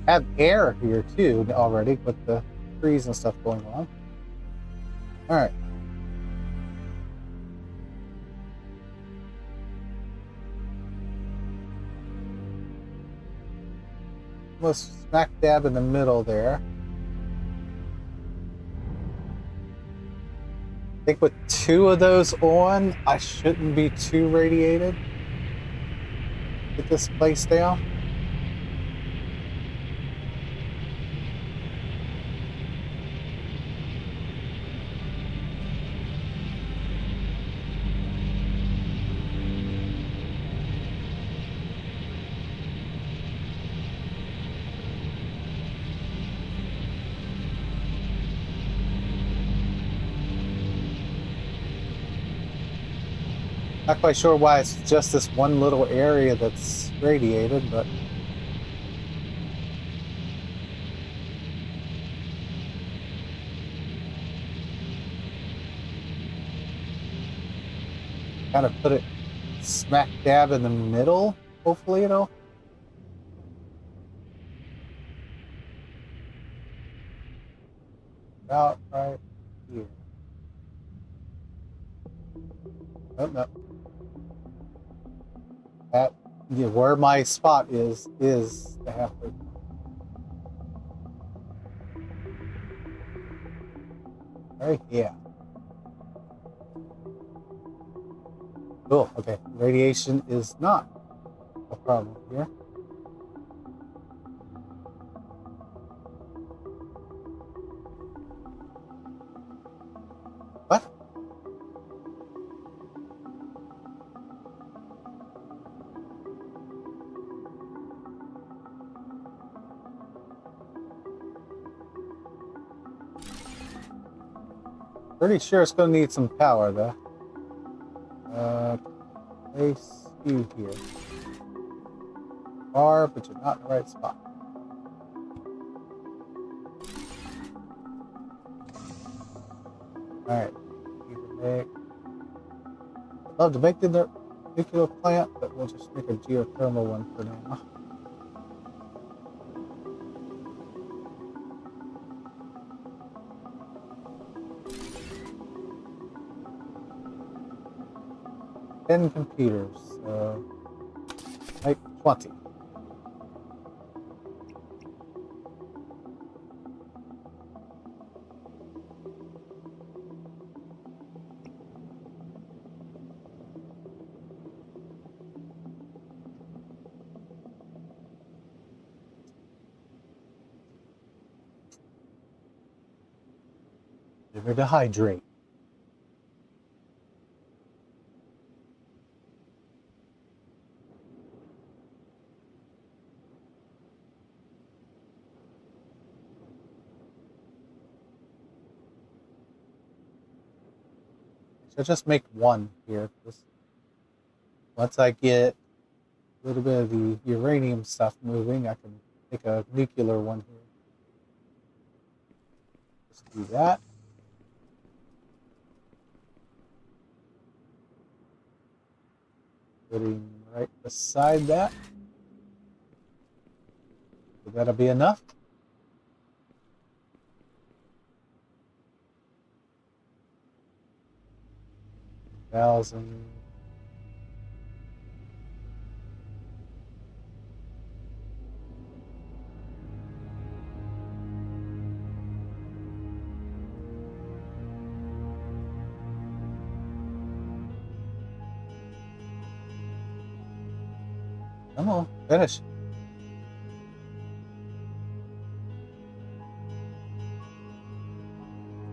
Have air here too already with the trees and stuff going on. All right. Almost smack dab in the middle there. I think with 2 of those on, I shouldn't be too radiated. Get this place down. Not quite sure why it's just this one little area that's radiated, but kind of put it smack dab in the middle. Hopefully it'll. About right here. Oh, no. That, yeah, where my spot is the halfway point. Right, yeah. Cool, okay. Radiation is not a problem here. What? Pretty sure it's going to need some power, though. Place you here. Are, but you're not in the right spot. Alright. I'd love to make the nuclear plant, but we'll just make a geothermal one for now. Ten computers, like 20. Liver to hydrate. So just make one here. Once I get a little bit of the uranium stuff moving, I can make a nuclear one here. Just do that. Putting right beside that. So that'll be enough. Thousand. Come on, finish.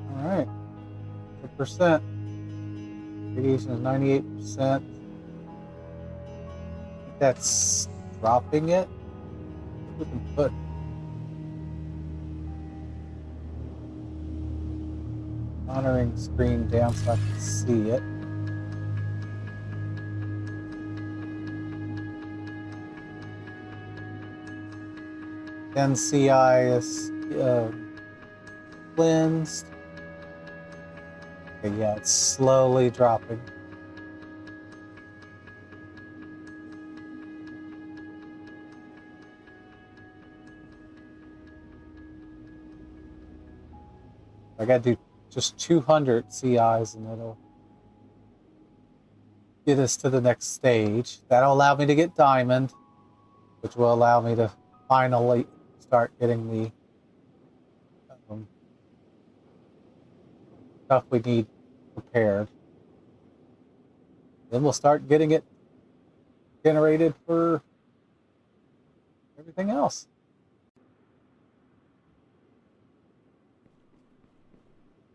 All right, 100%. Radiation is 98%. That's dropping it. We can put monitoring screen down so I can see it. NCI is cleansed. Okay, yeah, it's slowly dropping. I gotta do just 200 CIs and it'll get us to the next stage. That'll allow me to get diamond, which will allow me to finally start getting the stuff we need prepared. Then we'll start getting it generated for everything else.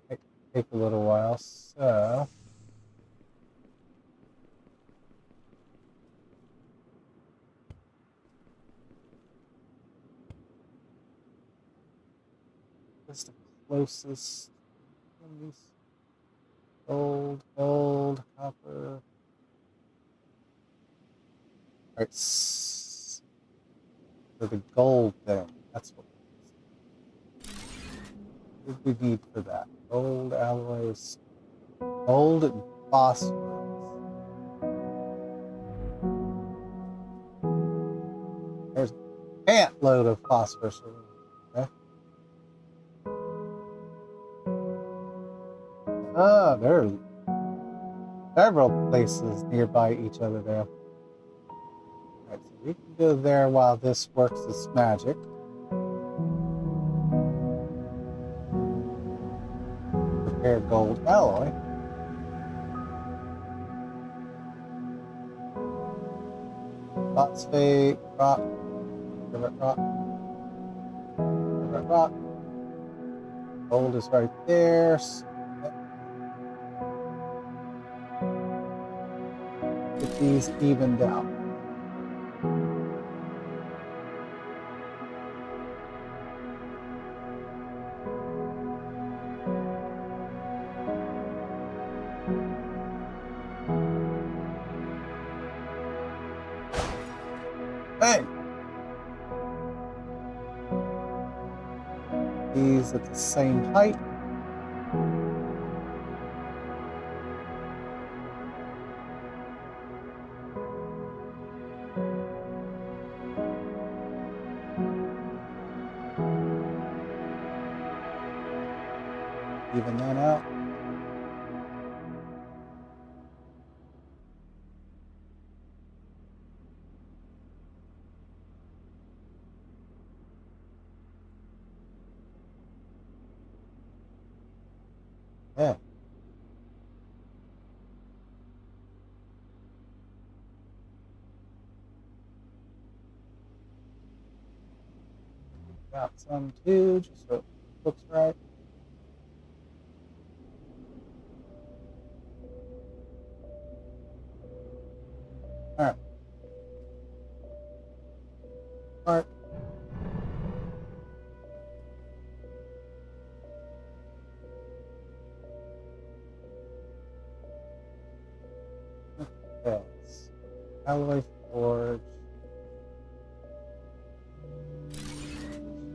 Might take a little while, so what's the closest? Gold, copper. Alright, so the gold thing, that's what we need for that. Gold alloys, gold and phosphorus. There's an ant load of phosphorus. Okay. Oh, there are several places nearby each other there. Alright, so we can go there while this works its magic. Prepare gold alloy. Phosphate, rock, rock, rock. Gold is right there. Get these evened out. Hey! These at the same height. Even that out. Yeah. Got some too, just so it looks right. All right. All right. Yes. Alloy forge.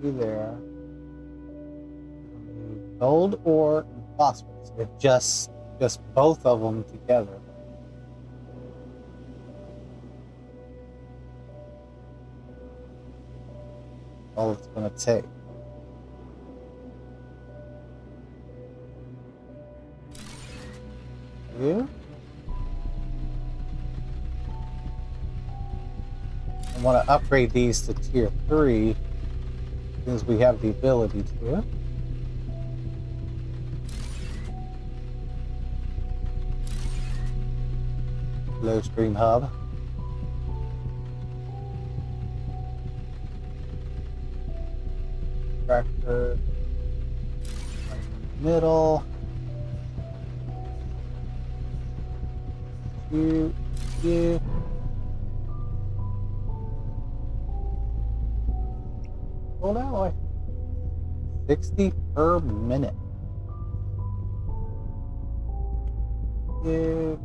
See there. Gold ore and phosphorus. If just both of them together. All it's going to take. You? I want to upgrade these to tier 3 because we have the ability to. Low stream hub. Tractor. Middle. You. Gold alloy. 60 per minute. You.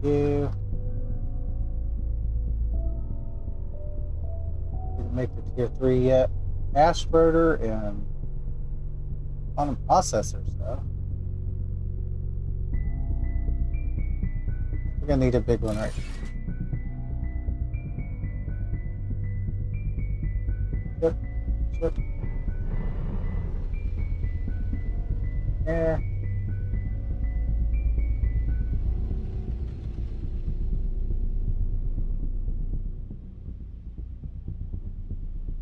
Didn't make the tier 3 yet. Ash rotor and quantum processors though. We're gonna need a big one right here. Chip. there.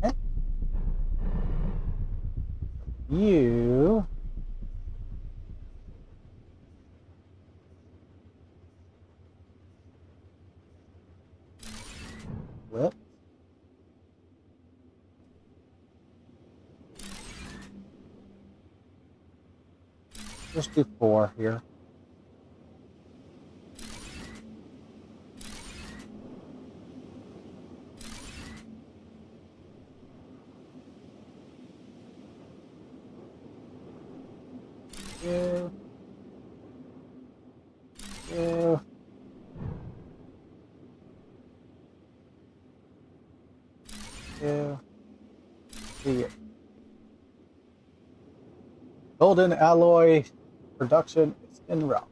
Okay. You. Whip. Just do 4 here. You. You. You. See it. Golden alloy production is en route.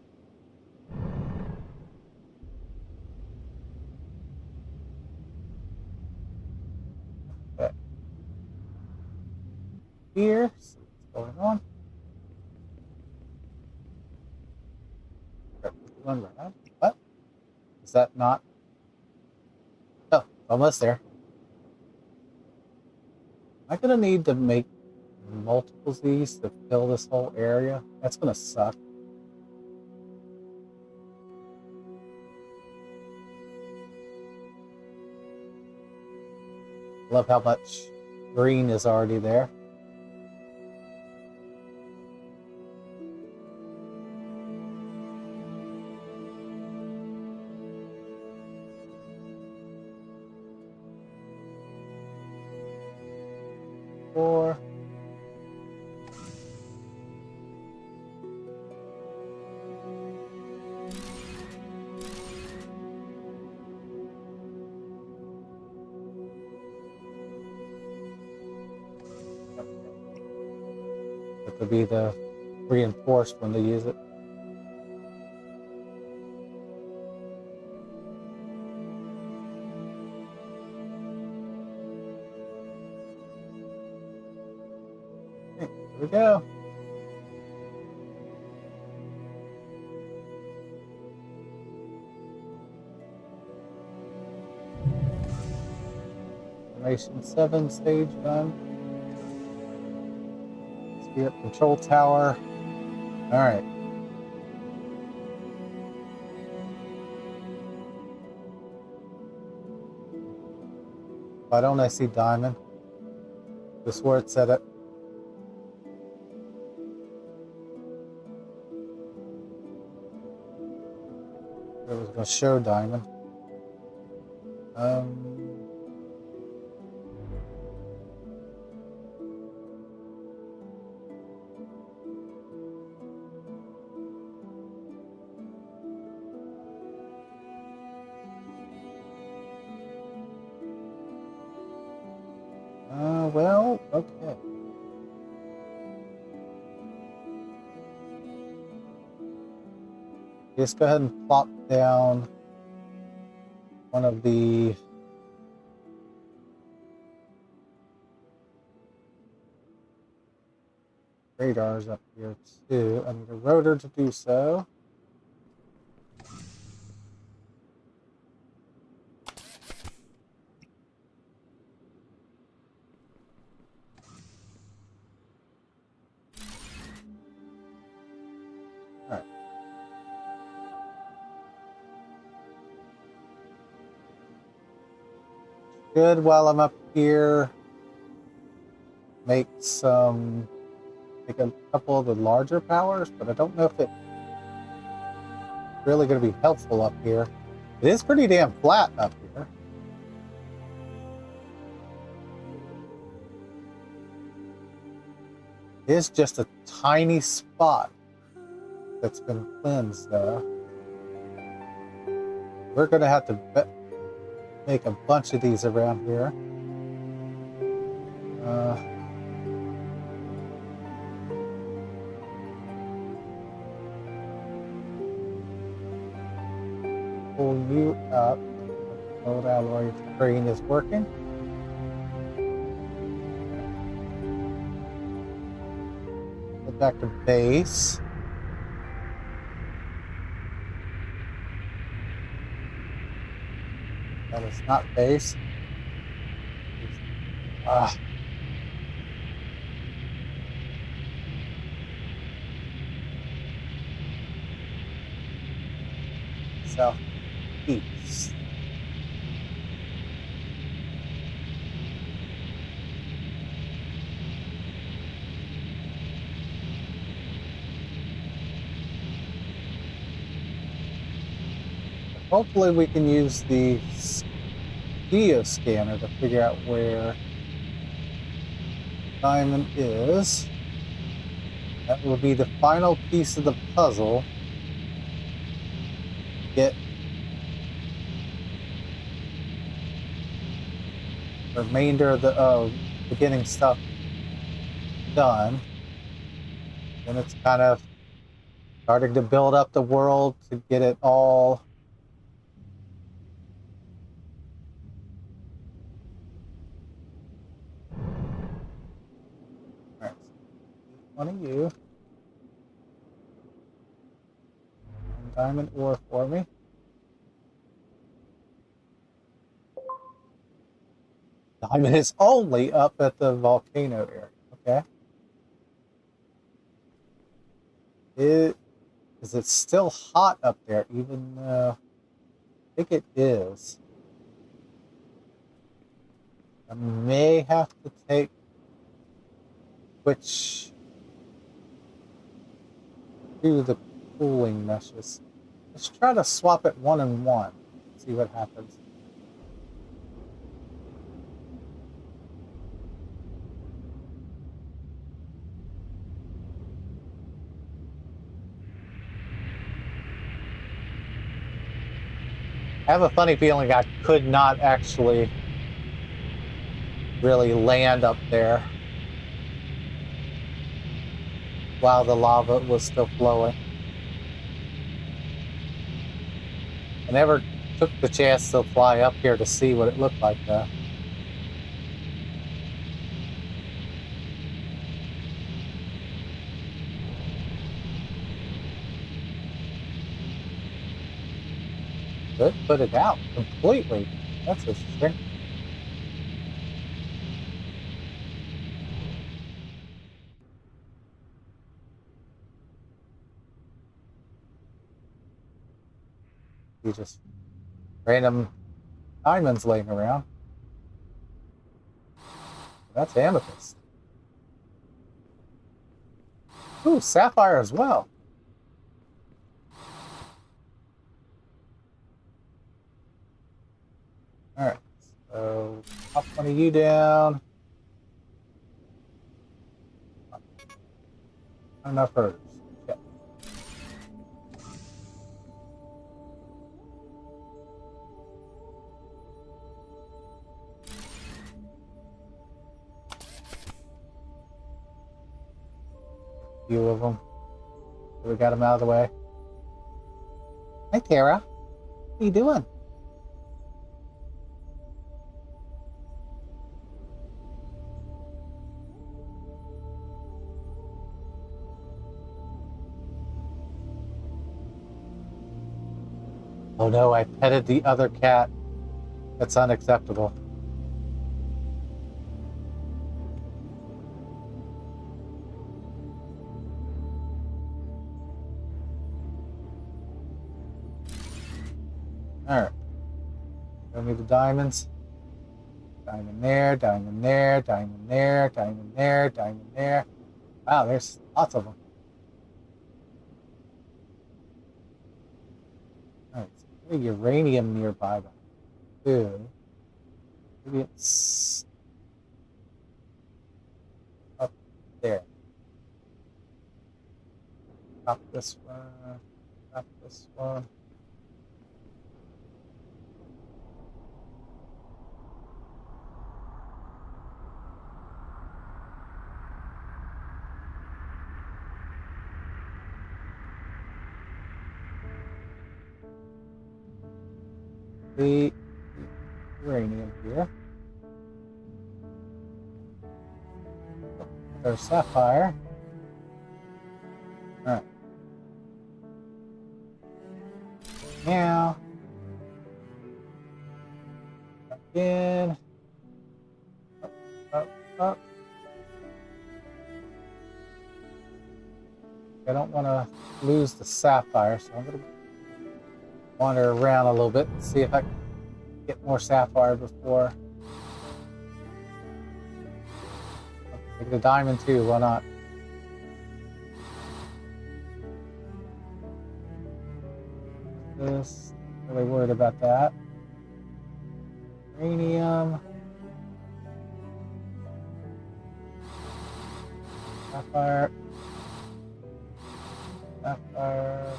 Okay. Here, see what's going on. Run around. What? Is that not? Oh, almost there. Am I gonna need to make multiples of these to fill this whole area? That's gonna suck. Love how much green is already there. Four. That could be the reinforced when they use it. Okay, here we go. Generation 7 stage done. Speed up control tower. Alright. Why don't I see diamond? Just where it said it. It was going to show diamond. Well, okay. Just go ahead and plop down one of the radars up here too. I need a rotor to do so. Alright. Good, while I'm up here, make a couple of the larger powers, but I don't know if it's really going to be helpful up here. It is pretty damn flat up here. It is just a tiny spot that's been cleansed though. We're going to have to make a bunch of these around here. Pull you up. Old alloy screen is working. back to base. That is not base. Ah. Southeast. Hopefully we can use the geoscanner to figure out where diamond is. That will be the final piece of the puzzle. Get the remainder of the beginning stuff done. Then it's kind of starting to build up the world to get it all right. One of you. Diamond ore for me. Diamond is only up at the volcano area. Okay. Is it still hot up there? Even though I think it is. I may have to take switch to the cooling meshes. Let's try to swap it 1 and 1. See what happens. I have a funny feeling I could not actually really land up there while the lava was still flowing. I never took the chance to fly up here to see what it looked like though. Could put it out completely. That's interesting. You just random diamonds laying around. That's amethyst. Ooh, sapphire as well. Alright, so pop one of you down. Not enough herders. Okay. A few of them. So we got them out of the way. Hi, Tara. What are you doing? Oh no, I petted the other cat. That's unacceptable. Alright. Show me the diamonds. Diamond there, diamond there, diamond there, diamond there, diamond there. Wow, there's lots of them. Alright, so maybe uranium nearby, but two. Maybe it's up there. Top this one, top this one. The uranium here. There's sapphire. All right. Now, again. Up, up, up. I don't want to lose the sapphire, so I'm going to wander around a little bit and see if I can get more sapphire before. Take the diamond too, why not? This, really worried about that. Uranium. Sapphire. Sapphire.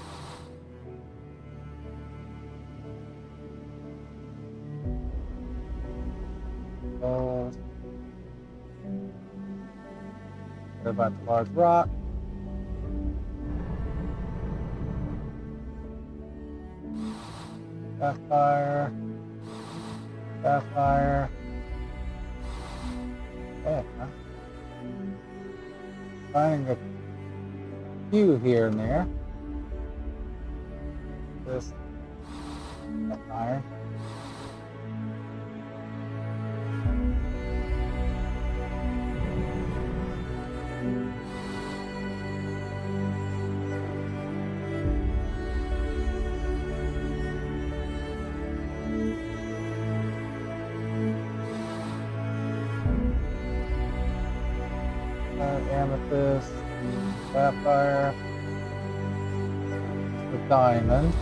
Gold. What about the large rock? Sapphire. Sapphire. Yeah, huh? Finding a few here and there. This iron. Amethyst, sapphire, the diamond.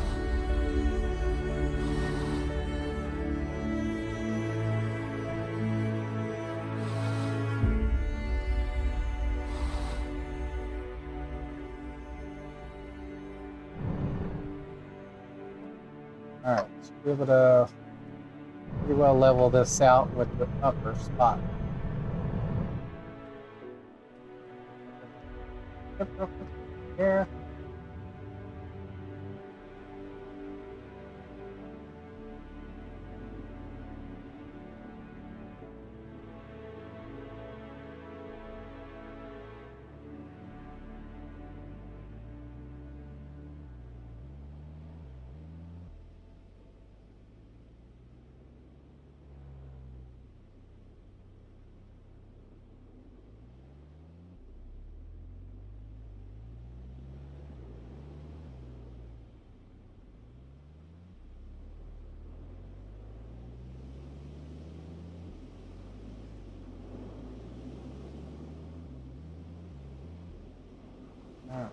All right, so be able to pretty well level this out with the upper spot. Here. All right.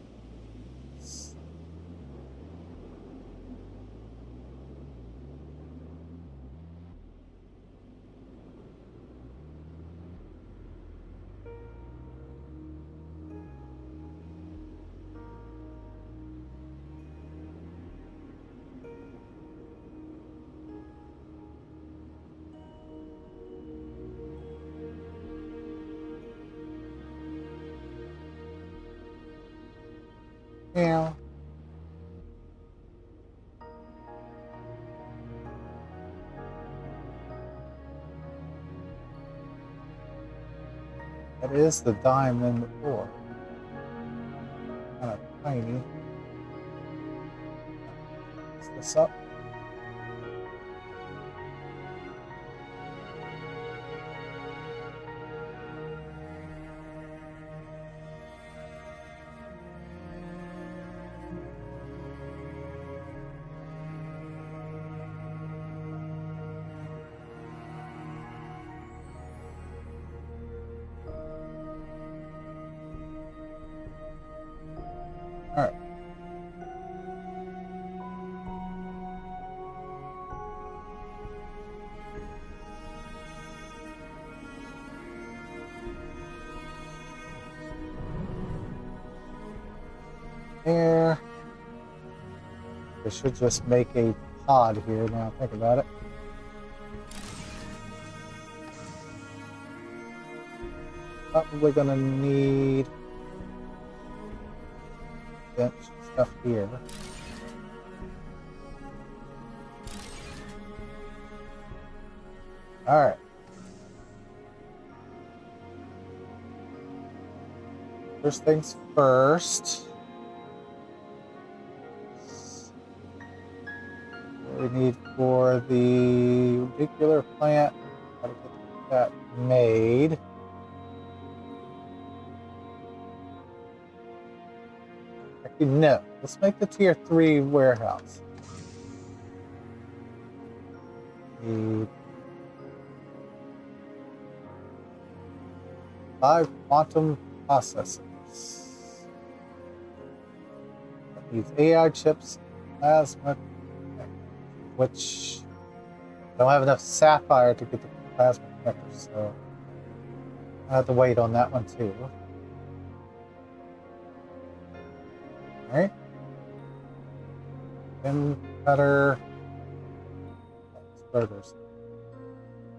Now, that is the diamond ore. Kind of tiny. Is this up? All right. There. I should just make a pod here now. Think about it. Probably gonna need bench stuff here. All right. First things first. we need for the radicular plant. Gotta get that made. Actually, no. Let's make the tier 3 warehouse. Need 5 quantum processors. That needs AI chips, plasma, which I don't have enough sapphire to get the plasma connector, so I have to wait on that one too. Alright. Pin cutter. Burgers.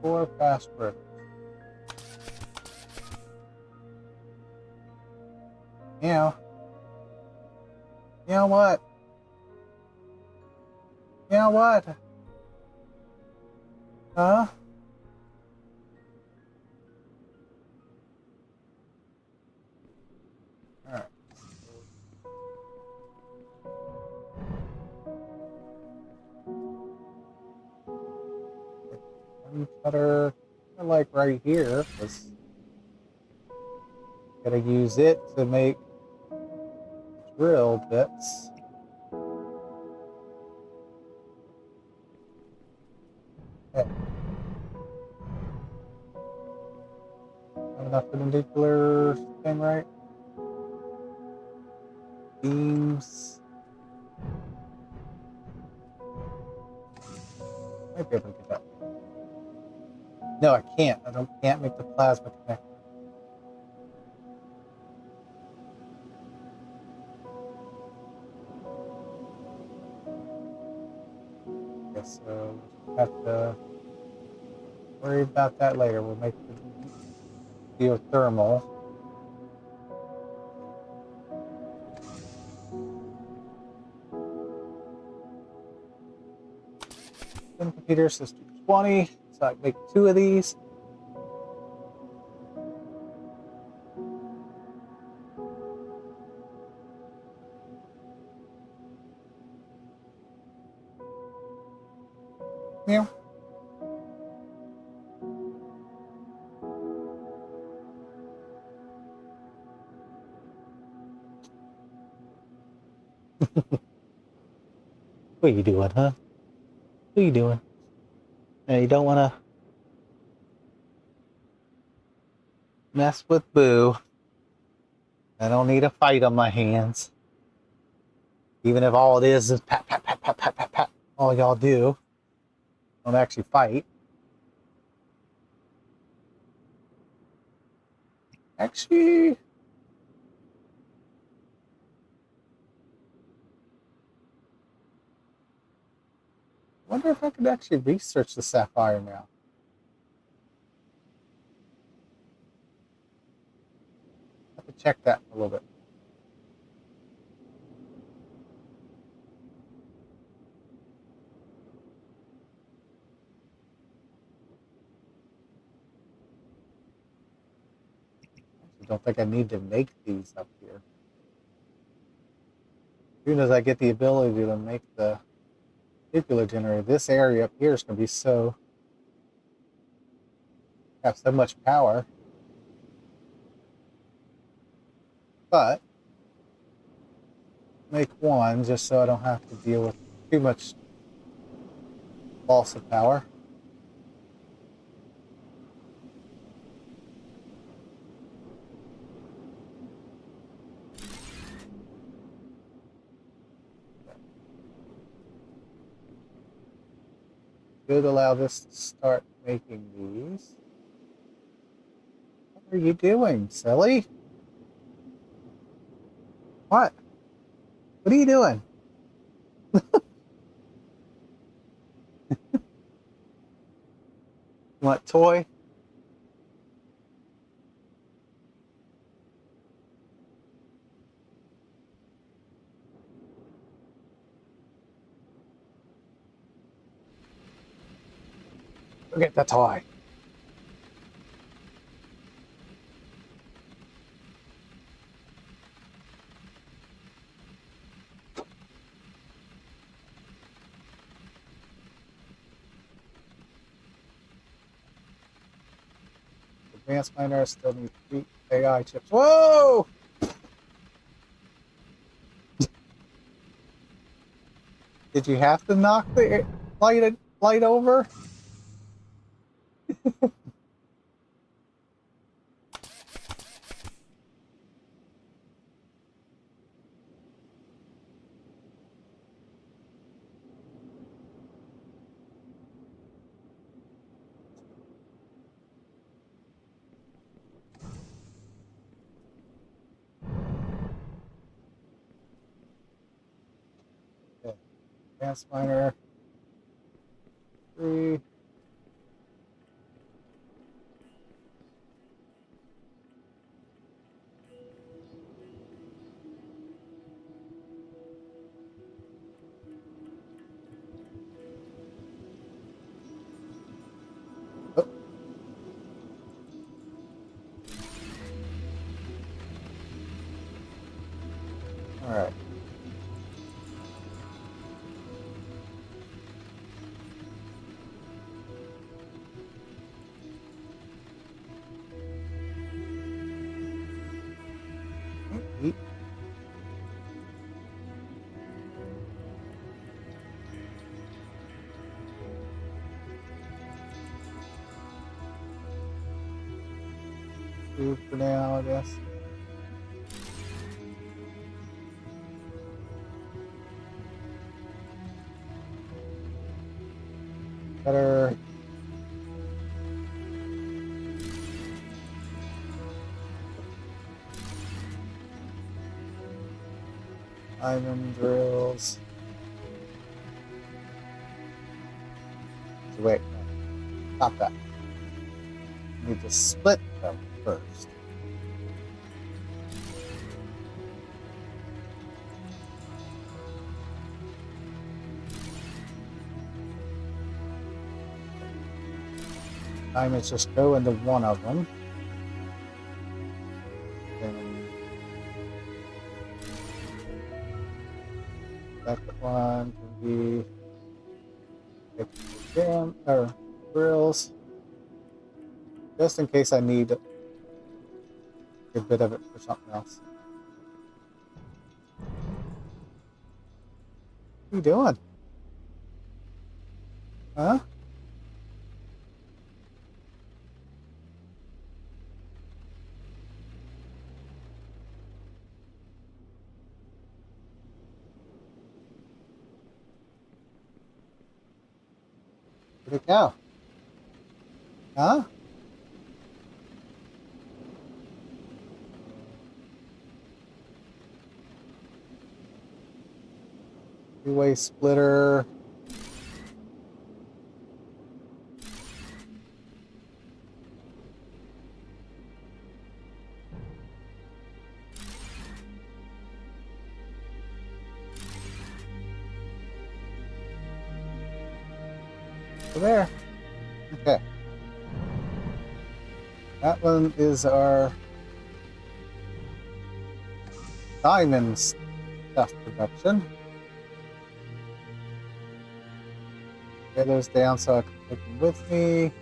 4 fast burgers. Meow. Meow what? Meow what? Huh? Alright. Cutter, like right here, because gotta use it to make drill bits. Okay. Have enough perpendicular thing, right? Beams. Might be able to get that. No, I can't. Can't make the plasma connector. Okay, so we'll have to worry about that later. We'll make the geothermal. Computer system 20, so I can make 2 of these. Meow. What are you doing, huh? What are you doing? You don't want to mess with Boo. I don't need a fight on my hands. Even if all it is pat, pat, pat, pat, pat, pat, pat. All y'all do. Don't actually fight. Actually... I wonder if I could actually research the sapphire now. I have to check that a little bit. I don't think I need to make these up here. As soon as I get the ability to make the nuclear generator, this area up here is going to be have so much power. But make one just so I don't have to deal with too much loss of power. Should allow this to start making these. What are you doing, silly? What? What are you doing? What toy? Look at the toy. Advanced miner still need 3 AI chips. Whoa! Did you have to knock the light over? Okay. Advanced miner 3. Oh. All right. Eat. Food for now, I guess. Better. Diamond drills. So wait, no, stop that. You need to split them first. Diamonds just go into one of them. Then second one can be jam or grills, just in case I need a good bit of it for something else. What are you doing? Huh? Where'd it go? Huh? Two-way splitter. Over there. Okay. That one is our diamond stuff production. Get those down so I can take them with me.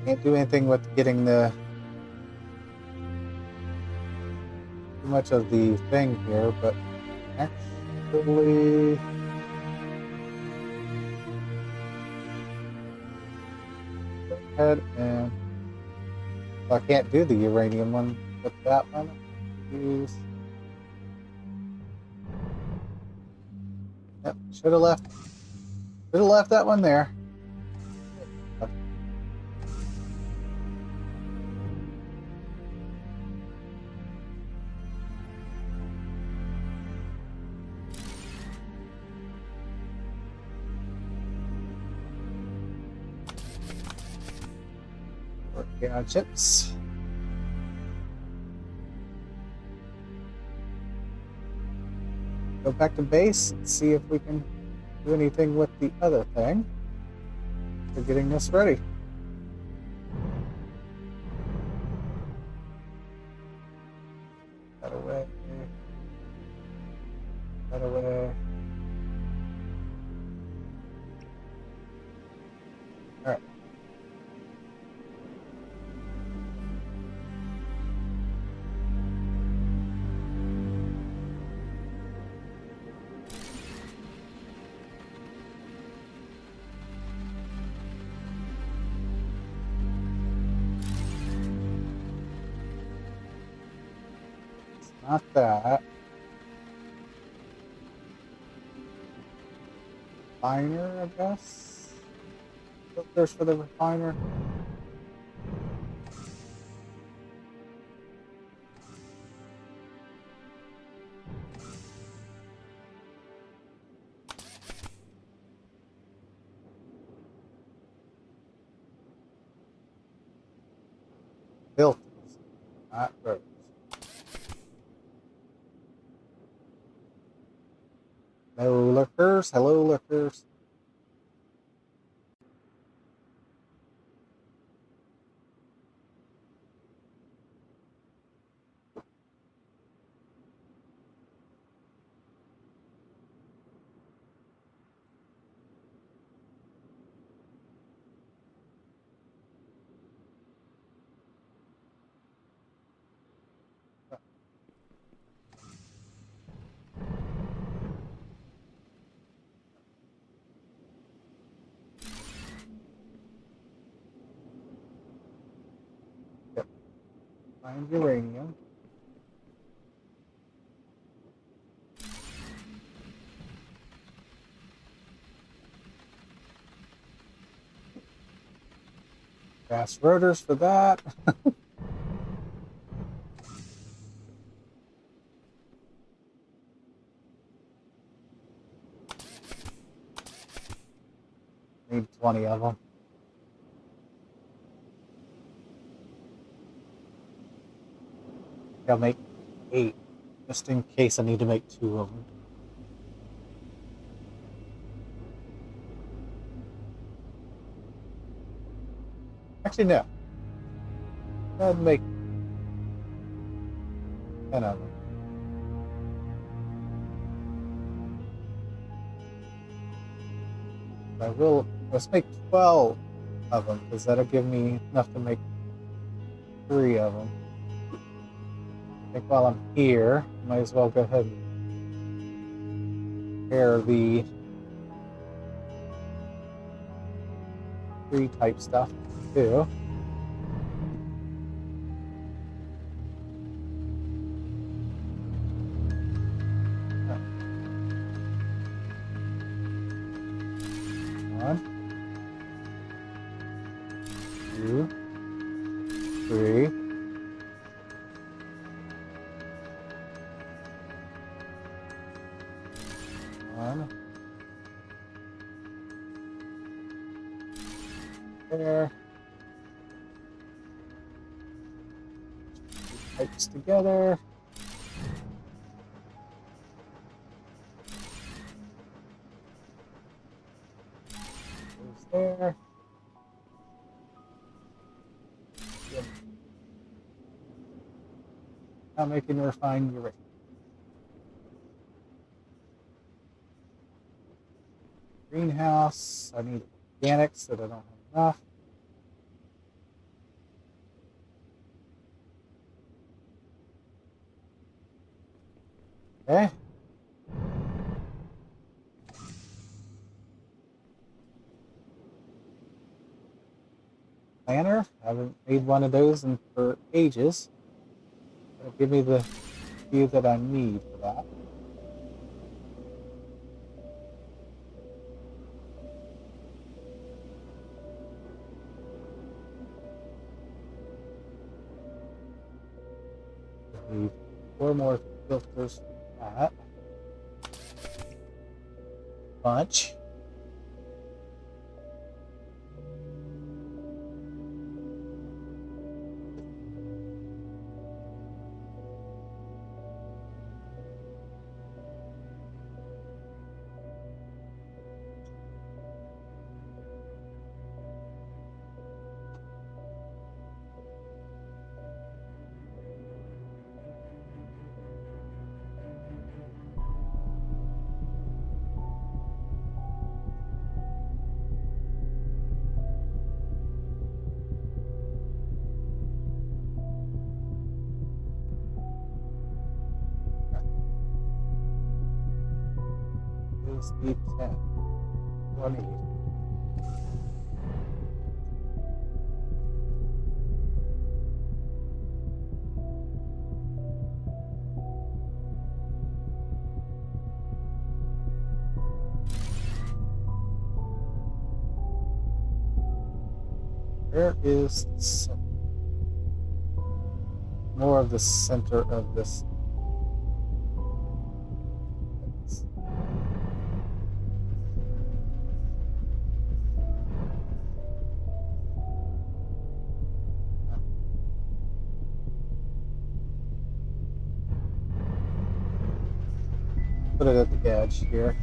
Can't do anything with getting the too much of the thing here, but actually go ahead and well, I can't do the uranium one with that one. Use. Yep, should have left that one there. Yeah, chips. Go back to base and see if we can do anything with the other thing for getting this ready. That away. That away. Not that. Refiner, I guess. Filters for the refiner. Filters, not rotors. No lurkers. Hello, lurkers. Yep. Find uranium. Fast rotors for that. Need 20 of them. I'll make 8, just in case I need to make 2 of them. Actually, no. I'd make 10 of them. I will, let's make 12 of them, because that'll give me enough to make 3 of them. I think while I'm here, might as well go ahead and prepare the 3 type stuff too. One, 2, 3. One. There. Pipes together. Goes there. Yep. Now making refined uranium. Greenhouse. I need organics that I don't have enough. Okay. Planner. I haven't made one of those in for ages. It'll give me the few that I need for that. Need 4 more filters for that. Bunch. Just need 10. What I need. Where is more of the center of this? Put it at the edge here.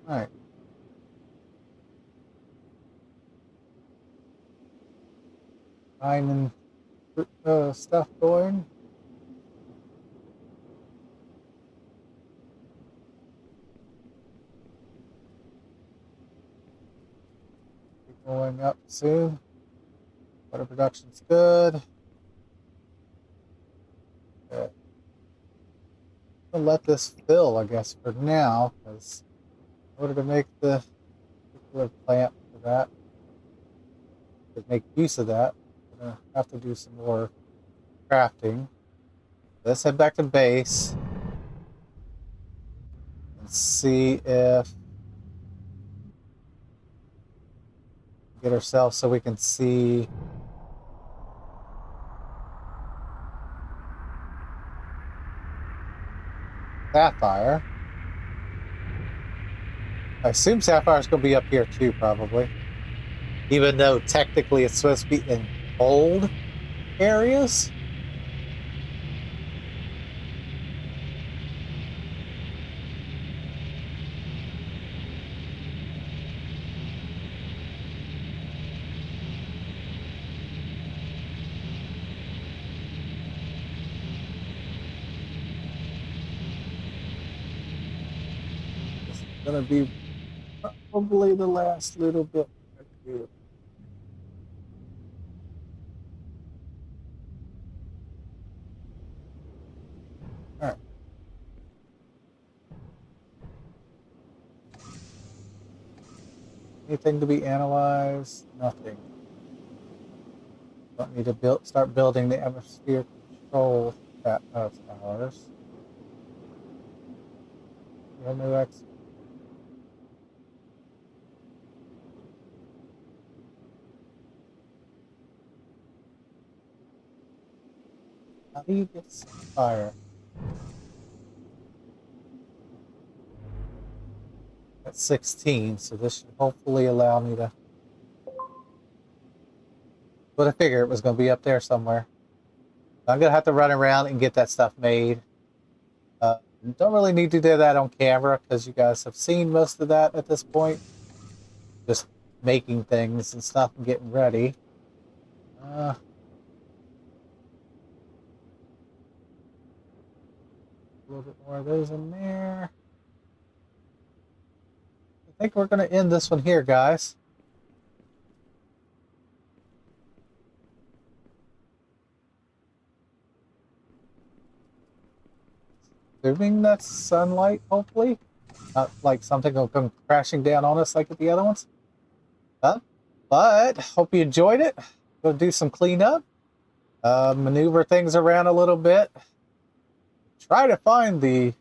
All right. Finding stuff going. Going up soon. Water production's good. Okay. I'll let this fill, I guess, for now, because in order to make the particular plant for that, to make use of that, I'm gonna have to do some more crafting. Let's head back to base and see if get ourselves so we can see Sapphire. I assume Sapphire's going to be up here too, probably. Even though technically it's supposed to be in old areas. Gonna be probably the last little bit I do. All right. Anything to be analyzed? Nothing. Want me to start building the atmosphere control towers. No X. How do you get fire? At 16, so this should hopefully allow me to. But I figured it was going to be up there somewhere. I'm going to have to run around and get that stuff made. Don't really need to do that on camera because you guys have seen most of that at this point. Just making things and stuff and getting ready. A little bit more of those in there. I think we're going to end this one here, guys. Assuming that's sunlight, hopefully. Not like something will come crashing down on us like at the other ones. But hope you enjoyed it. Gonna do some cleanup. Maneuver things around a little bit. Try to find the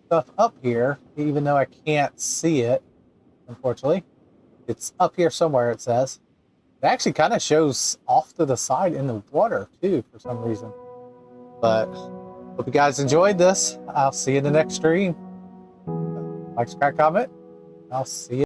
stuff up here, even though I can't see it, unfortunately. It's up here somewhere, it says. It actually kind of shows off to the side in the water, too, for some reason. But hope you guys enjoyed this. I'll see you in the next stream. Like, subscribe, comment. I'll see you.